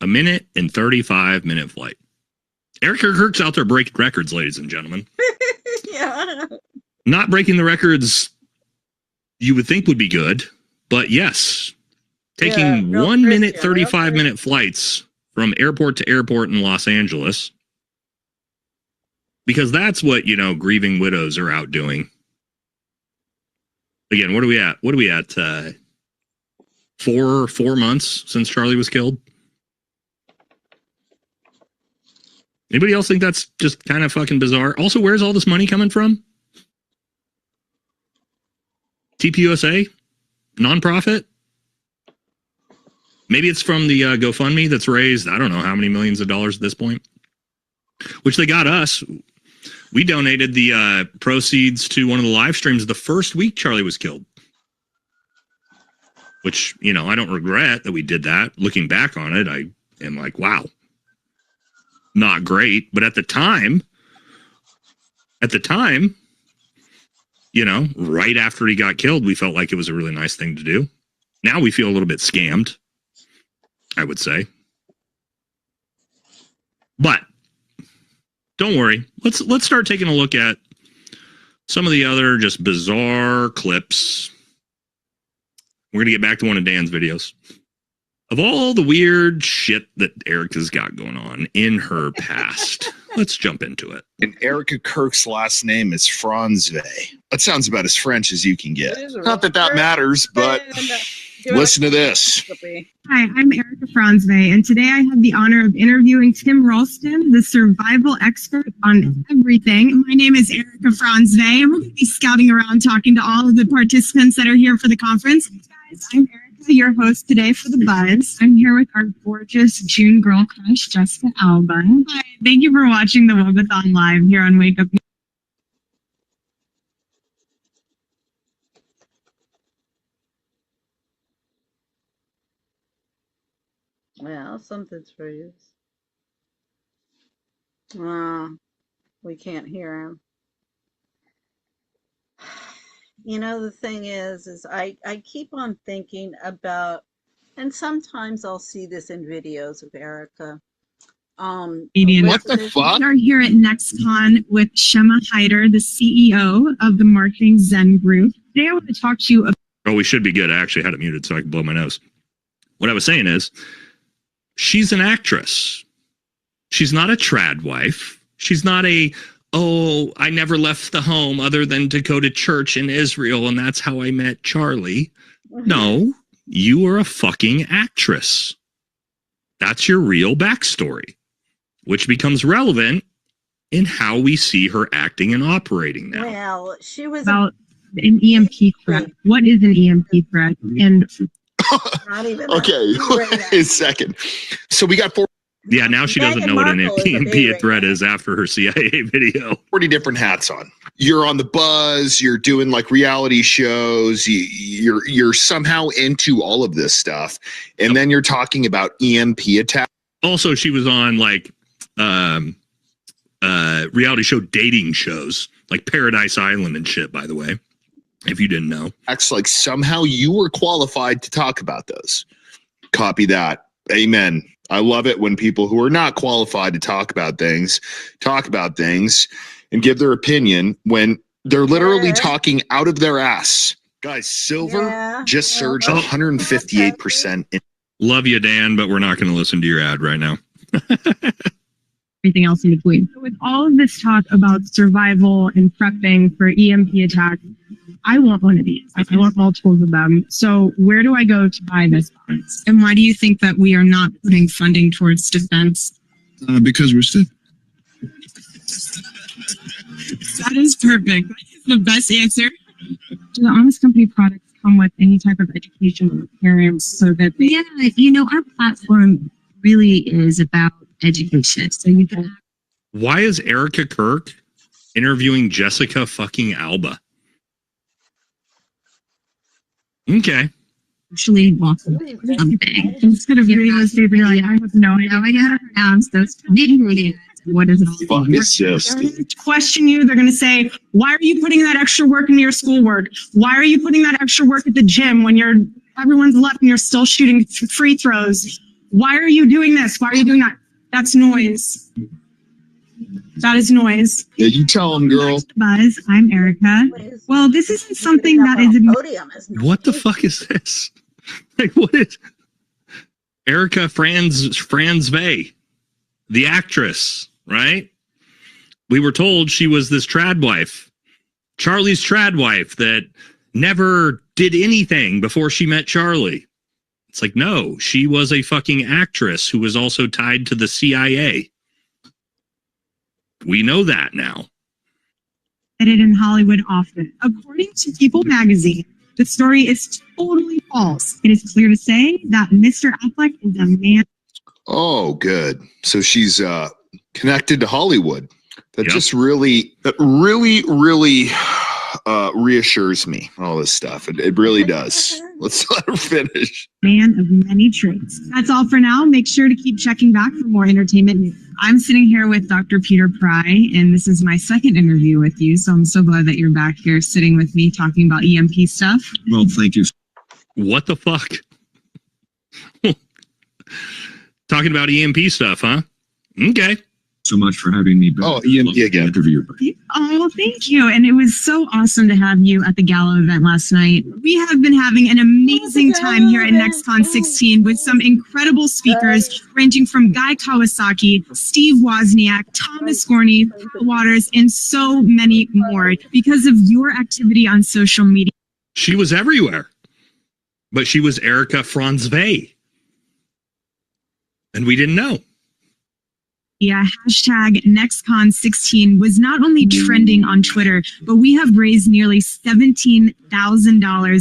A minute and 35-minute flight. Erica Kirk's out there breaking records, ladies and gentlemen. Yeah. Not breaking the records you would think would be good, but yes, taking 1 minute, 35-minute flights from airport to airport in Los Angeles, because that's what, you know, grieving widows are out doing. Again, what are we at? What are we at? 4 months since Charlie was killed? Anybody else think that's just kind of fucking bizarre? Also, where's all this money coming from? TPUSA? Nonprofit? Maybe it's from the GoFundMe that's raised, I don't know how many millions of dollars at this point. Which they got us. We donated the proceeds to one of the live streams the first week Charlie was killed. Which, you know, I don't regret that we did that. Looking back on it, I am like, wow. Not great, but at the time, you know, right after he got killed, we felt like it was a really nice thing to do. Now we feel a little bit scammed, I would say. But don't worry. Let's start taking a look at some of the other just bizarre clips. We're going to get back to one of Dan's videos. Of all the weird shit that Erica's got going on in her past, let's jump into it. And Erica Kirk's last name is Franzve. That sounds about as French as you can get. Not that that matters, but listen to this. Hi, I'm Erica Franzve, and today I have the honor of interviewing Tim Ralston, the survival expert on everything. My name is Erica Franzve, and we're going to be scouting around talking to all of the participants that are here for the conference. Guys, I'm Erica, your host today for The Buzz. I'm here with our gorgeous June girl crush, Jessica Alba. Hi, thank you for watching the Wobathon Live here on Wake Up. Well, something's froze. We can't hear him. You know, the thing is I keep on thinking about, and sometimes I'll see this in videos of Erica. What the fuck? We are here at NextCon with Shema Hyder, the CEO of the Marketing Zen Group. Today I want to talk to you about... Oh, we should be good. I actually had it muted so I could blow my nose. What I was saying is, she's an actress. She's not a trad wife. She's not a, oh, I never left the home other than to go to church in Israel, and that's how I met Charlie. No, you are a fucking actress. That's your real backstory, which becomes relevant in how we see her acting and operating now. Well, she was about an EMP threat. What is an EMP threat? And not even Okay, a second. So we got 4. Yeah, now she doesn't know what an EMP threat is after her CIA video. 40 different hats on. You're on The Buzz. You're doing like reality shows. You're somehow into all of this stuff, and then you're talking about EMP attack. Also, she was on like reality show dating shows, like Paradise Island and shit. By the way, if you didn't know, acts like somehow you were qualified to talk about those. Copy that. Amen. I love it when people who are not qualified to talk about things and give their opinion when they're literally talking out of their ass Guys, silver just surged 158%. Love you, Dan, but we're not going to listen to your ad right now. Everything else in between. With all of this talk about survival and prepping for EMP attack, I want one of these. I want multiples of them. So where do I go to buy this box? And why do you think that we are not putting funding towards defense? Because we're stiff. That is perfect. That's the best answer. Do the Honest Company products come with any type of education for parents so that they... Yeah, you know, our platform really is about education. So you can... Why is Erica Kirk interviewing Jessica fucking Alba? Okay. Actually walk something instead of reading those papers, like, I have no idea how to pronounce those. What is it? They're going to question you. They're going to say, why are you putting that extra work into your schoolwork? Why are you putting that extra work at the gym when everyone's left and you're still shooting free throws? Why are you doing this? Why are you doing that? That's noise. That is noise. Yeah, you tell them, girl. Buzz, I'm Erica. Well, this isn't something that is... What the fuck is this? Like, what is... Erica Franz Vey, the actress, right? We were told she was this trad wife. Charlie's trad wife that never did anything before she met Charlie. It's like, no, she was a fucking actress who was also tied to the CIA. We know that now. In Hollywood often. According to People magazine, the story is totally false. It is clear to say that Mr. Affleck is a man. Oh, good. So she's connected to Hollywood. That just really reassures me, all this stuff. It really does. Let's let her finish. Man of many traits. That's all for now. Make sure to keep checking back for more entertainment news. I'm sitting here with Dr. Peter Pry, and this is my second interview with you. So I'm so glad that you're back here sitting with me talking about EMP stuff. Well, thank you. What the fuck? Talking about EMP stuff, huh? Okay. So much for having me back. Oh, EMP again. Interview. Oh, thank you. And it was so awesome to have you at the gala event last night. We have been having an amazing time here at NextCon 16 with some incredible speakers ranging from Guy Kawasaki, Steve Wozniak, Thomas Gorney, Pat Waters, and so many more because of your activity on social media. She was everywhere. But she was Erica Franz Vey. And we didn't know. Yeah, hashtag NextCon16 was not only trending on Twitter, but we have raised nearly $17,000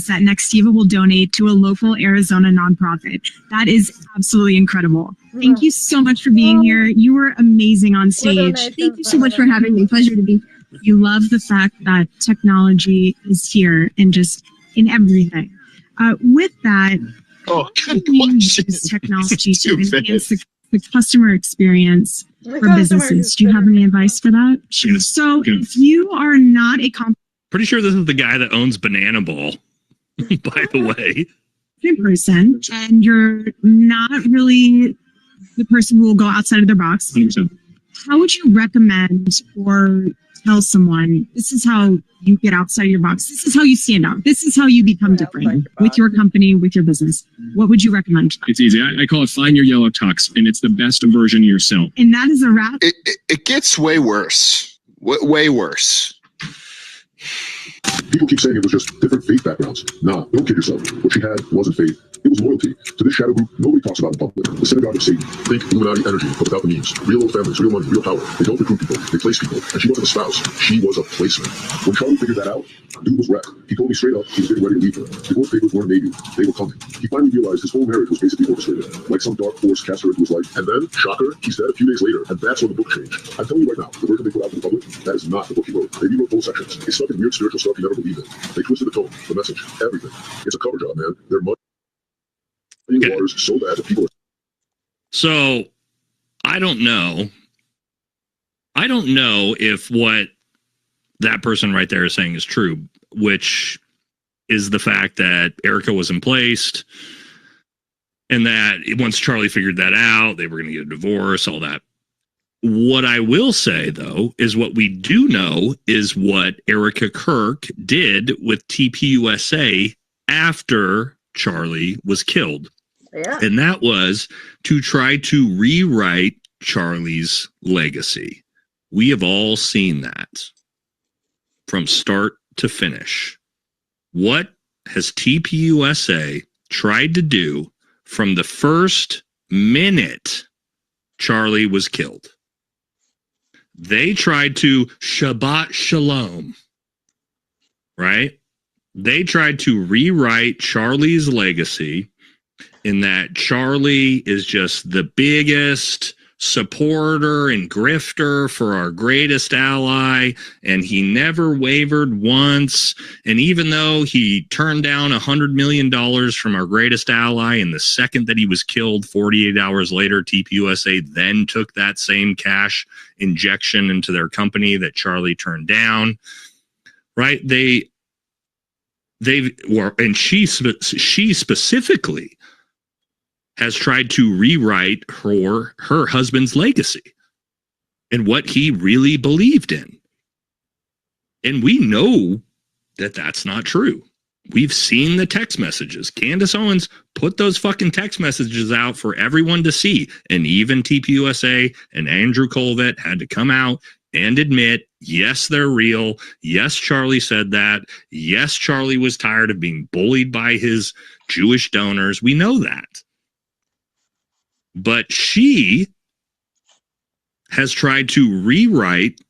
that Nextiva will donate to a local Arizona nonprofit. That is absolutely incredible. Thank you so much for being here. You were amazing on stage. Thank you so much for having me. Pleasure to be here. You love the fact that technology is here and just in everything. With that, how do you use technology to enhance the customer experience for businesses? Do you have any advice for that? So if you are not a pretty sure this is the guy that owns Banana Ball, by the way. Person, and you're not really the person who will go outside of their box, how would you recommend or tell someone, this is how you get outside your box, this is how you stand out, this is how you become different with your company, with your business? What would you recommend? It's easy. I call it find your yellow tux, and it's the best version of yourself. And that is a wrap. It gets way worse. Way worse. People keep saying it was just different faith backgrounds. Nah, don't kid yourself. What she had wasn't faith. It was loyalty to this shadow group nobody talks about in public. The synagogue of Satan. Think Illuminati energy, but without the means. Real old families, real money, real power. They don't recruit people. They place people. And she wasn't a spouse. She was a placement. When Charlie figured that out, dude was wrecked. He told me straight up he was getting ready to leave her. Divorce papers weren't maybe. They were coming. He finally realized his whole marriage was basically orchestrated. Like some dark force cast her into his life. And then, shocker, he's dead a few days later. And that's when the book changed. I'm telling you right now, the version they put out to the public, that is not the book he wrote. They rewrote whole sections. It's stuck in weird spiritual stuff you never believe in. They twisted the tone, the message, everything. It's a cover job, man. They're muddy waters so bad that people are... So, I don't know. I don't know if what that person right there is saying is true, which is the fact that Erica was emplaced and that once Charlie figured that out, they were going to get a divorce, all that. What I will say, though, is what we do know is what Erica Kirk did with TPUSA after Charlie was killed. Yeah. And that was to try to rewrite Charlie's legacy. We have all seen that from start to finish. What has TPUSA tried to do from the first minute Charlie was killed? They tried to Shabbat Shalom, right? They tried to rewrite Charlie's legacy in that Charlie is just the biggest supporter and grifter for our greatest ally, and he never wavered once. And even though he turned down $100 million from our greatest ally, and the second that he was killed, 48 hours later, TPUSA then took that same cash injection into their company that Charlie turned down, right? They were, and she specifically has tried to rewrite her husband's legacy and what he really believed in. And we know that that's not true. We've seen the text messages. Candace Owens put those fucking text messages out for everyone to see. And even TPUSA and Andrew Colvett had to come out and admit, yes, they're real. Yes, Charlie said that. Yes, Charlie was tired of being bullied by his Jewish donors. We know that. But she has tried to rewrite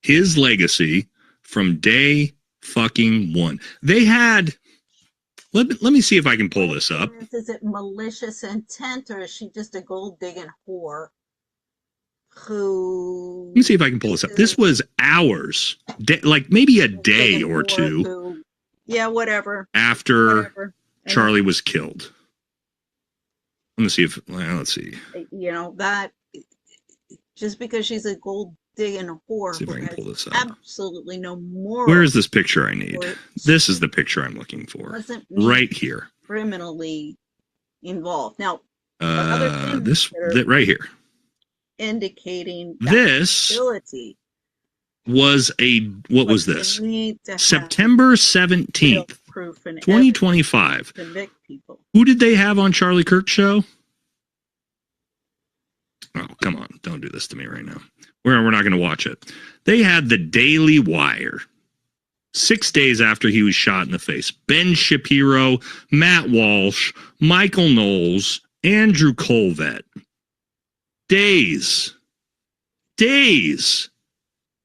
his legacy from day fucking one. They had, let me see if I can pull this up. Is it malicious intent, or is she just a gold digging whore who? Let me see if I can pull this up. This was hours, like maybe a day or two. Yeah, whatever. After Charlie was killed. Let me see if, let's see. You know, that just because she's a gold digging whore See if I can pull this up. Absolutely no more. Where is this picture I need? This is the picture I'm looking for. Wasn't right here. Criminally involved. Now, this right here. Indicating this ability. Was what was this? September 17th, 2025. Who did they have on Charlie Kirk's show? Oh, come on. Don't do this to me right now. We're not going to watch it. They had the Daily Wire 6 days after he was shot in the face. Ben Shapiro, Matt Walsh, Michael Knowles, Andrew Colvett. Days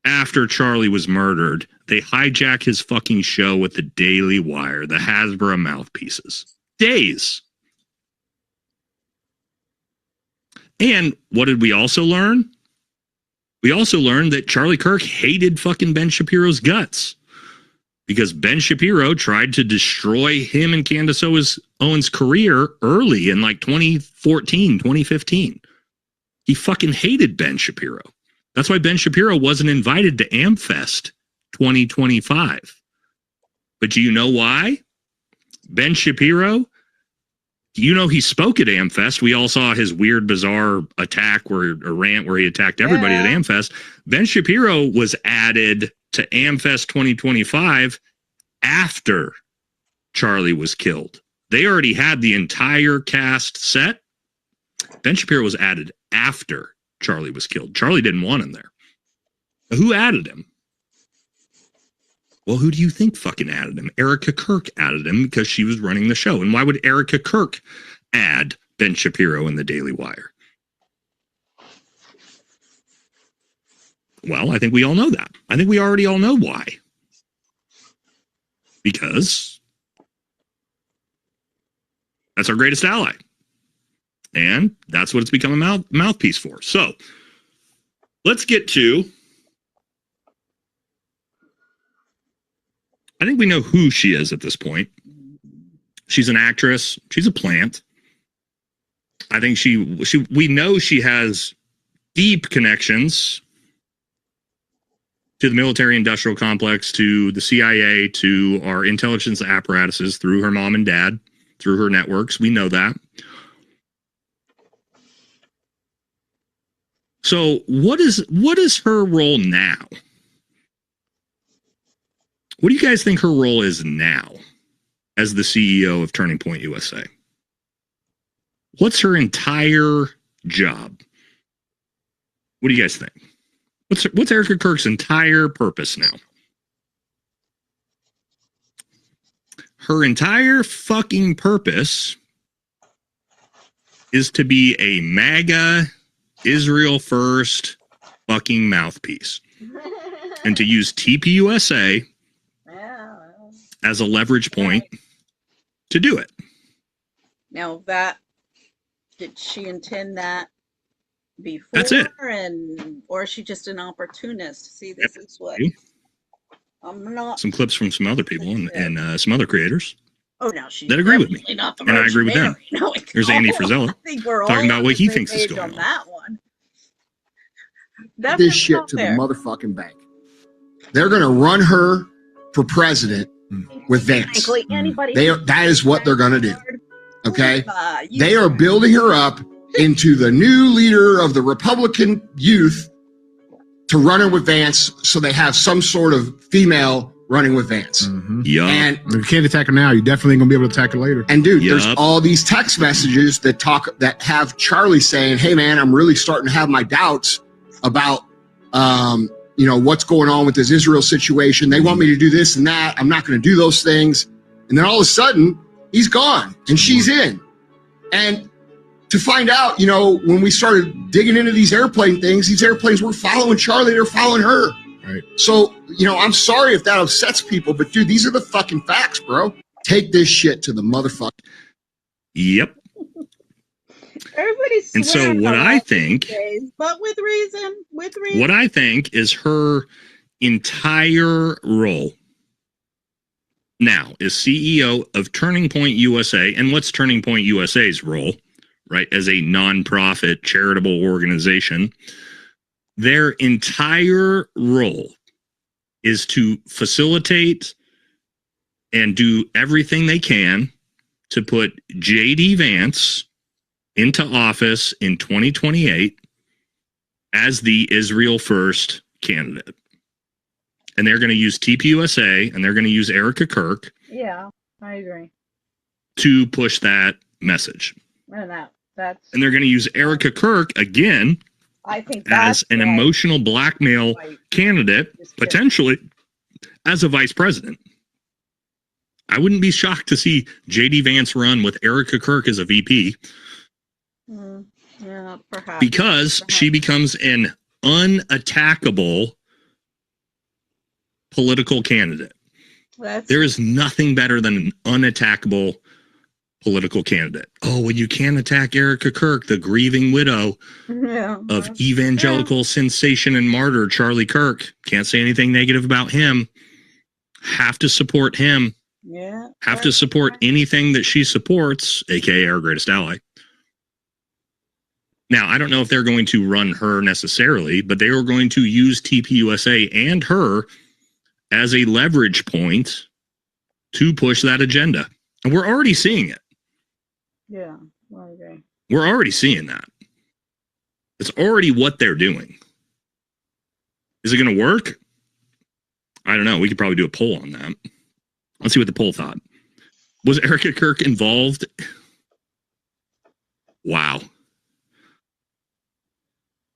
after Charlie was murdered, they hijack his fucking show with the Daily Wire, the Hasbro mouthpieces. Days. And what did we also learn? We also learned that Charlie Kirk hated fucking Ben Shapiro's guts because Ben Shapiro tried to destroy him and Candace Owens' career early in like 2014, 2015. He fucking hated Ben Shapiro. That's why Ben Shapiro wasn't invited to AmFest 2025. But do you know why? Ben Shapiro, you know, he spoke at AmFest. We all saw his weird, bizarre attack a rant where he attacked everybody at AmFest. Ben Shapiro was added to AmFest 2025 after Charlie was killed. They already had the entire cast set. Ben Shapiro was added after Charlie was killed. Charlie didn't want him there. Who added him? Well, who do you think fucking added him? Erica Kirk added him because she was running the show. And why would Erica Kirk add Ben Shapiro in the Daily Wire? Well, I think we all know that. I think we already all know why. Because that's our greatest ally. And that's what it's become a mouthpiece for. So let's get to, I think we know who she is at this point. She's an actress. She's a plant. I think we know she has deep connections to the military industrial complex, to the CIA, to our intelligence apparatuses through her mom and dad, through her networks. We know that. So what is her role now? What do you guys think her role is now as the CEO of Turning Point USA? What's her entire job? What do you guys think? What's Erica Kirk's entire purpose now? Her entire fucking purpose is to be a MAGA, Israel first fucking mouthpiece. And to use TPUSA as a leverage point to do it. Now did she intend that before? That's it. Or is she just an opportunist? See, this is what I'm not. Some clips from some other people and some other creators. Oh, no, she's that agree with me, not the and I agree with them. No, There's Andy Frisella talking about what he thinks is going on. That one. This shit to the motherfucking bank. They're going to run her for president with Vance. That is what they're going to do. Okay? They are building her up into the new leader of the Republican youth to run her with Vance, so they have some sort of female running with Vance. Yeah. And if you can't attack her now, you're definitely going to be able to attack her later. And dude, there's all these text messages that have Charlie saying, "Hey man, I'm really starting to have my doubts about what's going on with this Israel situation. They want me to do this and that. I'm not going to do those things." And then all of a sudden, he's gone and she's in. And to find out, when we started digging into these airplane things, these airplanes were following Charlie, they're following her. Right. So, I'm sorry if that upsets people, but dude, these are the fucking facts, bro. Take this shit to the motherfucker. Yep. Everybody's and so what I think, days, but with reason. What I think is her entire role now is CEO of Turning Point USA. And what's Turning Point USA's role, right? As a nonprofit charitable organization, their entire role is to facilitate and do everything they can to put J.D. Vance into office in 2028 as the Israel first candidate. And they're going to use TPUSA and they're going to use Erica Kirk. Yeah, I agree. To push that message. And that's. And they're going to use Erica Kirk again, I think, as an emotional blackmail candidate, potentially as a vice president. I wouldn't be shocked to see J.D. Vance run with Erica Kirk as a VP. Yeah, perhaps. Because she becomes an unattackable political candidate. There is nothing better than an unattackable political candidate. Oh, well, you can't attack Erica Kirk, the grieving widow of evangelical sensation and martyr Charlie Kirk. Can't say anything negative about him. Have to support him. Yeah. Have to support anything that she supports, aka our greatest ally. Now, I don't know if they're going to run her necessarily, but they are going to use TPUSA and her as a leverage point to push that agenda. And we're already seeing it. Yeah, I agree. We're already seeing that. It's already what they're doing. Is it going to work? I don't know. We could probably do a poll on that. Let's see what the poll thought. Was Erica Kirk involved? Wow.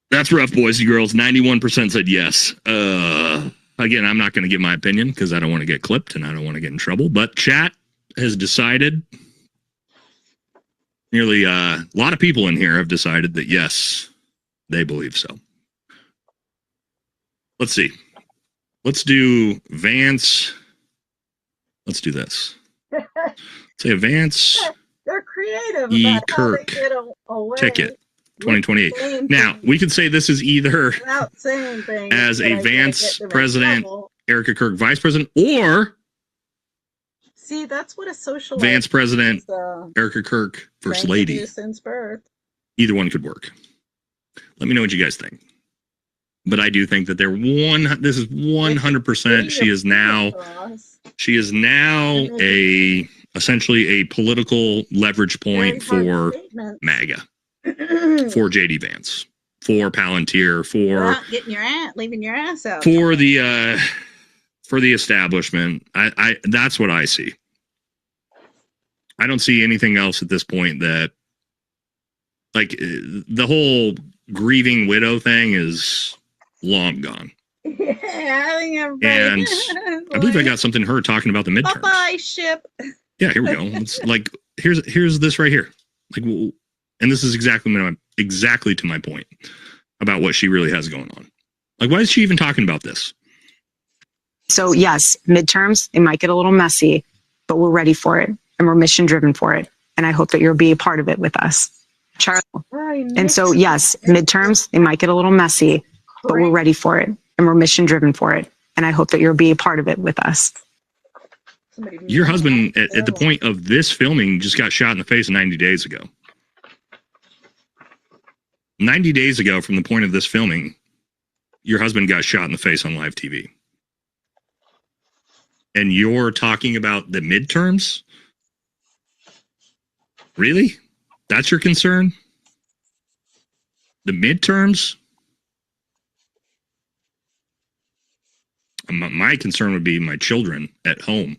That's rough, boys and girls. 91% said yes. Again, I'm not going to give my opinion because I don't want to get clipped and I don't want to get in trouble. But chat has decided, nearly a lot of people in here have decided that yes, they believe so. Let's see. Let's do Vance. Let's do this. Say Vance. They're creative E. about Kirk how they get away. Ticket 2028. Now, we could say this is either without saying things as a Vance president, Erica Kirk vice president, or see, that's what a social Vance president, Erica Kirk first lady. Since birth. Either one could work. Let me know what you guys think. But I do think that this is 100%. She is now essentially a political leverage point for MAGA, for J.D. Vance. for Palantir, for getting your ass, leaving your ass out. for the establishment. I that's what I see. I don't see anything else at this point that, like, the whole grieving widow thing is long gone. Yeah, I think everybody. And I believe I got something her talking about the midterms. Bye, ship. Yeah, here we go. It's like here's this right here. Like, and this is exactly to my point about what she really has going on. Like, why is she even talking about this? So yes, midterms, it might get a little messy, but we're ready for it and we're mission driven for it. And I hope that you'll be a part of it with us. Charlie. And so yes, midterms, it might get a little messy, but we're ready for it and we're mission driven for it. And I hope that you'll be a part of it with us. Your husband, at the point of this filming, just got shot in the face 90 days ago. 90 days ago from the point of this filming, your husband got shot in the face on live TV. And you're talking about the midterms? Really? That's your concern? The midterms? My concern would be my children at home.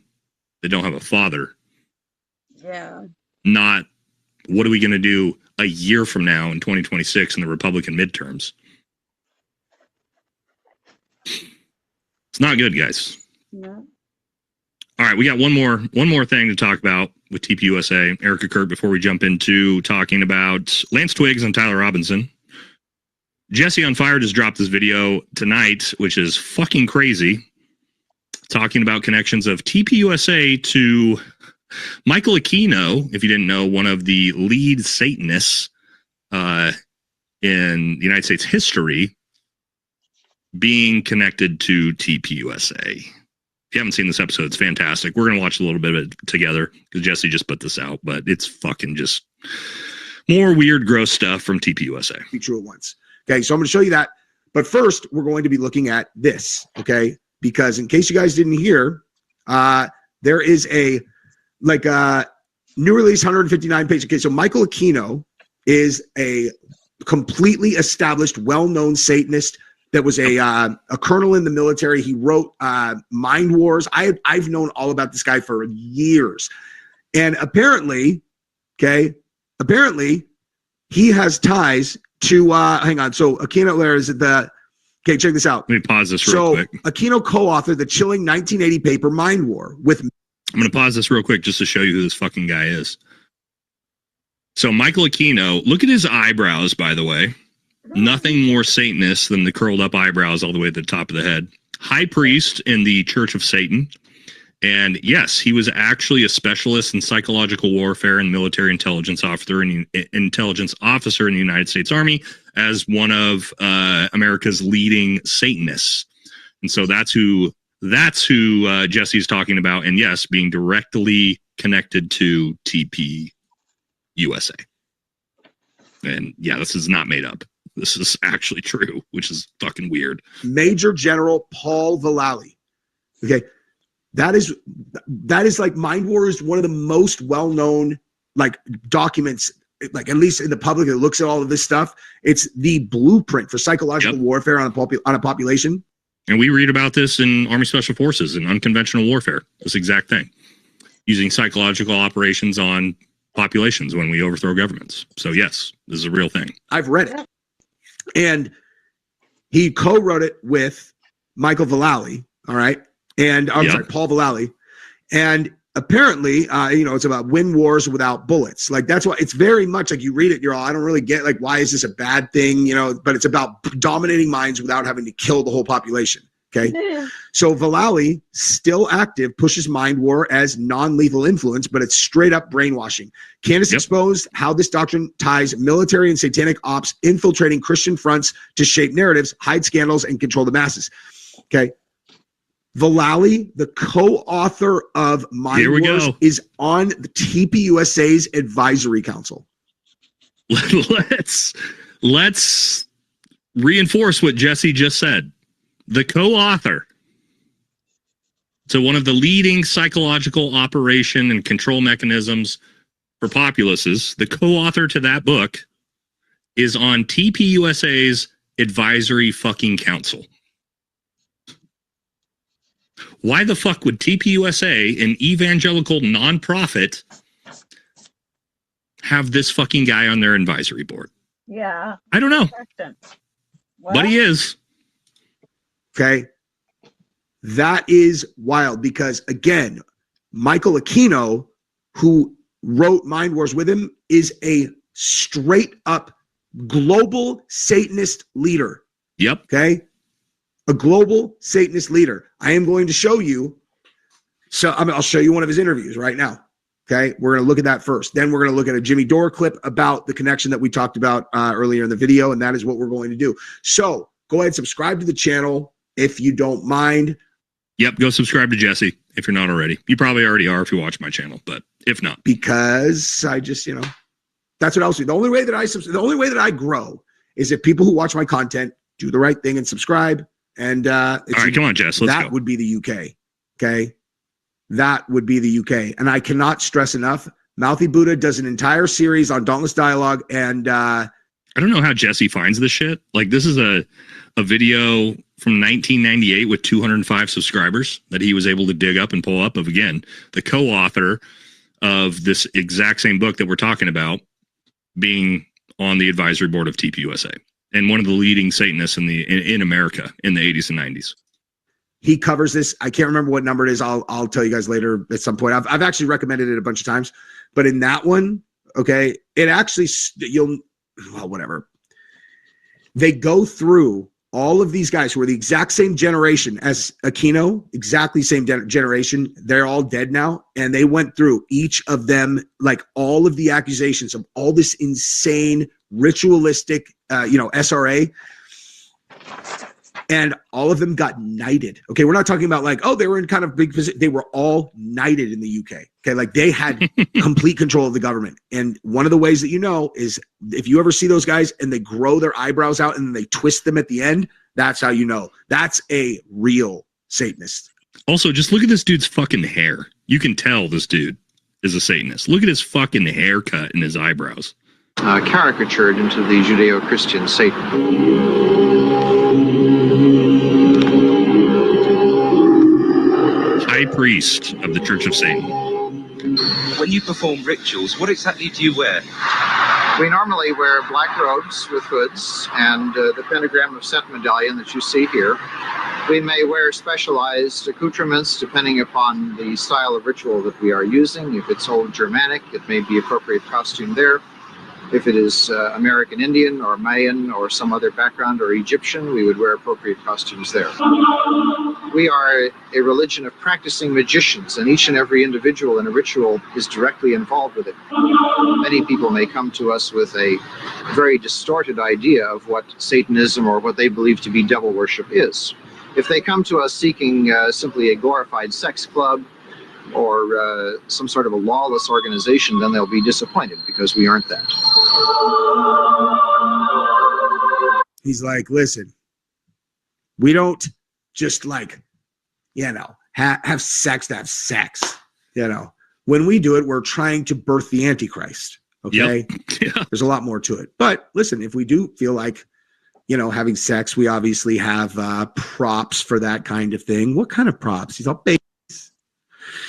They don't have a father. Yeah. Not what are we going to do a year from now in 2026 in the Republican midterms. It's not good, guys. No. All right, we got one more thing to talk about with TPUSA. Erica Kirk, before we jump into talking about Lance Twiggs and Tyler Robinson. Jesse on Fire just dropped this video tonight, which is fucking crazy, talking about connections of TPUSA to Michael Aquino, if you didn't know, one of the lead Satanists in the United States history, being connected to TPUSA. If you haven't seen this episode, it's fantastic. We're going to watch a little bit of it together because Jesse just put this out, but it's fucking just more weird, gross stuff from TPUSA. Be true at once. Okay, so I'm going to show you that. But first, we're going to be looking at this, okay? Because in case you guys didn't hear, there is a new release 159 page. Okay, so Michael Aquino is a completely established, well-known Satanist that was a colonel in the military. He wrote Mind Wars. I've known all about this guy for years. And apparently, he has ties to, hang on. So Aquino, there is okay, check this out. Let me pause this real quick. Aquino co-authored the chilling 1980 paper Mind War with... I'm going to pause this real quick just to show you who this fucking guy is. So Michael Aquino, look at his eyebrows, by the way. Nothing more Satanist than the curled up eyebrows all the way to the top of the head. High priest in the Church of Satan. And yes, he was actually a specialist in psychological warfare and military intelligence officer in the United States Army as one of America's leading Satanists. And so that's who Jesse's talking about. And yes, being directly connected to TPUSA. And yeah, this is not made up. This is actually true, which is fucking weird. Major General Paul Vallely. Okay. That is like Mind War is one of the most well-known like documents, like at least in the public that looks at all of this stuff. It's the blueprint for psychological warfare on a population. And we read about this in Army Special Forces and unconventional warfare. This exact thing. Using psychological operations on populations when we overthrow governments. So yes, this is a real thing. I've read it. And he co-wrote it with Michael Vallely, all right? And I'm sorry, Paul Vallely. And apparently, it's about win wars without bullets. Like, that's why it's very much like you read it, you're all, I don't really get, like, why is this a bad thing? But it's about dominating minds without having to kill the whole population. Okay. Yeah. So Vallely, still active, pushes Mind War as non-lethal influence, but it's straight up brainwashing. Candace exposed how this doctrine ties military and satanic ops infiltrating Christian fronts to shape narratives, hide scandals, and control the masses. Okay. Vallely, the co-author of Mind Wars, is on the TPUSA's advisory council. Let's reinforce what Jesse just said. The co-author. So one of the leading psychological operation and control mechanisms for populaces, the co-author to that book is on TPUSA's advisory fucking council. Why the fuck would TPUSA, an evangelical nonprofit, have this fucking guy on their advisory board? Yeah. I don't know. But he is. Okay. That is wild because, again, Michael Aquino, who wrote Mind Wars with him, is a straight up global Satanist leader. Yep. Okay. A global Satanist leader. I am going to show you. So I'll show you one of his interviews right now. Okay. We're going to look at that first. Then we're going to look at a Jimmy Dore clip about the connection that we talked about earlier in the video. And that is what we're going to do. So go ahead, subscribe to the channel if you don't mind. Yep. Go subscribe to Jesse if you're not already. You probably already are if you watch my channel, but if not. Because I just, that's what I'll do. The only way that I grow is if people who watch my content do the right thing and subscribe. And all right, come on, Jess. Let's that go. Would be the UK. Okay. That would be the UK. And I cannot stress enough. Mouthy Buddha does an entire series on Dauntless Dialogue. And I don't know how Jesse finds this shit. Like, this is a video from 1998 with 205 subscribers that he was able to dig up and pull up of, again, the co-author of this exact same book that we're talking about being on the advisory board of TPUSA and one of the leading Satanists in America in the 80s and 90s. He covers this. I can't remember what number it is. I'll tell you guys later at some point. I've actually recommended it a bunch of times, but in that one, okay, it actually, whatever. They go through all of these guys who are the exact same generation as Aquino, exactly same generation. They're all dead now. And they went through each of them, like all of the accusations of all this insane ritualistic, SRA. And all of them got knighted. Okay, we're not talking about like, oh, they were in kind of big position. They were all knighted in the UK. Okay, like they had complete control of the government. And one of the ways that you know is if you ever see those guys and they grow their eyebrows out and then they twist them at the end, that's how you know. That's a real Satanist. Also, just look at this dude's fucking hair. You can tell this dude is a Satanist. Look at his fucking haircut and his eyebrows. Caricatured into the Judeo-Christian Satan. High priest of the Church of Satan. When you perform rituals, what exactly do you wear? We normally wear black robes with hoods and the pentagram of Set medallion that you see here. We may wear specialized accoutrements depending upon the style of ritual that we are using. If it's old Germanic, it may be appropriate costume there. If it is American Indian or Mayan or some other background or Egyptian, we would wear appropriate costumes there. We are a religion of practicing magicians, and each and every individual in a ritual is directly involved with it. Many people may come to us with a very distorted idea of what Satanism or what they believe to be devil worship is. If they come to us seeking simply a glorified sex club, or some sort of a lawless organization, then they'll be disappointed because we aren't that. He's like, listen, we don't just like, have sex to have sex. When we do it, we're trying to birth the Antichrist. Okay. Yep. Yeah. There's a lot more to it. But listen, if we do feel like, having sex, we obviously have props for that kind of thing. What kind of props? He's all baby.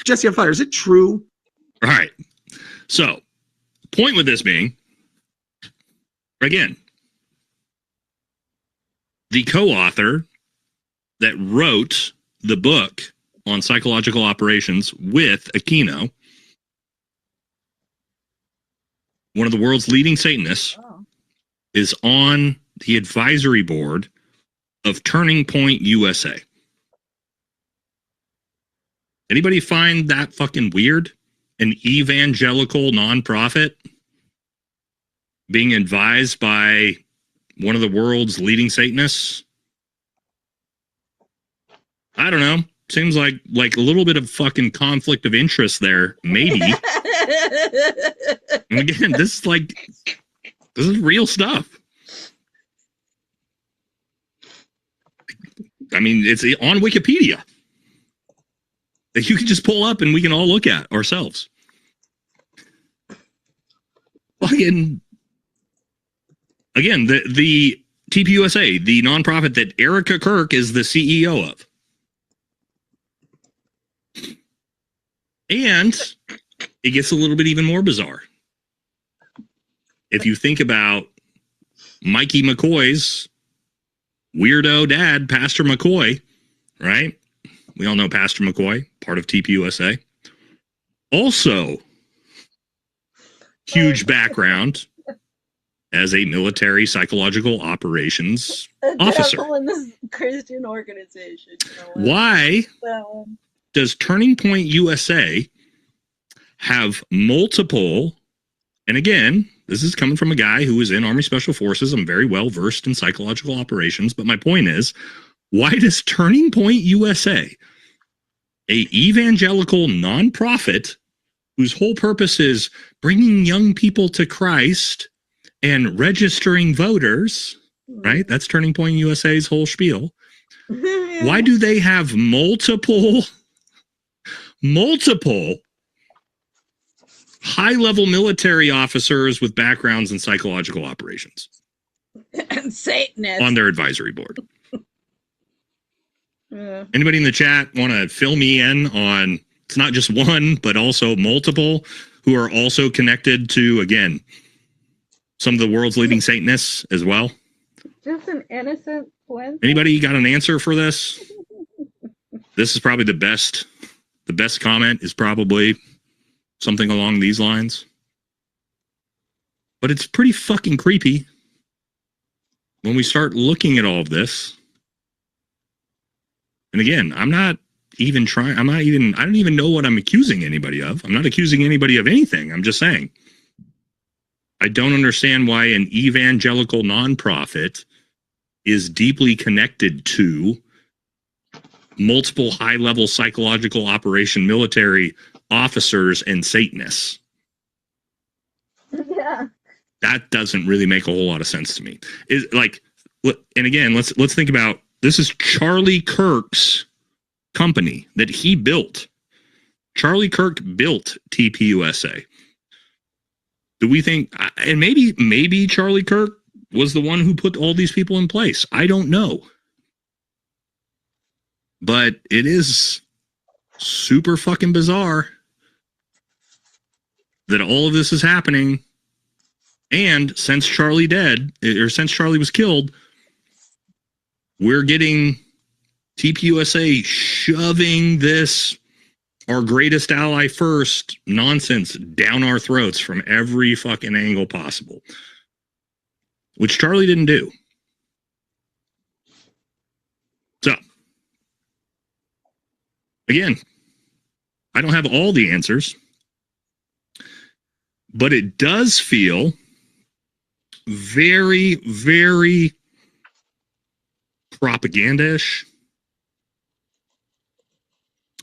Jesse on fire. Is it true? All right. So, point with this being, again, the co-author that wrote the book on psychological operations with Aquino, one of the world's leading Satanists, is on the advisory board of Turning Point USA. Anybody find that fucking weird? An evangelical nonprofit being advised by one of the world's leading Satanists? I don't know. Seems like a little bit of fucking conflict of interest there, maybe. And again, this is real stuff. I mean, it's on Wikipedia that you can just pull up and we can all look at ourselves. Fucking Again, the TPUSA, the nonprofit that Erica Kirk is the CEO of. And it gets a little bit even more bizarre. If you think about Mikey McCoy's weirdo dad, Pastor McCoy, right? We all know Pastor McCoy, part of TPUSA. Also, huge background as a military psychological operations officer. In this Christian organization. Why does Turning Point USA have multiple, and again, this is coming from a guy who was in Army Special Forces. I'm very well versed in psychological operations, but my point is, why does Turning Point USA, a evangelical nonprofit whose whole purpose is bringing young people to Christ and registering voters, right? That's Turning Point USA's whole spiel. Why do they have multiple high-level military officers with backgrounds in psychological operations And Satanists on their advisory board? Anybody in the chat want to fill me in on, it's not just one, but also multiple who are also connected to, again, some of the world's leading Satanists as well? Just an innocent coincidence. Anybody got an answer for this? This is probably the best. The best comment is probably something along these lines. But it's pretty fucking creepy when we start looking at all of this. And again, I don't even know what I'm accusing anybody of. I'm not accusing anybody of anything. I'm just saying, I don't understand why an evangelical nonprofit is deeply connected to multiple high-level psychological operation military officers and Satanists. Yeah. That doesn't really make a whole lot of sense to me. And again, let's think about, this is Charlie Kirk's company that he built. Charlie Kirk built TPUSA. Do we think, and maybe Charlie Kirk was the one who put all these people in place? I don't know. But it is super fucking bizarre that all of this is happening. And since Charlie was killed, we're getting TPUSA shoving this our greatest ally first nonsense down our throats from every fucking angle possible, which Charlie didn't do. So, again, I don't have all the answers, but it does feel very, very propagandish,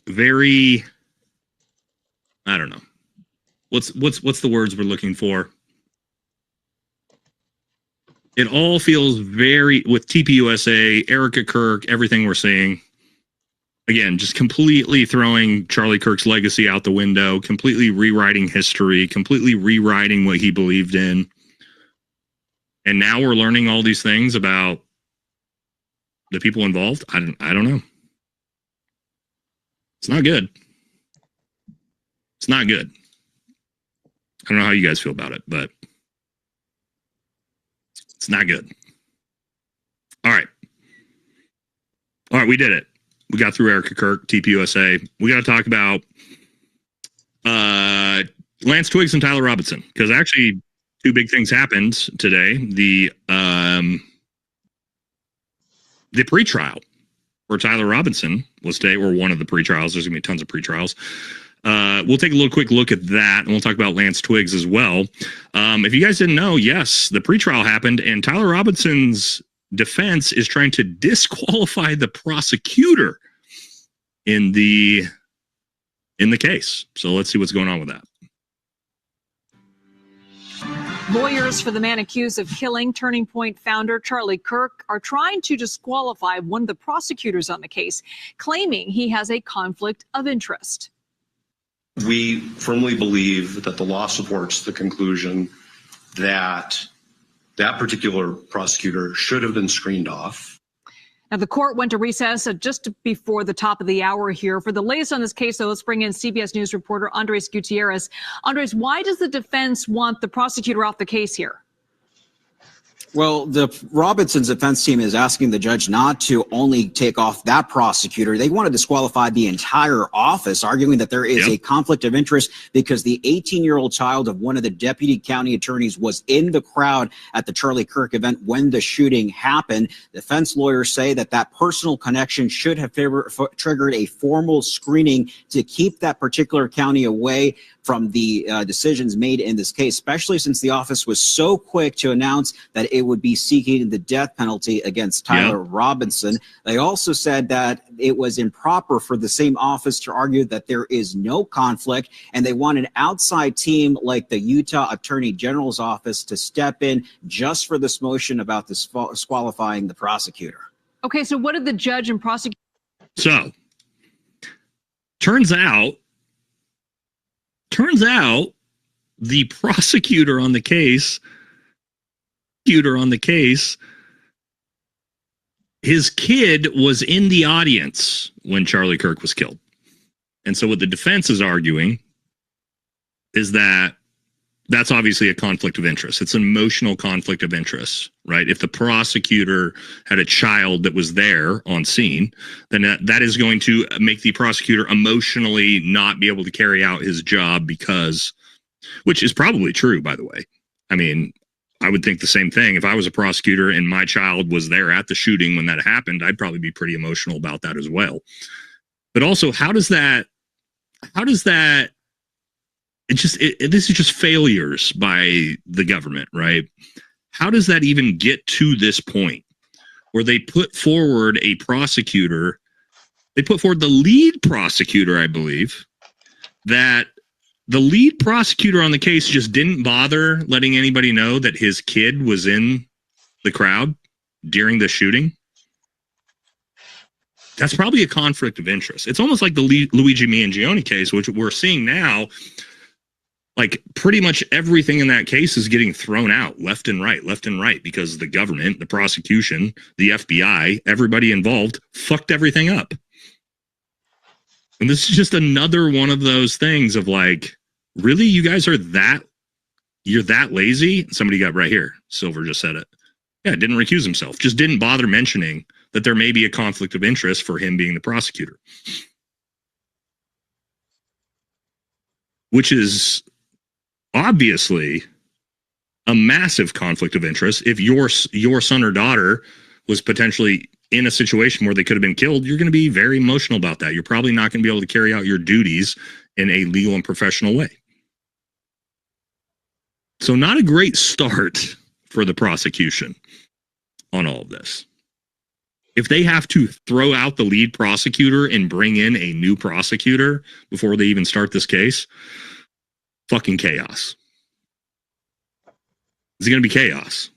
very, I don't know. What's the words we're looking for? It all feels very, with TPUSA, Erica Kirk, everything we're seeing. Again, just completely throwing Charlie Kirk's legacy out the window, completely rewriting history, completely rewriting what he believed in. And now we're learning all these things about the people involved. I don't know. It's not good. It's not good. I don't know how you guys feel about it, but it's not good. All right, we did it. We got through Erica Kirk, TPUSA. We got to talk about Lance Twiggs and Tyler Robinson, because actually two big things happened today. The pretrial for Tyler Robinson was today, or one of the pretrials. There's going to be tons of pretrials. We'll take a quick look at that, and we'll talk about Lance Twiggs as well. If you guys didn't know, yes, the pretrial happened, and Tyler Robinson's defense is trying to disqualify the prosecutor in the case. So let's see what's going on with that. Lawyers for the man accused of killing Turning Point founder Charlie Kirk are trying to disqualify one of the prosecutors on the case, claiming he has a conflict of interest. We firmly believe that the law supports the conclusion that that particular prosecutor should have been screened off. Now, the court went to recess just before the top of the hour here. For the latest on this case, though, let's bring in CBS News reporter Andres Gutierrez. Andres, why does the defense want the prosecutor off the case here? Well, the Robinson's defense team is asking the judge not to only take off that prosecutor. They want to disqualify the entire office, arguing that there is a conflict of interest because the 18-year-old child of one of the deputy county attorneys was in the crowd at the Charlie Kirk event when the shooting happened. Defense lawyers say that that personal connection should have triggered a formal screening to keep that particular county away from the decisions made in this case, especially since the office was so quick to announce that it would be seeking the death penalty against Tyler Robinson. They also said that it was improper for the same office to argue that there is no conflict, and they want an outside team like the Utah Attorney General's office to step in just for this motion about disqualifying the prosecutor. Okay, so what did the judge and prosecutor? So, turns out the prosecutor on the case, his kid was in the audience when Charlie Kirk was killed. And so what the defense is arguing is that that's obviously a conflict of interest. It's an emotional conflict of interest, right? If the prosecutor had a child that was there on scene, then that is going to make the prosecutor emotionally not be able to carry out his job because, which is probably true, by the way. I mean, I would think the same thing. If I was a prosecutor and my child was there at the shooting when that happened, I'd probably be pretty emotional about that as well. But also, how does that this is just failures by the government, right? How does that even get to this point where they put forward a prosecutor, they put forward the lead prosecutor, I believe, that the lead prosecutor on the case just didn't bother letting anybody know that his kid was in the crowd during the shooting? That's probably a conflict of interest. It's almost like the Luigi Mangione case, which we're seeing now. Like pretty much everything in that case is getting thrown out left and right, because the government, the prosecution, the FBI, everybody involved fucked everything up. And this is just another one of those things of like, really, you guys are you're that lazy? Somebody got right here. Silver just said it. Yeah, didn't recuse himself. Just didn't bother mentioning that there may be a conflict of interest for him being the prosecutor. Which is obviously a massive conflict of interest. If your son or daughter was potentially in a situation where they could have been killed, you're going to be very emotional about that. You're probably not going to be able to carry out your duties in a legal and professional way. So not a great start for the prosecution on all of this. If they have to throw out the lead prosecutor and bring in a new prosecutor before they even start this case, fucking chaos. It's going to be chaos.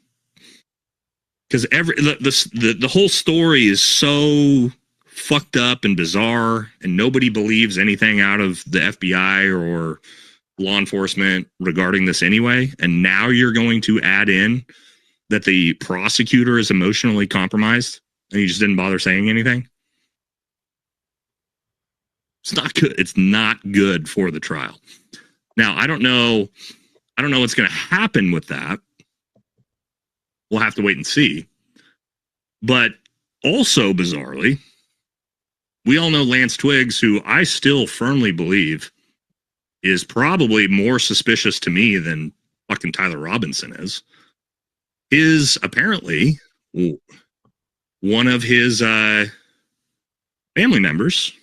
Because the whole story is so fucked up and bizarre, and nobody believes anything out of the FBI or law enforcement regarding this anyway. And now you're going to add in that the prosecutor is emotionally compromised and he just didn't bother saying anything. It's not good. It's not good for the trial. Now, I don't know what's going to happen with that. We'll have to wait and see. But also bizarrely, we all know Lance Twiggs, who I still firmly believe is probably more suspicious to me than fucking Tyler Robinson is apparently one of his family members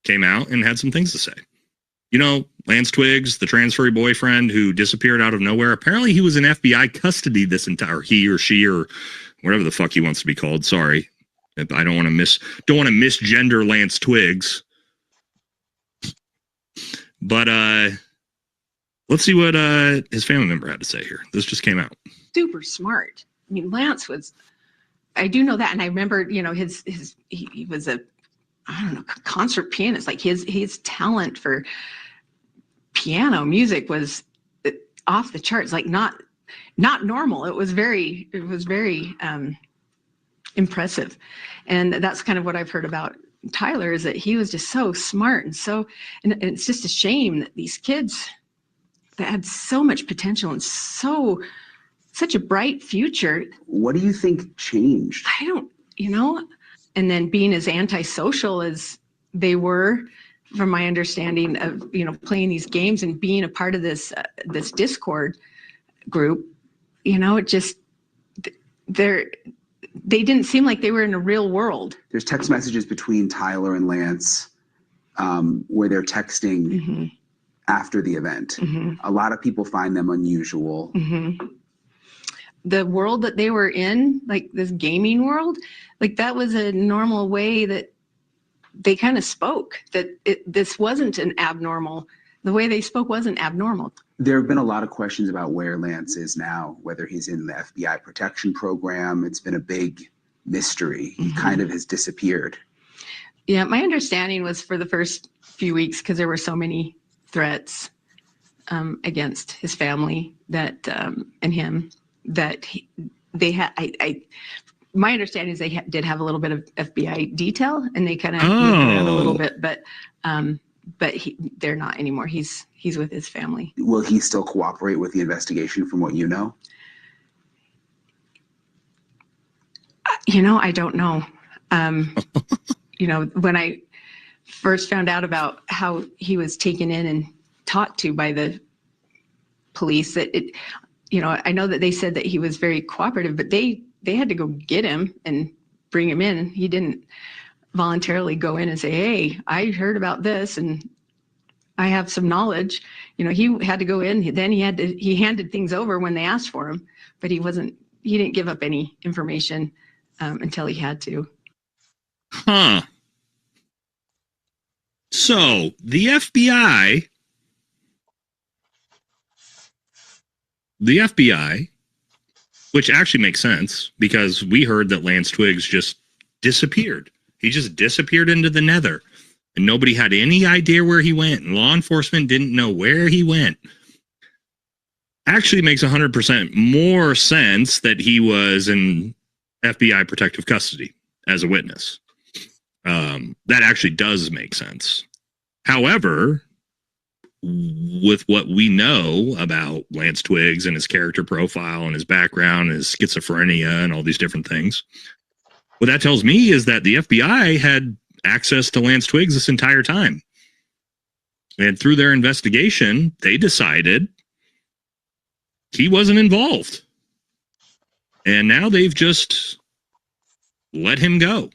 came out and had some things to say. You know, Lance Twiggs, the transferee boyfriend who disappeared out of nowhere. Apparently he was in FBI custody this entire, he or she or whatever the fuck he wants to be called. Sorry. I don't want to misgender Lance Twiggs. But let's see what his family member had to say here. This just came out. Super smart. I mean, Lance was, I do know that. And I remember, you know, he was a, I don't know, concert pianist. Like his talent for piano music was off the charts. Like not, not normal. It was very impressive. And that's kind of what I've heard about Tyler, is that he was just so smart and it's just a shame that these kids that had so much potential and such a bright future. What do you think changed? I don't, and then being as antisocial as they were, from my understanding of, playing these games and being a part of this Discord group, it just, they didn't seem like they were in a real world. There's text messages between Tyler and Lance where they're texting after the event. A lot of people find them unusual. The world that they were in, like this gaming world, like that was a normal way that they kind of spoke, that this wasn't an abnormal, the way they spoke wasn't abnormal. There have been a lot of questions about where Lance is now, whether he's in the FBI protection program. It's been a big mystery. He kind of has disappeared. Yeah, my understanding was for the first few weeks, because there were so many threats against his family that and him, that they had, my understanding is they did have a little bit of FBI detail, and they kind of moved around a little bit, but they're not anymore. He's with his family. Will he still cooperate with the investigation, from what you know? I don't know. When I first found out about how he was taken in and talked to by the police, I know that they said that he was very cooperative, but they had to go get him and bring him in. He didn't voluntarily go in and say, "Hey, I heard about this and I have some knowledge." He had to go in. Then he handed things over when they asked for him, but he didn't give up any information until he had to. Huh. So the FBI, which actually makes sense, because we heard that Lance Twiggs just disappeared. He just disappeared into the nether, and nobody had any idea where he went, and law enforcement didn't know where he went. Actually makes 100% more sense that he was in FBI protective custody as a witness. That actually does make sense. However, with what we know about Lance Twiggs and his character profile and his background, his schizophrenia and all these different things, what that tells me is that the FBI had access to Lance Twiggs this entire time. And through their investigation, they decided he wasn't involved. And now they've just let him go.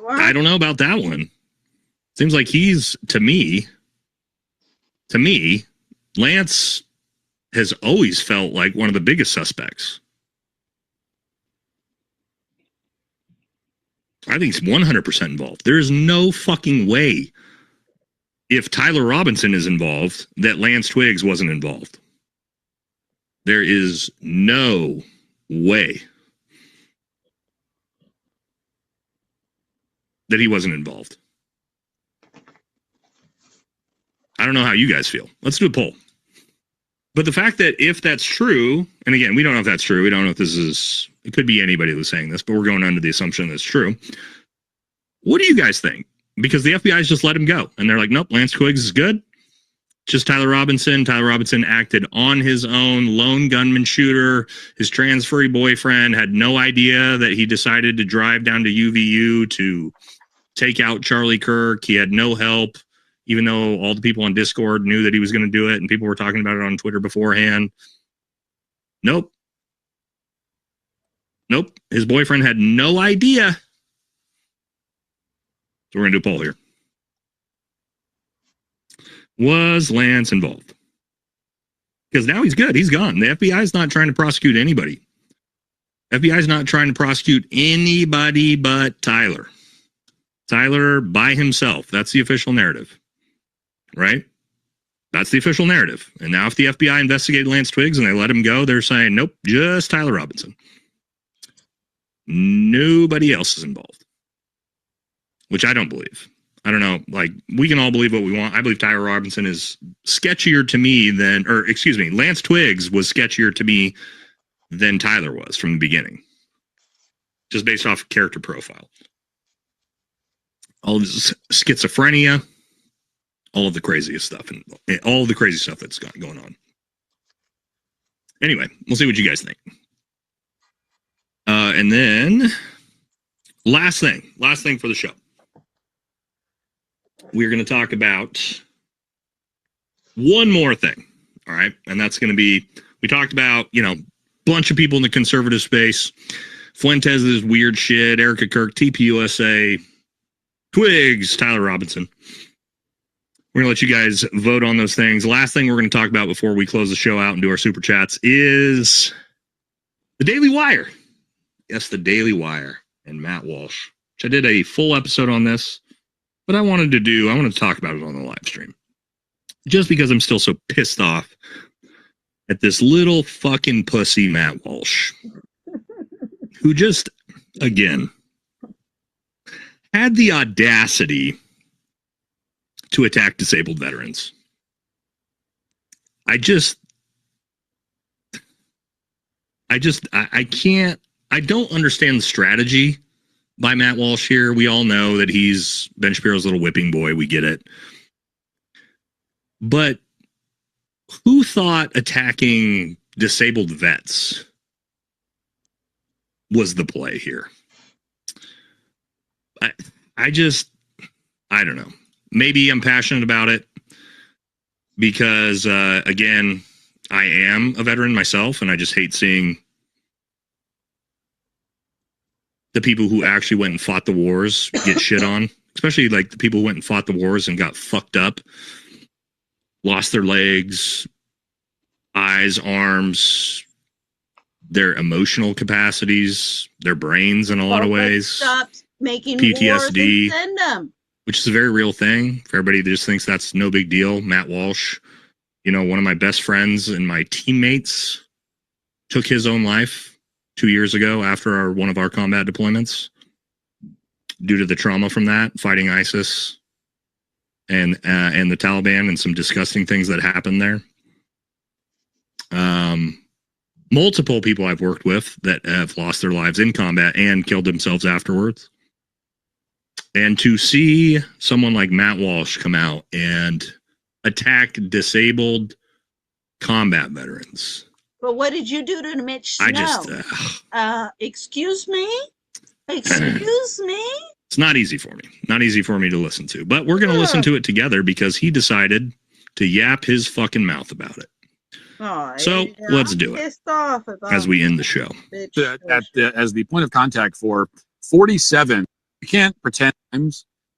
I don't know about that one. Seems like he's, to me, Lance has always felt like one of the biggest suspects. I think he's 100% involved. There's no fucking way, if Tyler Robinson is involved, that Lance Twiggs wasn't involved. There is no way that he wasn't involved. I don't know how you guys feel. Let's do a poll. But the fact that if that's true, and again, we don't know if that's true. We don't know if this is, it could be anybody who's saying this, but we're going under the assumption that's true. What do you guys think? Because the FBI's just let him go. And they're like, nope, Lance Twiggs is good. Just Tyler Robinson. Tyler Robinson acted on his own, lone gunman shooter. His trans furry boyfriend had no idea that he decided to drive down to UVU to take out Charlie Kirk. He had no help, even though all the people on Discord knew that he was going to do it and people were talking about it on Twitter beforehand. Nope. His boyfriend had no idea. So we're going to do a poll here. Was Lance involved? Because now he's good. He's gone. The FBI is not trying to prosecute anybody. FBI is not trying to prosecute anybody but Tyler. Tyler by himself. That's the official narrative. Right? That's the official narrative. And now if the FBI investigated Lance Twiggs and they let him go, they're saying, nope, just Tyler Robinson. Nobody else is involved. Which I don't believe. I don't know. Like, we can all believe what we want. I believe Tyler Robinson is sketchier to me than, or excuse me, Lance Twiggs was sketchier to me than Tyler was from the beginning. Just based off character profile. All of this schizophrenia, all of the craziest stuff, and all the crazy stuff that's going on. Anyway, we'll see what you guys think. And then, last thing for the show. We're going to talk about one more thing, all right? And that's going to be, we talked about, bunch of people in the conservative space, Fuentes' weird shit, Erica Kirk, TPUSA, Twiggs, Tyler Robinson. We're going to let you guys vote on those things. Last thing we're going to talk about before we close the show out and do our super chats is the Daily Wire. Yes, the Daily Wire and Matt Walsh, which I did a full episode on this. But I wanted to talk about it on the live stream. Just because I'm still so pissed off at this little fucking pussy Matt Walsh. Who just, again, had the audacity to attack disabled veterans. I don't understand the strategy by Matt Walsh here. We all know that he's Ben Shapiro's little whipping boy. We get it. But who thought attacking disabled vets was the play here? I don't know. Maybe I'm passionate about it because, again, I am a veteran myself, and I just hate seeing the people who actually went and fought the wars get shit on, especially like the people who went and fought the wars and got fucked up, lost their legs, eyes, arms, their emotional capacities, their brains in a lot of ways. Stop making PTSD, wars and send them. Which is a very real thing for everybody that just thinks that's no big deal. Matt Walsh, one of my best friends and my teammates, took his own life 2 years ago after one of our combat deployments due to the trauma from that, fighting ISIS and the Taliban and some disgusting things that happened there. Multiple people I've worked with that have lost their lives in combat and killed themselves afterwards. And to see someone like Matt Walsh come out and attack disabled combat veterans. But what did you do to Mitch Snow? Excuse me? Excuse me? It's not easy for me. Not easy for me to listen to. But we're going to listen to it together because he decided to yap his fucking mouth about it. So let's do it as we end the show. As the point of contact for 47, you can't pretend.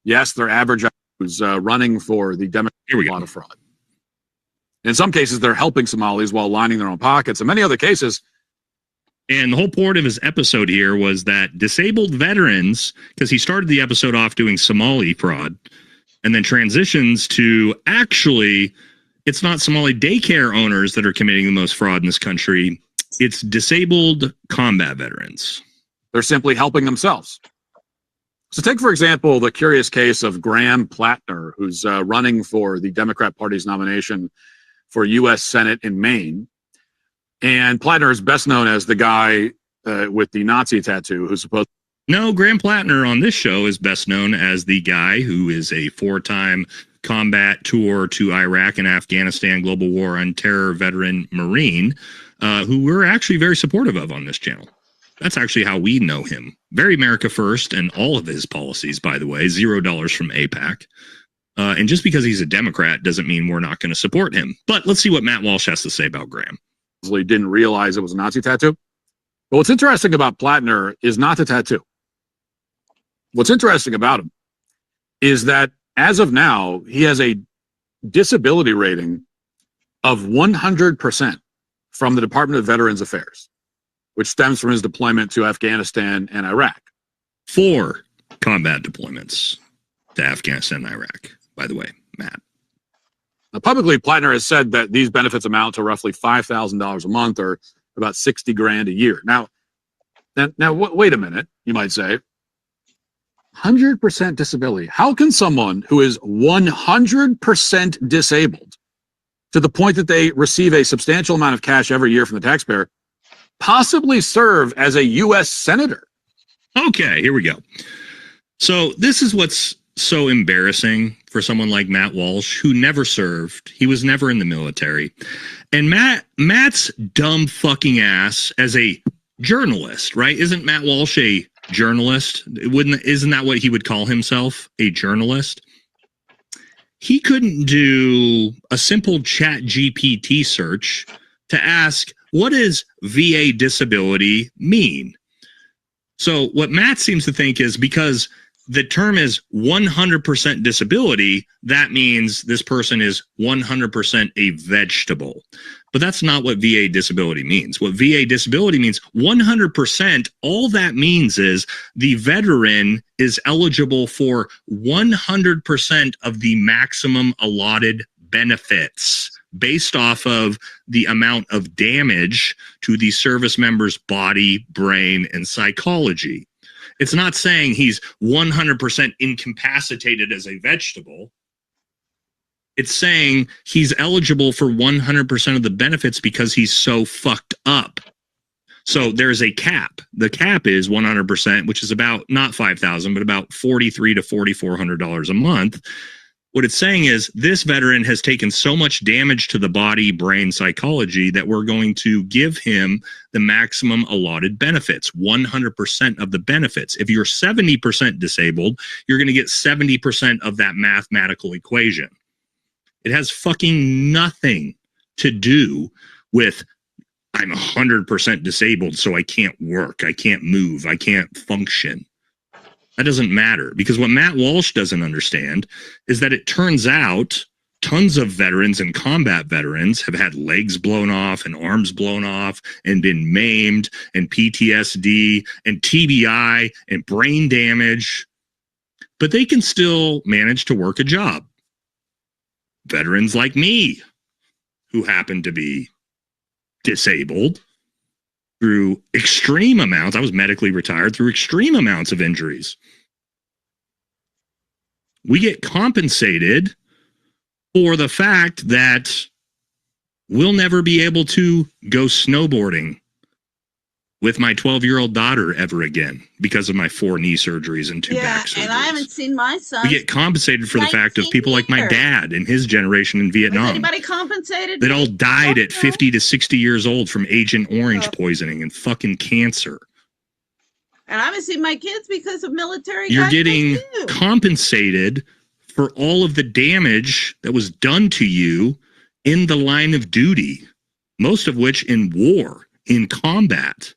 Yes, their average was running for the Democrat. Here we go. A lot of fraud. In some cases, they're helping Somalis while lining their own pockets. In many other cases. And the whole point of his episode here was that disabled veterans, because he started the episode off doing Somali fraud and then transitions to actually, it's not Somali daycare owners that are committing the most fraud in this country. It's disabled combat veterans. They're simply helping themselves. So take, for example, the curious case of Graham Plattner, who's running for the Democrat Party's nomination for U.S. Senate in Maine. And Plattner is best known as the guy with the Nazi tattoo who's supposed. No, Graham Plattner on this show is best known as the guy who is a 4-time combat tour to Iraq and Afghanistan global war on terror veteran Marine, who we're actually very supportive of on this channel. That's actually how we know him. Very America First and all of his policies, by the way, $0 from AIPAC. And just because he's a Democrat doesn't mean we're not going to support him. But let's see what Matt Walsh has to say about Graham. He didn't realize it was a Nazi tattoo. But what's interesting about Plattner is not the tattoo. What's interesting about him is that as of now, he has a disability rating of 100% from the Department of Veterans Affairs, which stems from his deployment to Afghanistan and Iraq. 4 combat deployments to Afghanistan and Iraq, by the way, Matt. Now, publicly, Plattner has said that these benefits amount to roughly $5,000 a month or about $60,000 a year. Now, wait a minute, you might say. 100% disability. How can someone who is 100% disabled to the point that they receive a substantial amount of cash every year from the taxpayer possibly serve as a U.S. senator? Okay, here we go. So this is what's so embarrassing for someone like Matt Walsh, who never served. He was never in the military. And Matt's dumb fucking ass as a journalist, right? Isn't Matt Walsh a journalist? Isn't that what he would call himself? A journalist? He couldn't do a simple chat GPT search to ask, what does VA disability mean? So what Matt seems to think is because the term is 100% disability, that means this person is 100% a vegetable. But that's not what VA disability means. What VA disability means, 100%, all that means is the veteran is eligible for 100% of the maximum allotted benefits based off of the amount of damage to the service member's body, brain, and psychology. It's not saying he's 100% incapacitated as a vegetable. It's saying he's eligible for 100% of the benefits because he's so fucked up. So there's a cap. The cap is 100%, which is about not $5,000, but about $4,300 to $4,400 a month. What it's saying is this veteran has taken so much damage to the body, brain, psychology that we're going to give him the maximum allotted benefits, 100% of the benefits. If you're 70% disabled, you're going to get 70% of that mathematical equation. It has fucking nothing to do with I'm 100% disabled, so I can't work, I can't move, I can't function. That doesn't matter, because what Matt Walsh doesn't understand is that it turns out tons of veterans and combat veterans have had legs blown off and arms blown off and been maimed and PTSD and TBI and brain damage, but they can still manage to work a job. Veterans like me, who happen to be disabled through extreme amounts, I was medically retired through extreme amounts of injuries. We get compensated for the fact that we'll never be able to go snowboarding with my 12-year-old daughter ever again because of my 4 knee surgeries and 2 back surgeries. And I haven't seen my son. We get compensated for the fact of people like my dad and his generation in Vietnam. Was anybody compensated? That all died at 50 to 60 years old from Agent Orange poisoning and fucking cancer. And I haven't seen my kids because of military. You're getting compensated for all of the damage that was done to you in the line of duty, most of which in war, in combat.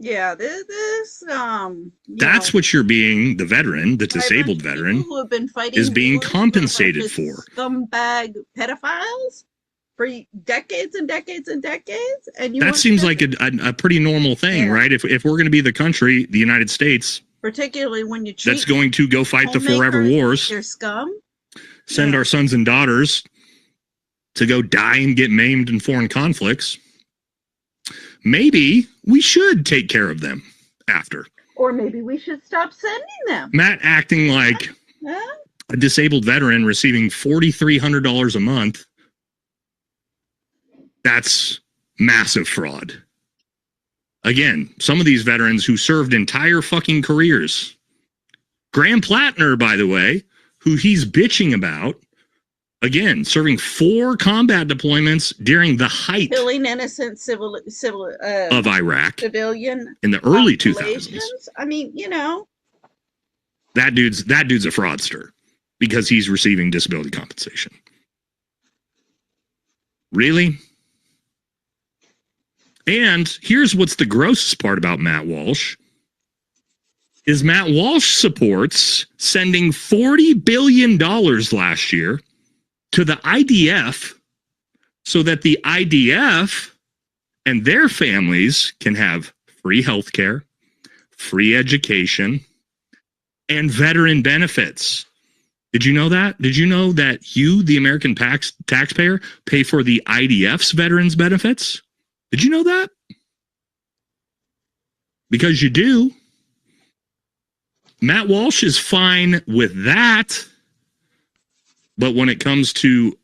Yeah, that's what you're being, the veteran, the disabled veteran, who have been fighting is being compensated for. Scumbag pedophiles for decades and decades and decades. And that seems like a pretty normal thing, right? If we're going to be the country, the United States, particularly when you treat that's going to go fight the forever wars, they're scum. Send our sons and daughters to go die and get maimed in foreign conflicts. Maybe we should take care of them after. Or maybe we should stop sending them. Matt acting like a disabled veteran receiving $4,300 a month. That's massive fraud. Again, some of these veterans who served entire fucking careers. Graham Plattner, by the way, who he's bitching about, again, serving 4 combat deployments during the height killing innocent civil of Iraq civilian in the early 2000s. I mean, that dude's a fraudster because he's receiving disability compensation. Really? And here's what's the grossest part about Matt Walsh is Matt Walsh supports sending $40 billion last year to the IDF so that the IDF and their families can have free health care, free education, and veteran benefits. Did you know that? Did you know that you, the American taxpayer, pay for the IDF's veterans benefits? Did you know that? Because you do. Matt Walsh is fine with that. But when it comes to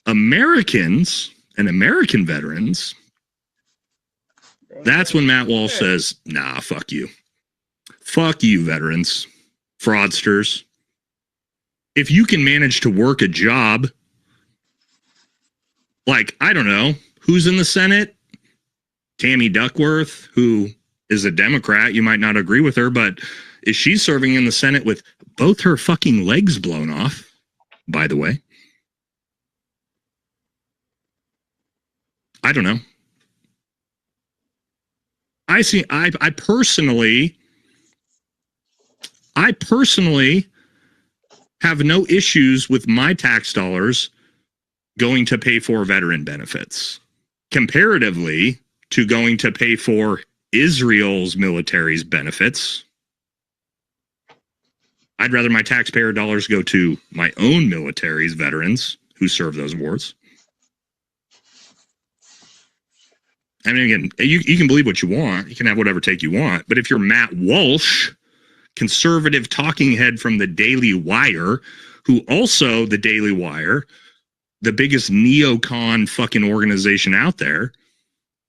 Americans and American veterans, that's when Matt Walsh says, nah, fuck you. Fuck you, veterans, fraudsters. If you can manage to work a job, like, I don't know, who's in the Senate? Tammy Duckworth, who is a Democrat. You might not agree with her, but is she serving in the Senate with both her fucking legs blown off, by the way? I don't know. I personally have no issues with my tax dollars going to pay for veteran benefits comparatively to going to pay for Israel's military's benefits. I'd rather my taxpayer dollars go to my own military's veterans who serve those wars. I mean, again, you can believe what you want. You can have whatever take you want. But if you're Matt Walsh, conservative talking head from the Daily Wire, who also, the Daily Wire, the biggest neocon fucking organization out there,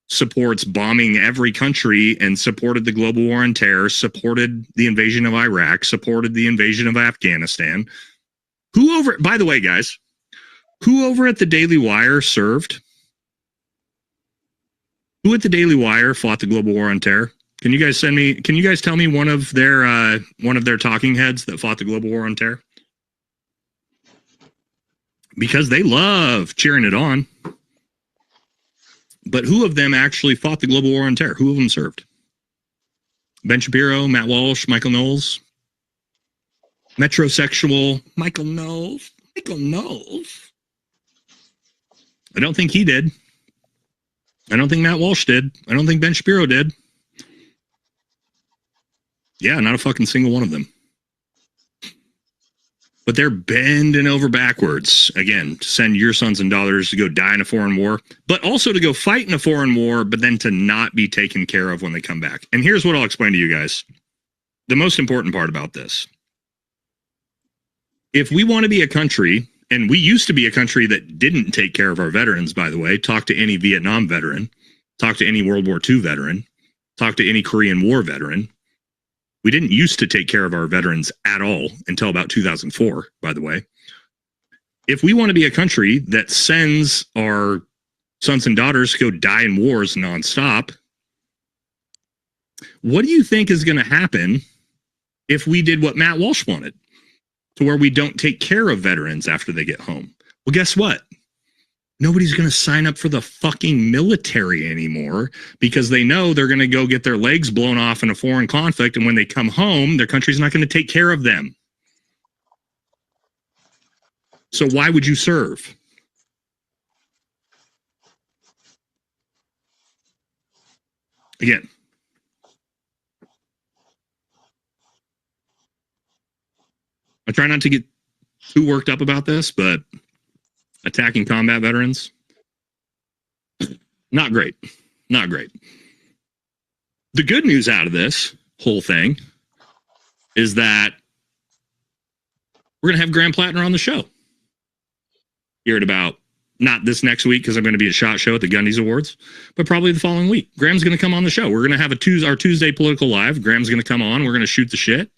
supports bombing every country and supported the global war on terror, supported the invasion of Iraq, supported the invasion of Afghanistan. By the way, guys, who over at the Daily Wire served? Who at the Daily Wire fought the global war on terror? Can you guys tell me one of their talking heads that fought the global war on terror? Because they love cheering it on. But who of them actually fought the global war on terror? Who of them served? Ben Shapiro, Matt Walsh, Michael Knowles, metrosexual Michael Knowles. I don't think he did. I don't think Matt Walsh did. I don't think Ben Shapiro did. Yeah, not a fucking single one of them. But they're bending over backwards, again, to send your sons and daughters to go die in a foreign war, but also to go fight in a foreign war, but then to not be taken care of when they come back. And here's what I'll explain to you guys. The most important part about this. If we want to be a country, and we used to be a country that didn't take care of our veterans, by the way, talk to any Vietnam veteran, talk to any World War II veteran, talk to any Korean War veteran. We didn't used to take care of our veterans at all until about 2004, by the way. If we want to be a country that sends our sons and daughters to go die in wars nonstop, what do you think is going to happen if we did what Matt Walsh wanted, to where we don't take care of veterans after they get home? Well, guess what? Nobody's going to sign up for the fucking military anymore because they know they're going to go get their legs blown off in a foreign conflict. And when they come home, their country's not going to take care of them. So why would you serve? Again, I try not to get too worked up about this, but attacking combat veterans, not great. Not great. The good news out of this whole thing is that we're going to have Graham Plattner on the show. Hear it about, not this next week because I'm going to be at SHOT Show at the Gundy's Awards, but probably the following week. Graham's going to come on the show. We're going to have our Tuesday Political Live. Graham's going to come on. We're going to shoot the shit.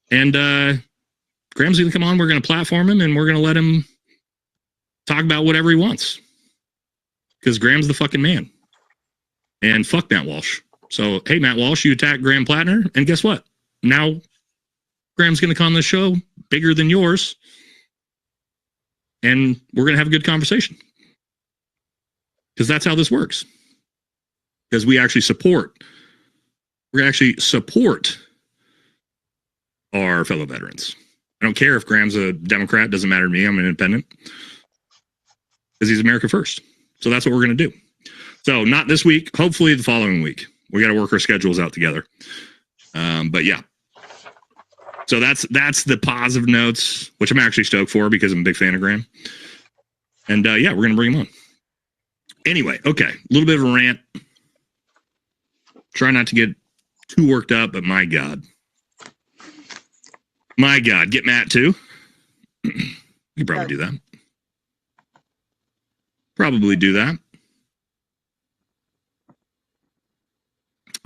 And Graham's going to come on. We're going to platform him and we're going to let him talk about whatever he wants, because Graham's the fucking man. And fuck Matt Walsh. So, hey, Matt Walsh, you attacked Graham Plattner, and guess what? Now Graham's going to come on the show, bigger than yours, and we're going to have a good conversation. Because that's how this works. Because we're going to actually support our fellow veterans. I don't care if Graham's a Democrat, doesn't matter to me, I'm an independent. Because he's America first. So that's what we're going to do. So not this week, hopefully the following week. We got to work our schedules out together. But yeah. So that's the positive notes, which I'm actually stoked for because I'm a big fan of Graham. And yeah, we're going to bring him on. Anyway, okay. A little bit of a rant. Try not to get too worked up, but my God. My God, get Matt too. You could probably do that. Probably do that.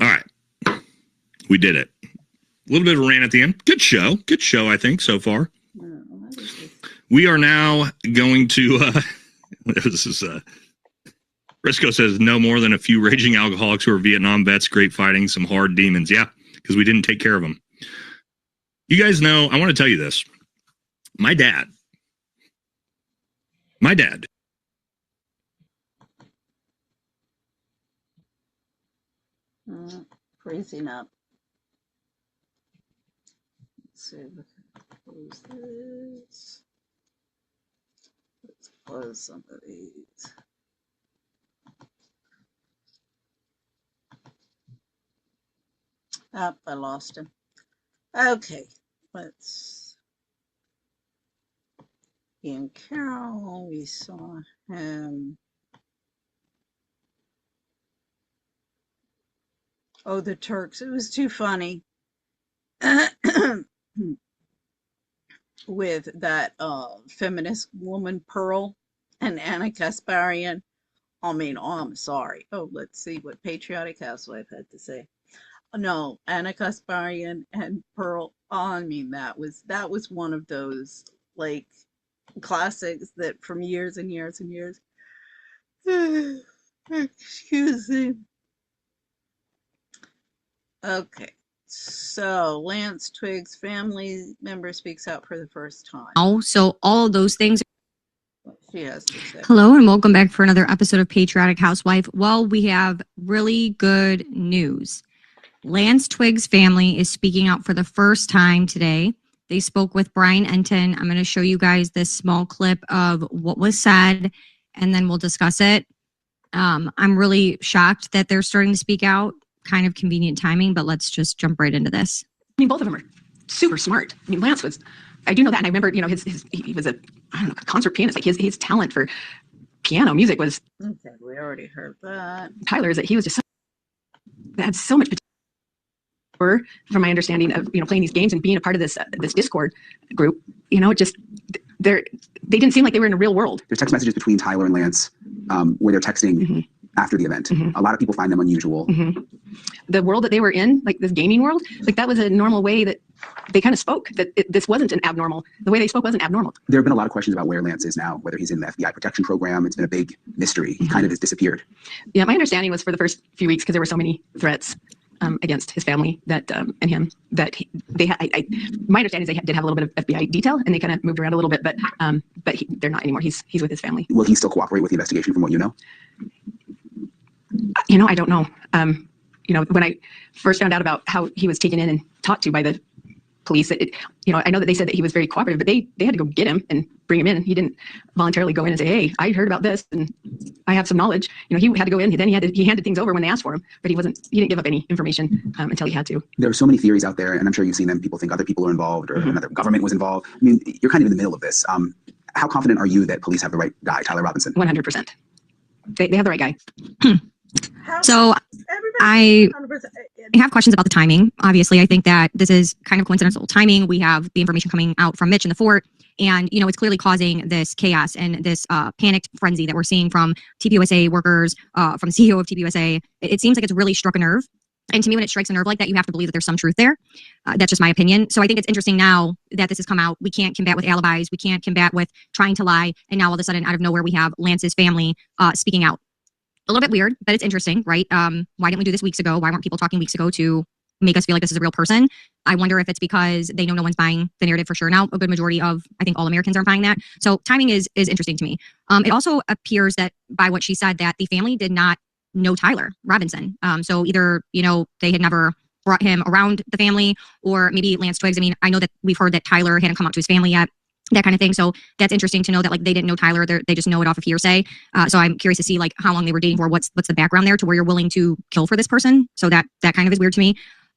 All right. We did it. A little bit of a rant at the end. Good show. Good show, I think, so far. We are now going to, this is, Briscoe says, no more than a few raging alcoholics who are Vietnam vets, great fighting, some hard demons. Yeah, because we didn't take care of them. You guys know, I want to tell you this. My dad. Freezing up. Let's see if I can close this. Let's close some of these. Oh, I lost him. Okay, let's. Ian Carroll, we saw him. Oh, the Turks. It was too funny. With that feminist woman, Pearl, and Anna Kasparian. I mean, oh, I'm sorry. Oh, let's see what Patriotic Housewife had to say. No, Anna Kasparian and Pearl. Oh, I mean, that was one of those like classics that from years and years and years. Excuse me. Okay, so Lance Twig's family member speaks out for the first time. Oh, so all of those things. What she has to say. Hello and welcome back for another episode of Patriotic Housewife. Well, we have really good news. Lance Twig's family is speaking out for the first time today. They spoke with Brian Enton. I'm going to show you guys this small clip of what was said, and then we'll discuss it. I'm really shocked that they're starting to speak out. Kind of convenient timing, but let's just jump right into this. I mean, both of them are super smart. I mean, Lance was, I do know that, and I remember, you know, he was a, I don't know, a concert pianist. Like his talent for piano music was. Okay, we already heard that. Tyler is that he was just had so much potential. From my understanding of, you know, playing these games and being a part of this this Discord group, you know, just they didn't seem like they were in a real world. There's text messages between Tyler and Lance where they're texting after the event. A lot of people find them unusual. The world that they were in, like this gaming world, like that was a normal way that they kind of spoke. That this wasn't an abnormal. The way they spoke wasn't abnormal. There have been a lot of questions about where Lance is now, whether he's in the FBI protection program. It's been a big mystery. He kind of has disappeared. Yeah, my understanding was for the first few weeks, because there were so many threats against his family that and him that they had. My understanding is they did have a little bit of FBI detail, and they kind of moved around a little bit, but they're not anymore. He's with his family. Will he still cooperate with the investigation, from what you know? You know, I don't know. You know, when I first found out about how he was taken in and talked to by the police, you know, I know that they said that he was very cooperative, but they had to go get him and bring him in. He didn't voluntarily go in and say, "Hey, I heard about this and I have some knowledge." You know, he had to go in. Then he handed things over when they asked for him, but he didn't give up any information until he had to. There are so many theories out there, and I'm sure you've seen them. People think other people are involved, or another government was involved. I mean, you're kind of in the middle of this. How confident are you that police have the right guy, Tyler Robinson? 100%. They have the right guy. So I have questions about the timing. Obviously, I think that this is kind of coincidental timing. We have the information coming out from Mitch in the fort, and, you know, it's clearly causing this chaos and this panicked frenzy that we're seeing from TPUSA workers, from the CEO of TPUSA. It seems like it's really struck a nerve. And to me, when it strikes a nerve like that, you have to believe that there's some truth there. That's just my opinion. So I think it's interesting now that this has come out. We can't combat with alibis. We can't combat with trying to lie. And now all of a sudden, out of nowhere, we have Lance's family speaking out. A little bit weird, but it's interesting, right? Why didn't we do this weeks ago? Why weren't people talking weeks ago to make us feel like this is a real person? I wonder if it's because they know no one's buying the narrative for sure now. A good majority of, I think, all Americans aren't buying that. So timing is interesting to me. It also appears that by what she said, that the family did not know Tyler Robinson. So either, you know, they had never brought him around the family, or maybe Lance Twiggs. I mean, I know that we've heard that Tyler hadn't come out to his family yet. That kind of thing. So that's interesting to know that, like, they didn't know Tyler. They just know it off of hearsay. So I'm curious to see, like, how long they were dating for. What's the background there to where you're willing to kill for this person? So that kind of is weird to me.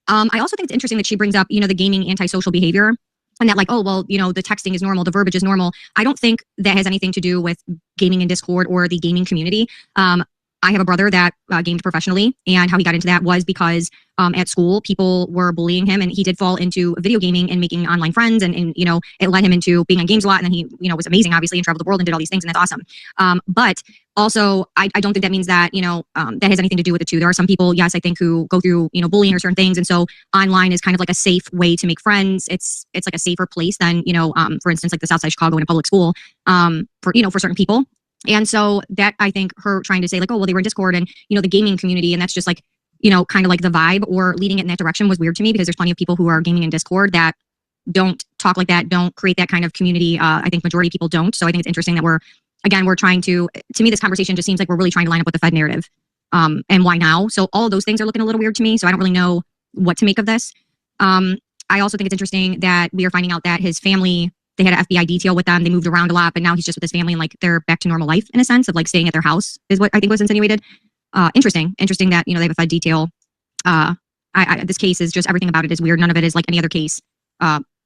I also think it's interesting that she brings up, you know, the gaming antisocial behavior, and that, like, oh, well, you know, the texting is normal, the verbiage is normal. I don't think that has anything to do with gaming in Discord or the gaming community. I have a brother that gamed professionally, and how he got into that was because at school, people were bullying him, and he did fall into video gaming and making online friends, and it led him into being on games a lot, and then he was amazing, obviously, and traveled the world and did all these things, and that's awesome. But also, I don't think that means that that has anything to do with it too. There are some people, yes, I think, who go through bullying or certain things, and so online is kind of like a safe way to make friends. It's like a safer place than for instance, like the South Side Chicago in a public school for certain people. And so that, I think, her trying to say like, oh well, they were in Discord and the gaming community, and that's just like kind of like the vibe, or leading it in that direction, was weird to me, because there's plenty of people who are gaming in Discord that don't talk like that, don't create that kind of community. I think majority of people don't. So I think it's interesting that we're trying to me, this conversation just seems like we're really trying to line up with the Fed narrative. And why now? So all of those things are looking a little weird to me. So I don't really know what to make of this. I also think it's interesting that we are finding out that his family, they had an FBI detail with them. They moved around a lot, but now he's just with his family, and like they're back to normal life in a sense of like staying at their house, is what I think was insinuated. Interesting that they have a Fed detail. This case is just, everything about it is weird. None of it is like any other case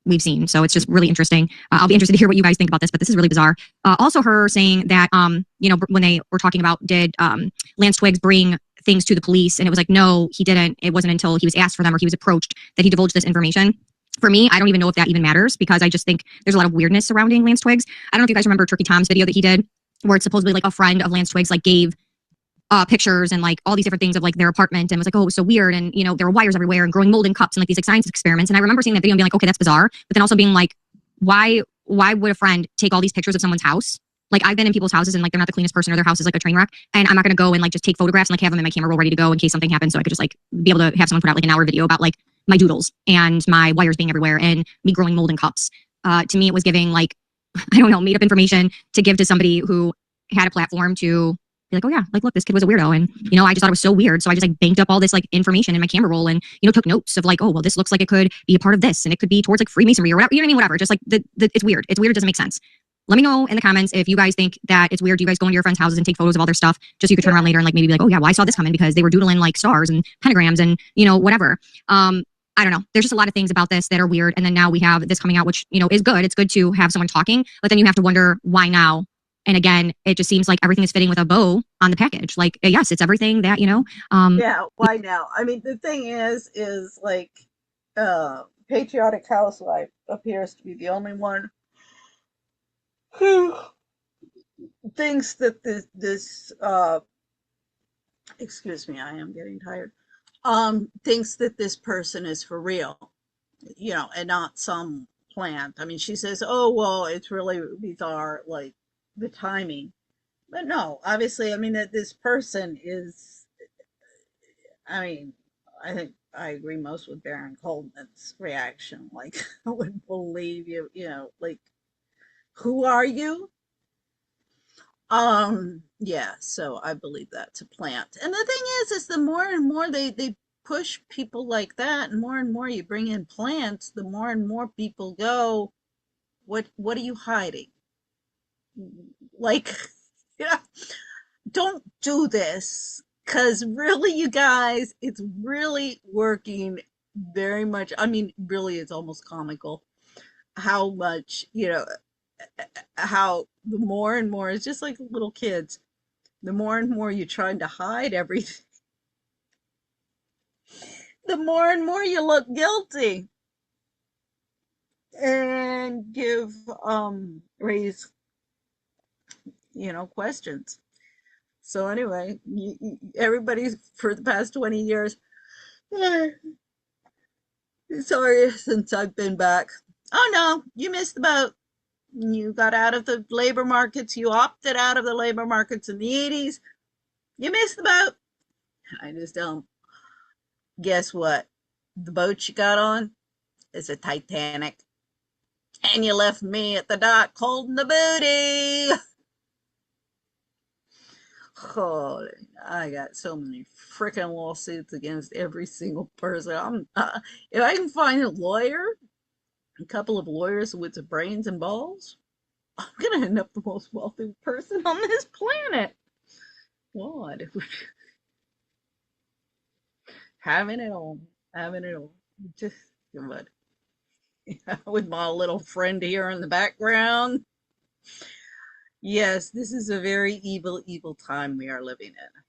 we've seen. So it's just really interesting. I'll be interested to hear what you guys think about this, but this is really bizarre. Also, her saying that when they were talking about, did Lance Twiggs bring things to the police, and it was like, no, he didn't. It wasn't until he was asked for them or he was approached that he divulged this information. For me, I don't even know if that even matters, because I just think there's a lot of weirdness surrounding Lance Twiggs. I don't know if you guys remember Turkey Tom's video that he did, where it's supposedly like a friend of Lance Twiggs like gave pictures and like all these different things of like their apartment, and was like, oh, it was so weird, and there were wires everywhere and growing mold in cups and like these like science experiments. And I remember seeing that video and being like, okay, that's bizarre, but then also being like, why would a friend take all these pictures of someone's house? Like, I've been in people's houses and like they're not the cleanest person, or their house is like a train wreck, and I'm not gonna go and like just take photographs and like have them in my camera roll ready to go in case something happens, so I could just like be able to have someone put out like an hour video about like my doodles and my wires being everywhere and me growing mold in cups. To me, it was giving like, I don't know, made up information to give to somebody who had a platform to be like, oh yeah, like look, this kid was a weirdo, and I just thought it was so weird, so I just like banked up all this like information in my camera roll, and took notes of like, oh well, this looks like it could be a part of this, and it could be towards like Freemasonry or whatever, you know what I mean, whatever. Just like it's weird. It doesn't make sense. Let me know in the comments if you guys think that it's weird. Do you guys go into your friends' houses and take photos of all their stuff just so you could turn around later and like maybe be like, oh yeah, well I saw this coming because they were doodling like stars and pentagrams and whatever. I don't know. There's just a lot of things about this that are weird, and then now we have this coming out, which is good. It's good to have someone talking, but then you have to wonder why now. And again, it just seems like everything is fitting with a bow on the package. Like, yes, it's everything that, yeah, why now? I mean, the thing is like, patriotic housewife appears to be the only one who thinks that this excuse me, I am getting tired, thinks that this person is for real, and not some plant. I mean, she says, oh, well, it's really bizarre, like, the timing, but no, obviously, I mean, that this person is, I mean, I think I agree most with Baron Coleman's reaction. Like, I wouldn't believe you, like, who are you? Yeah, so I believe that's a plant. And the thing is the more and more they push people like that, and more you bring in plants, the more and more people go, what are you hiding? Like, don't do this, because really, you guys, it's really working very much. I mean, really, it's almost comical how much, how the more and more, it's just like little kids, the more and more you're trying to hide everything, the more and more you look guilty and raise questions. So anyway, everybody's, for the past 20 years, sorry, since I've been back, oh no, you missed the boat. You got out of the labor markets. You opted out of the labor markets in the 80s. You missed the boat. I just don't. Guess what? The boat you got on is a Titanic. And you left me at the dock holding the booty. Oh, I got so many freaking lawsuits against every single person. If I can find a lawyer, a couple of lawyers with the brains and balls, I'm gonna end up the most wealthy person on this planet. What? Having it all. Just good. With my little friend here in the background. Yes, this is a very evil time we are living in.